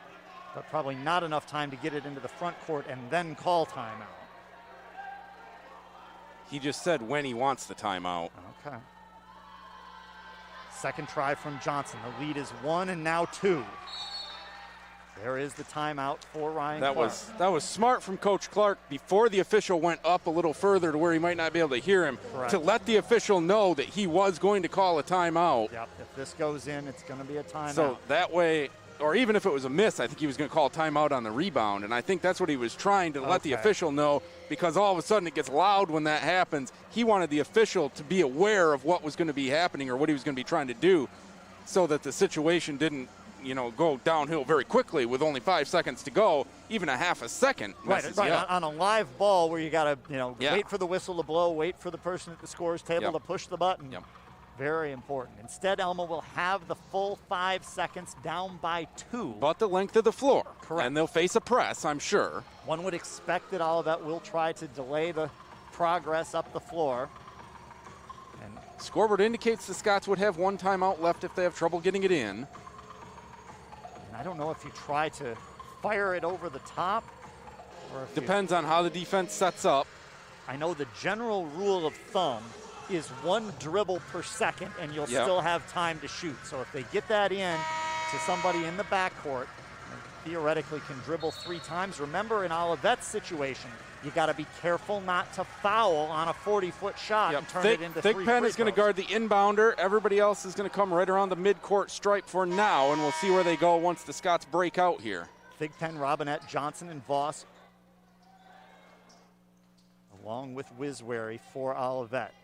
A: but probably not enough time to get it into the front court and then call timeout.
B: He just said when he wants the timeout.
A: Okay. Second try from Johnson. The lead is 1 and now 2. There is the timeout for Ryan Clark.
B: That was smart from Coach Clark before the official went up a little further to where he might not be able to hear him.
A: Correct.
B: To let the official know that he was going to call a timeout.
A: Yep, if this goes in, it's going to be a timeout.
B: So that way, or even if it was a miss, I think he was going to call a timeout on the rebound. And I think that's what he was trying to let the official know, because all of a sudden it gets loud when that happens. He wanted the official to be aware of what was going to be happening or what he was going to be trying to do so that the situation didn't, go downhill very quickly with only 5 seconds to go. Even a half a second messes
A: right.
B: you up.
A: On a live ball where you got to, wait for the whistle to blow, wait for the person at the scorer's table to push the button.
B: Yep.
A: Very important. Instead, Alma will have the full 5 seconds, down by 2.
B: But the length of the floor.
A: Correct.
B: And they'll face a press, I'm sure.
A: One would expect that Olivet will try to delay the progress up the floor. And
B: Scoreboard indicates the Scots would have 1 timeout left if they have trouble getting it in.
A: I don't know if you try to fire it over the top or if
B: Depends on how the defense sets up.
A: I know the general rule of thumb is 1 dribble per second, and you'll still have time to shoot. So if they get that in to somebody in the backcourt, theoretically can dribble 3 times. Remember, in Olivet's situation, you got to be careful not to foul on a 40-foot shot and turn it into 3 free
B: Thigpen is going to
A: throws.
B: guard the inbounder. Everybody else is going to come right around the midcourt stripe for now, and we'll see where they go once the Scots break out here.
A: Thigpen, Robinette, Johnson, and Voss, along with Wiswary for Olivet.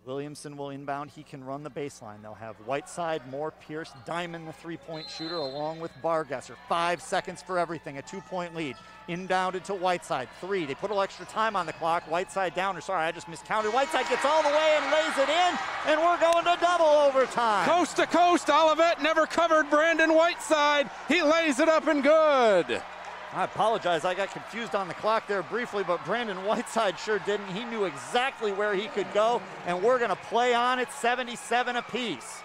A: Williamson will inbound. He can run the baseline. They'll have Whiteside, Moore, Pierce, Diamond, the 3-point shooter, along with Bargesser. 5 seconds for everything, a 2-point lead. Inbounded to Whiteside, 3. They put a little extra time on the clock. Whiteside down, or sorry, I just miscounted. Whiteside gets all the way and lays it in, and we're going to double overtime.
B: Coast to coast, Olivet never covered Brandon Whiteside. He lays it up and good.
A: I apologize, I got confused on the clock there briefly, but Brandon Whiteside sure didn't. He knew exactly where he could go, and we're going to play on it, 77 apiece.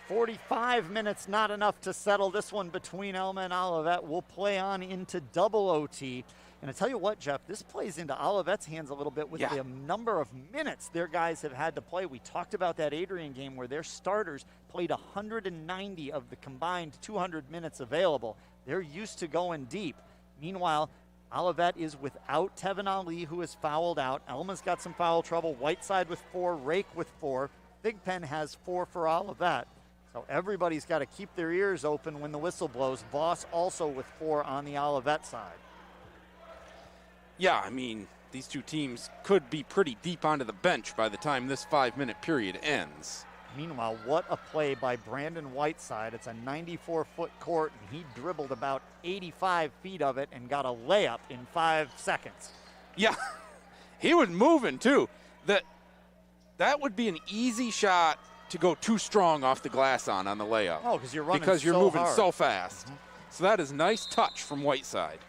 A: 45 minutes, not enough to settle this one between Alma and Olivet. We'll play on into double OT. And I tell you what, Jeff, this plays into Olivet's hands a little bit with the number of minutes their guys have had to play. We talked about that Adrian game where their starters played 190 of the combined 200 minutes available. They're used to going deep. Meanwhile, Olivet is without Tevin Ali, who is fouled out. Alma's got some foul trouble. Whiteside with 4, Rake with 4. Thigpen has 4 for Olivet. So everybody's got to keep their ears open when the whistle blows. Voss also with 4 on the Olivet side.
B: Yeah, I mean, these two teams could be pretty deep onto the bench by the time this 5-minute period ends.
A: Meanwhile, what a play by Brandon Whiteside. It's a 94-foot court, and he dribbled about 85 feet of it and got a layup in 5 seconds.
B: Yeah, he was moving too. That would be an easy shot to go too strong off the glass on the layup.
A: Oh, because you're running
B: because you're
A: so
B: moving
A: hard.
B: so fast. So that is nice touch from Whiteside.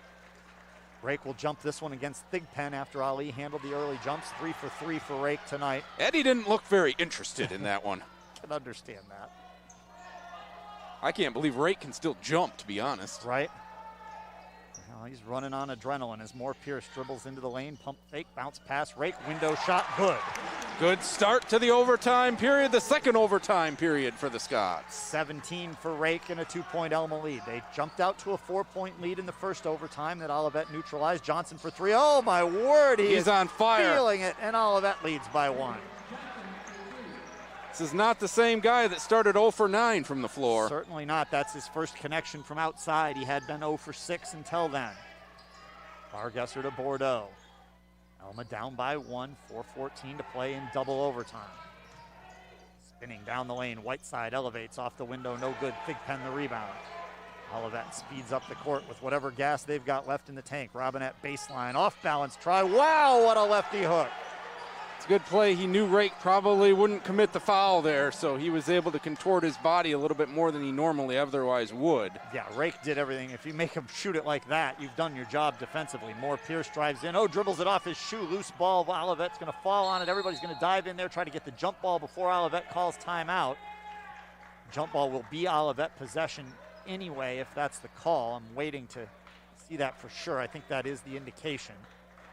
A: Rake will jump this one against Thigpen after Ali handled the early jumps. 3 for 3 for Rake tonight.
B: Eddie didn't look very interested in that one.
A: Can understand that.
B: I can't believe Rake can still jump, to be honest.
A: Right. Well, he's running on adrenaline as Moore Pierce dribbles into the lane. Pump fake, bounce pass, Rake, window shot, good.
B: Good start to the overtime period, the second overtime period for the Scots.
A: 17 for Rake and a 2-point Alma lead. They jumped out to a 4-point lead in the first overtime that Olivet neutralized. Johnson for 3. Oh, my word.
B: He's on fire.
A: Feeling it, and Olivet leads by 1.
B: This is not the same guy that started 0 for 9 from the floor.
A: Certainly not. That's his first connection from outside. He had been 0 for 6 until then. Bargesser to Bordeaux. Alma down by 1, 4:14 to play in double overtime. Spinning down the lane, Whiteside elevates off the window, no good. Thigpen the rebound. Olivet speeds up the court with whatever gas they've got left in the tank. Robinette baseline, off balance try. Wow, what a lefty hook.
B: It's a good play. He knew Rake probably wouldn't commit the foul there, so he was able to contort his body a little bit more than he normally otherwise would.
A: Yeah, Rake did everything. If you make him shoot it like that, you've done your job defensively. Moore Pierce drives in. Oh, dribbles it off his shoe. Loose ball. Olivet's going to fall on it. Everybody's going to dive in there, try to get the jump ball before Olivet calls timeout. Jump ball will be Olivet possession anyway, if that's the call. I'm waiting to see that for sure. I think that is the indication.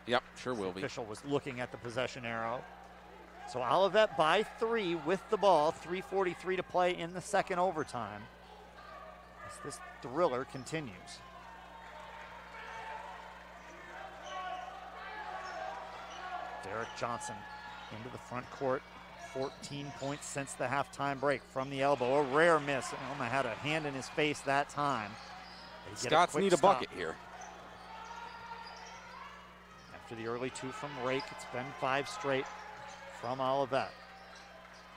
B: Yep, sure will be.
A: The official was looking at the possession arrow. So Olivet by 3 with the ball. 3:43 to play in the second overtime. As this thriller continues. Derek Johnson into the front court. 14 points since the halftime break from the elbow. A rare miss. Alma had a hand in his face that time.
B: Scots need a bucket here.
A: After the early 2 from Rake, it's been 5 straight from Olivet.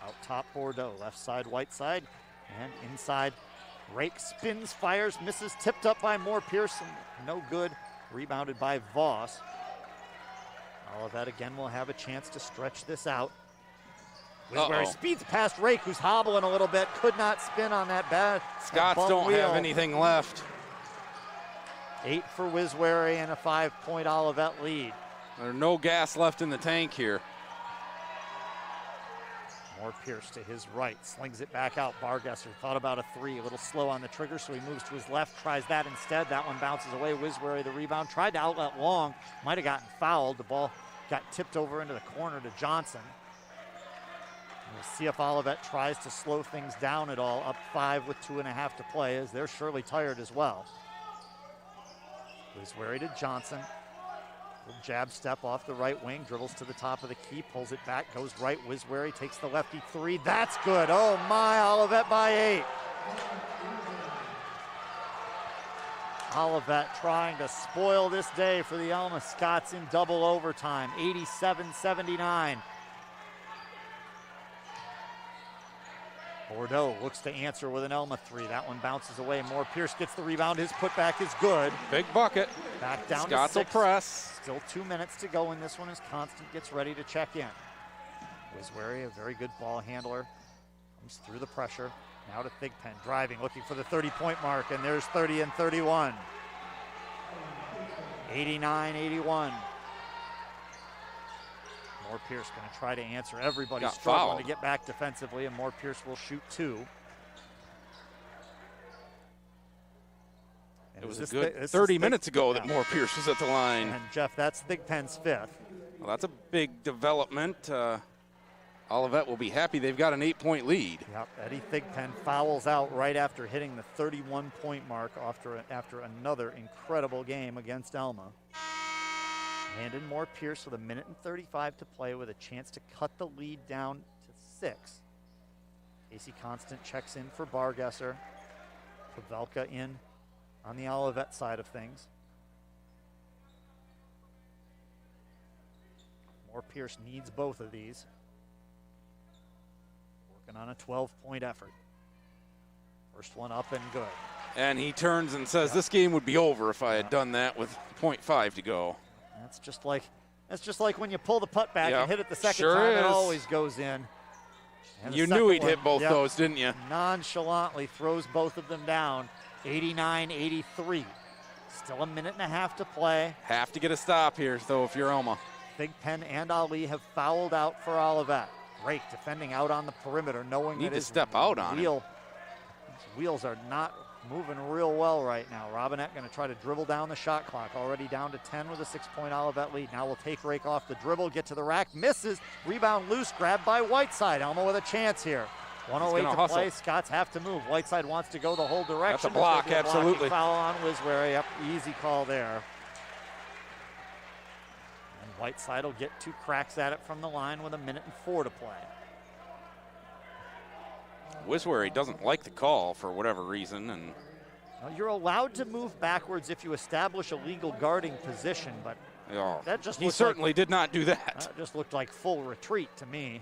A: Out top Bordeaux, left side Whiteside, and inside Rake spins, fires, misses, tipped up by Moore Pearson. No good, rebounded by Voss. Olivet again will have a chance to stretch this out. Where he speeds past Rake, who's hobbling a little bit, could not spin on that bad.
B: Scots don't have anything left.
A: 8 for Wiswary and a 5-point Olivet lead.
B: There's no gas left in the tank here.
A: Moore Pierce to his right, slings it back out. Bargesser thought about a 3, a little slow on the trigger, so he moves to his left, tries that instead. That one bounces away. Wiswary the rebound, tried to outlet long, might have gotten fouled. The ball got tipped over into the corner to Johnson. We'll see if Olivet tries to slow things down at all. Up 5 with 2.5 to play, as they're surely tired as well. Wiswary to Johnson. Little jab step off the right wing, dribbles to the top of the key, pulls it back, goes right. Wiswary takes the lefty 3. That's good. Oh my, Olivet by 8. Olivet trying to spoil this day for the Alma Scots in double overtime, 87-79. Bordeaux looks to answer with an Alma 3. That one bounces away. Moore Pierce gets the rebound. His putback is good.
B: Big bucket.
A: Back down
B: Scots
A: to 6.
B: will press.
A: Still 2 minutes to go in this one as Constant gets ready to check in. Wiswary, a very good ball handler, comes through the pressure. Now to Thigpen, driving, looking for the 30-point mark, and there's 30 and 31. 89-81. Moore Pierce going to try to answer. Everybody's struggling to get back defensively, and Moore Pierce will shoot 2.
B: was a good 30 minutes ago that
A: yeah.
B: Moore Pierce was at the line.
A: And Jeff, that's Thigpen's 5th.
B: Well, that's a big development. Olivet will be happy they've got an 8-point lead.
A: Yep, Eddie Thigpen fouls out right after hitting the 31-point mark after another incredible game against Alma. Landon Moore Pierce with 1:35 to play with a chance to cut the lead down to 6. Casey Constant checks in for Bargesser. Pavelka in on the Olivet side of things. Moore Pierce needs both of these. Working on a 12-point effort. First one up and good.
B: And he turns and says, this game would be over if I had done that with 0.5 to go.
A: That's just like when you pull the putt back and hit it the second
B: sure
A: time,
B: is.
A: it always goes in. And
B: You knew he'd hit both those, didn't you?
A: Nonchalantly throws both of them down, 89-83. Still 1.5 minutes to play.
B: Have to get a stop here, though, if you're Alma.
A: Thigpen and Ali have fouled out for Olivet. Great defending out on the perimeter, knowing
B: Need
A: that
B: to step out on him.
A: His wheels are not moving real well right now. Robinette going to try to dribble down the shot clock. Already down to 10 with a 6-point Olivet lead. Now we'll take rake off the dribble, get to the rack, misses. Rebound loose, grabbed by Whiteside. Alma with a chance here. 1:08 to
B: hustle.
A: play. Scots have to move. Whiteside wants to go the whole direction.
B: That's a block, absolutely.
A: Foul on Wiswary. Yep, easy call there. And Whiteside will get 2 cracks at it from the line with 1:04 to play.
B: Wiswary doesn't like the call for whatever reason, and
A: well, you're allowed to move backwards if you establish a legal guarding position, but that just
B: he certainly did not do that.
A: That just looked like full retreat to me.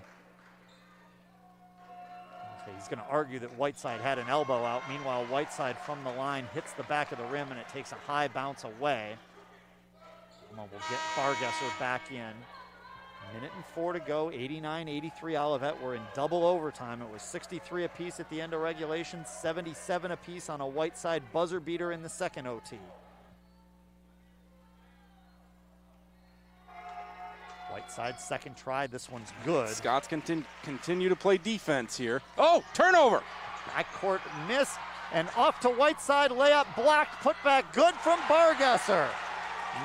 A: Okay, he's going to argue that Whiteside had an elbow out. Meanwhile, Whiteside from the line hits the back of the rim, and it takes a high bounce away. We'll get Bargesser back in. 1:04 to go, 89-83 Olivet. We're in double overtime. It was 63 apiece at the end of regulation, 77 apiece on a Whiteside buzzer beater in the second OT. Whiteside second try, this one's good.
B: Scots continue to play defense here. Oh, turnover.
A: Backcourt miss, and off to Whiteside, layup blocked, put back good from Bargesser.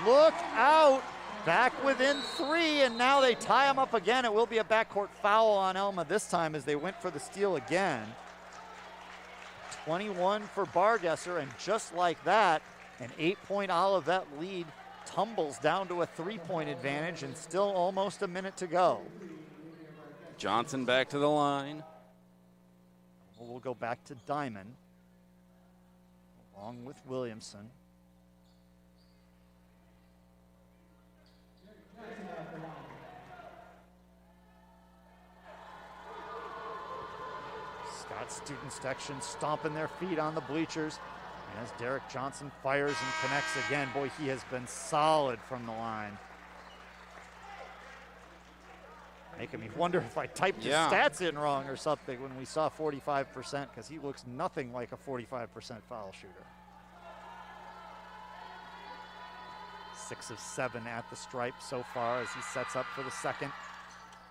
A: Look out. Back within 3, and now they tie him up again. It will be a backcourt foul on Alma this time as they went for the steal again. 21 for Bargesser, and just like that, an 8-point Olivet lead tumbles down to a 3-point advantage, and still almost a minute to go.
B: Johnson back to the line.
A: We'll go back to Diamond, along with Williamson. Scott's student section stomping their feet on the bleachers. And as Derek Johnson fires and connects again, boy, he has been solid from the line. Making me wonder if I typed his stats in wrong or something when we saw 45%, because he looks nothing like a 45% foul shooter. 6 of 7 at the stripe so far as he sets up for the second.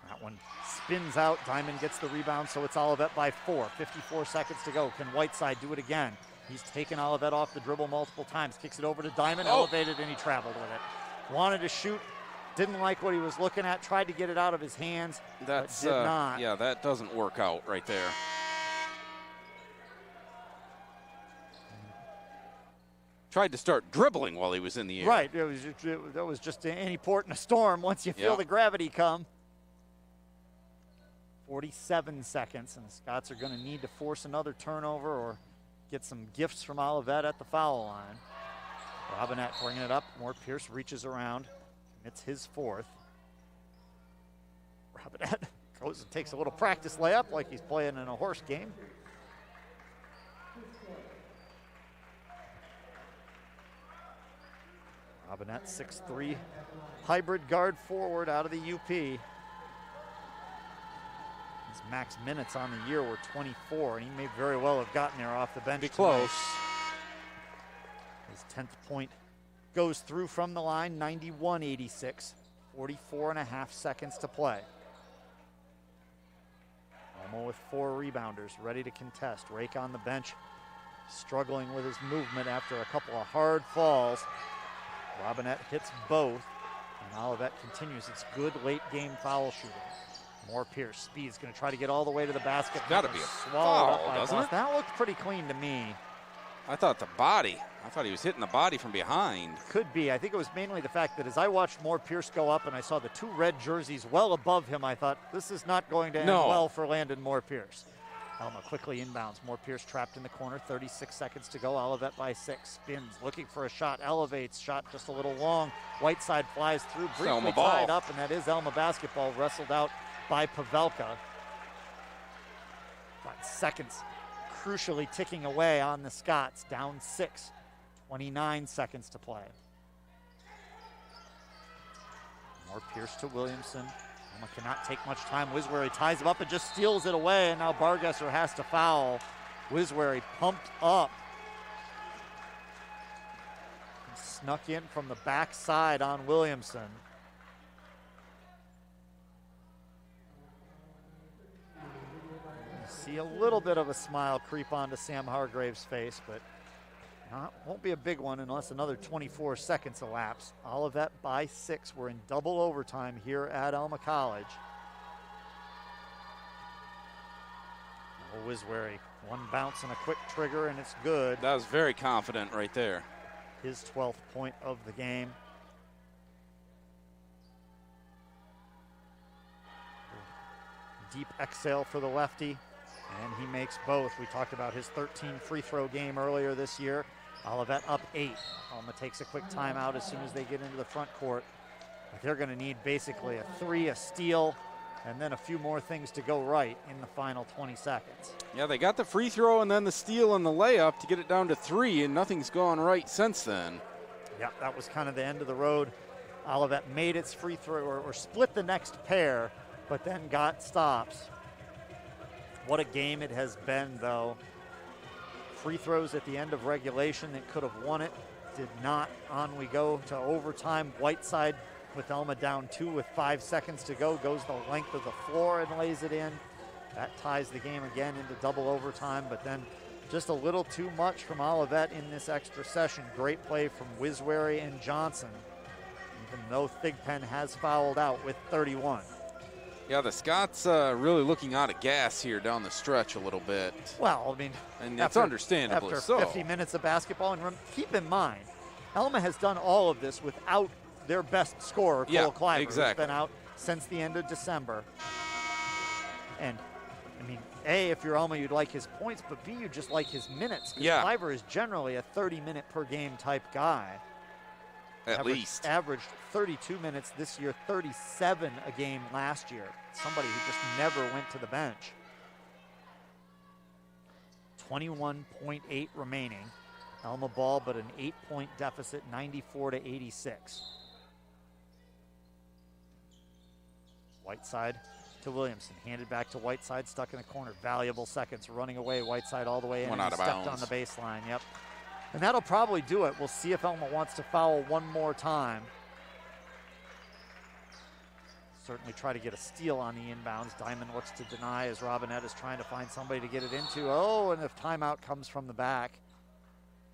A: That one spins out. Diamond gets the rebound, so it's Olivet by 4. 54 seconds to go. Can Whiteside do it again? He's taken Olivet off the dribble multiple times. Kicks it over to Diamond, elevated, and he traveled with it. Wanted to shoot, didn't like what he was looking at, tried to get it out of his hands, but did not.
B: Yeah, that doesn't work out right there. Tried to start dribbling while he was in the air.
A: Right, that was just any port in a storm once you feel the gravity come. 47 seconds, and the Scots are going to need to force another turnover or get some gifts from Olivet at the foul line. Robinette bringing it up. Moore Pierce reaches around, commits his 4th. Robinette goes and takes a little practice layup like he's playing in a horse game. Robinette, 6'3", hybrid guard forward out of the UP. His max minutes on the year were 24, and he may very well have gotten there off the bench.
B: Be close.
A: His 10th point goes through from the line, 91-86, 44.5 seconds to play. Alma with 4 rebounders, ready to contest. Rake on the bench, struggling with his movement after a couple of hard falls. Robinette hits both, and Olivet continues its good late game foul shooting. More Pierce, Speed's gonna try to get all the way to the basket.
B: It's gotta be a
A: swallowed
B: foul,
A: up by
B: doesn't
A: Boston.
B: it?
A: That looked pretty clean to me.
B: I thought he was hitting the body from behind.
A: Could be. I think it was mainly the fact that as I watched Moore Pierce go up and I saw the two red jerseys well above him, I thought this is not going to end well for Landon Moore Pierce. Alma quickly inbounds. Moore Pierce trapped in the corner. 36 seconds to go. Olivet by 6. Spins, looking for a shot. Elevates. Shot just a little long. Whiteside flies through. Briefly tied up, and that is Alma basketball. Wrestled out by Pavelka. 5 seconds crucially ticking away on the Scots. Down 6. 29 seconds to play. Moore Pierce to Williamson. Alma cannot take much time. Wiswary ties him up and just steals it away, and now Bargesser has to foul. Wiswary pumped up. Snuck in from the backside on Williamson. You see a little bit of a smile creep onto Sam Hargrave's face, but won't be a big one unless another 24 seconds elapse. Olivet by 6. We're in double overtime here at Alma College. Wiswary, one bounce and a quick trigger, and it's good.
B: That was very confident right there.
A: His 12th point of the game. Deep exhale for the lefty, and he makes both. We talked about his 13 free throw game earlier this year. Olivet up 8. Alma takes a quick timeout as soon as they get into the front court. But they're going to need basically a 3, a steal, and then a few more things to go right in the final 20 seconds.
B: Yeah, they got the free throw and then the steal and the layup to get it down to 3, and nothing's gone right since then.
A: Yeah, that was kind of the end of the road. Olivet made its free throw or split the next pair, but then got stops. What a game it has been, though. Free throws at the end of regulation that could have won it. Did not. On we go to overtime. Whiteside with Alma down 2 with 5 seconds to go. Goes the length of the floor and lays it in. That ties the game again into double overtime, but then just a little too much from Olivet in this extra session. Great play from Wiswary and Johnson, even though Thigpen has fouled out with 31.
B: Yeah, the Scots really looking out of gas here down the stretch a little bit.
A: Well, I mean,
B: and that's understandably
A: after
B: so.
A: 50 minutes of basketball, and keep in mind, Alma has done all of this without their best scorer, Cole Cliver, who's been out since the end of December. And, I mean, A, if you're Alma, you'd like his points, but B, you just like his minutes. Because Cliver is generally a 30-minute per game type guy.
B: At least.
A: Averaged 32 minutes this year, 37 a game last year. Somebody who just never went to the bench. 21.8 remaining. Alma ball, but an 8-point deficit, 94-86. Whiteside to Williamson. Handed back to Whiteside, stuck in the corner. Valuable seconds, running away. Whiteside all the way in.
B: Went out of
A: stepped on the baseline, yep. And that'll probably do it. We'll see if Alma wants to foul one more time. Certainly try to get a steal on the inbounds. Diamond looks to deny as Robinette is trying to find somebody to get it into. Oh, and if timeout comes from the back.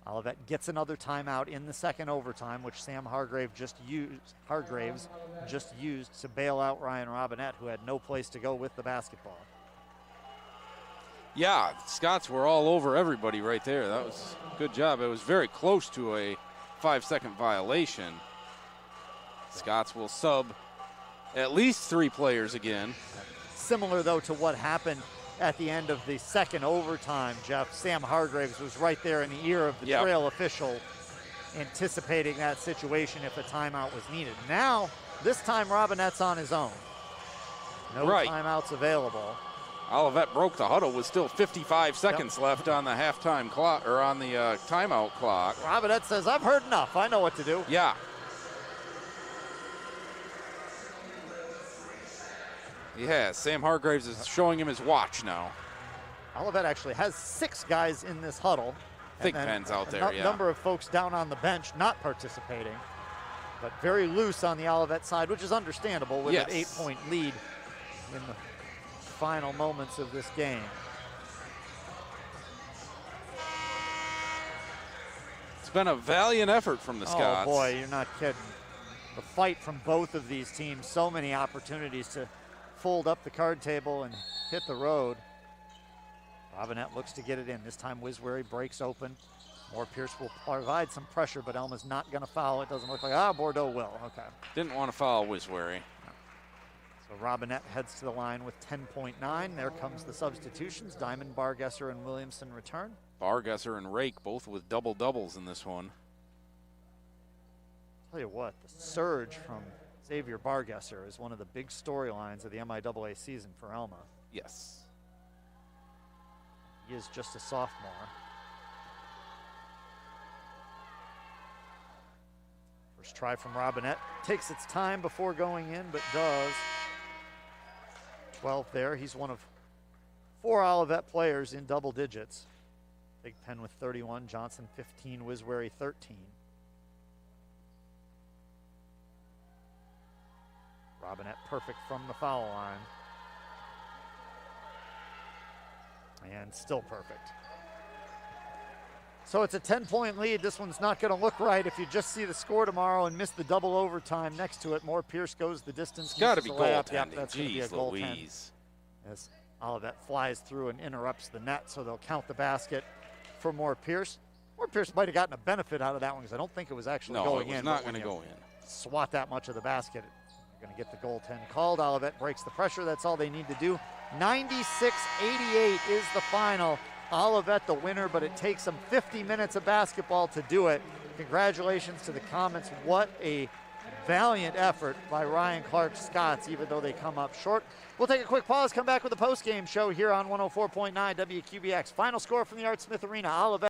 A: Olivet gets another timeout in the second overtime, which Sam Hargraves just used to bail out Ryan Robinette, who had no place to go with the basketball.
B: Yeah, Scots were all over everybody right there. That was a good job. It was very close to a 5-second violation. Scots will sub at least 3 players again.
A: Similar, though, to what happened at the end of the second overtime, Jeff. Sam Hargraves was right there in the ear of the trail official, anticipating that situation if a timeout was needed. Now, this time Robinette's on his own. No timeouts available.
B: Olivet broke the huddle with still 55 seconds left on the halftime clock, or on the timeout clock.
A: Robinette says, I've heard enough. I know what to do.
B: Yeah. He has. Sam Hargraves is showing him his watch now.
A: Olivet actually has 6 guys in this huddle.
B: Thigpen's out there,
A: A number of folks down on the bench not participating, but very loose on the Olivet side, which is understandable with an 8-point lead in the final moments of this game.
B: It's been a valiant effort from the Scots.
A: Oh boy, you're not kidding. The fight from both of these teams, so many opportunities to fold up the card table and hit the road. Robinette looks to get it in. This time Wiswery breaks open. Moore Pierce will provide some pressure, but Alma's not going to foul. It doesn't look like, Bordeaux will. Okay.
B: Didn't want to foul Wiswery.
A: So Robinette heads to the line with 10.9. There comes the substitutions. Diamond, Bargesser, and Williamson return.
B: Bargesser and Rake both with double-doubles in this one.
A: Tell you what, the surge from Xavier Bargesser is one of the big storylines of the MIAA season for Alma.
B: Yes.
A: He is just a sophomore. First try from Robinette. Takes its time before going in, but does. 12 there. He's one of 4 Olivet players in double digits. Big Pen with 31, Johnson 15, Wiswery 13. Robinette perfect from the foul line. And still perfect. So it's a 10-point lead. This one's not going to look right if you just see the score tomorrow and miss the double overtime next to it. Moore Pierce goes the distance.
B: It's got to be goaltending.
A: Yep, that's going to be a goaltend.
B: Louise.
A: As Olivet flies through and interrupts the net, so they'll count the basket for Moore Pierce. Moore Pierce might have gotten a benefit out of that one because I don't think it was actually going in.
B: No, it was not going to go in.
A: Swat that much of the basket, you're going to get the goaltend called. Olivet breaks the pressure. That's all they need to do. 96-88 is the final. Olivet the winner, but it takes them 50 minutes of basketball to do it. Congratulations to the Comets. What a valiant effort by Ryan Clark Scots, even though they come up short. We'll take a quick pause, come back with the post-game show here on 104.9 WQBX. Final score from the Art Smith Arena. Olivet